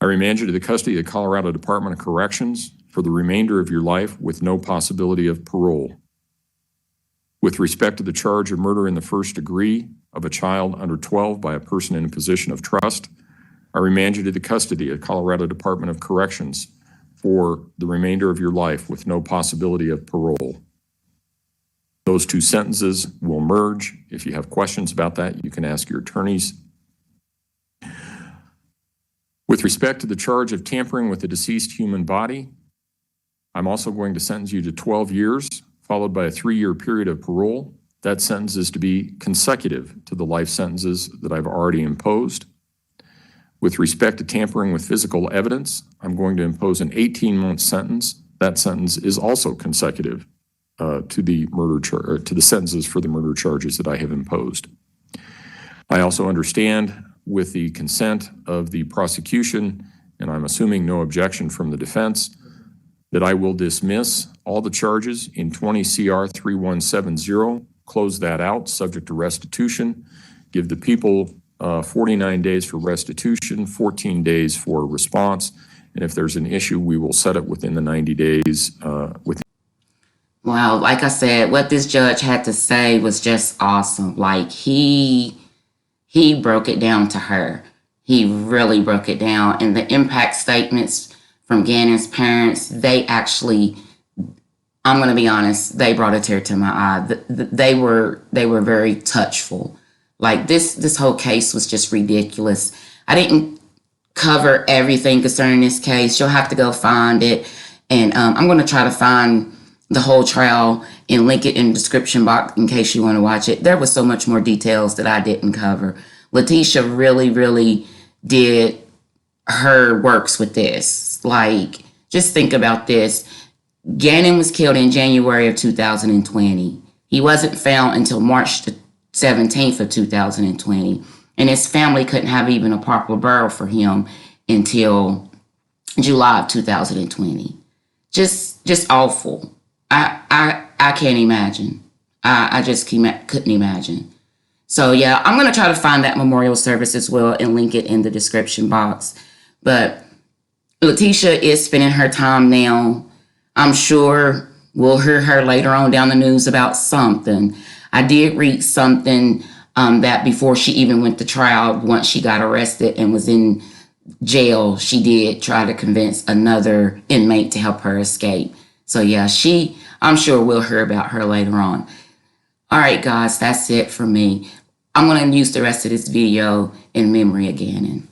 I remand you to the custody of the Colorado Department of Corrections for the remainder of your life with no possibility of parole. With respect to the charge of murder in the first degree of a child under 12 by a person in a position of trust, I remand you to the custody of the Colorado Department of Corrections for the remainder of your life with no possibility of parole. Those two sentences will merge. If you have questions about that, you can ask your attorneys. With respect to the charge of tampering with a deceased human body, I'm also going to sentence you to 12 years, followed by a 3-year period of parole. That sentence is to be consecutive to the life sentences that I've already imposed. With respect to tampering with physical evidence, I'm going to impose an 18-month sentence. That sentence is also consecutive to the sentences for the murder charges that I have imposed. I also understand, with the consent of the prosecution, and I'm assuming no objection from the defense, that I will dismiss all the charges in 20 CR 3170, close that out, subject to restitution, give the people 49 days for restitution, 14 days for response, and if there's an issue, we will set it within the 90 days. Wow, like I said, what this judge had to say was just awesome. Like he broke it down to her. He really broke it down. And the impact statements from Gannon's parents, they actually, I'm going to be honest, they brought a tear to my eye. They were very touchful. Like this whole case was just ridiculous. I didn't cover everything concerning this case. You'll have to go find it. And I'm going to try to find the whole trial and link it in the description box in case you want to watch it. There was so much more details that I didn't cover. LETECIA really did her works with this. Like, just think about this. Gannon was killed in January of 2020. He wasn't found until March the 17th of 2020. And his family couldn't have even a proper burial for him until July of 2020. Just awful. I can't imagine. I just couldn't imagine. So yeah, I'm going to try to find that memorial service as well and link it in the description box. But LETECIA is spending her time now. I'm sure we'll hear her later on down the news about something. I did read something that before she even went to trial, once she got arrested and was in jail, she did try to convince another inmate to help her escape. So yeah, I'm sure we'll hear about her later on. All right, guys, that's it for me. I'm going to use the rest of this video in memory of Gannon.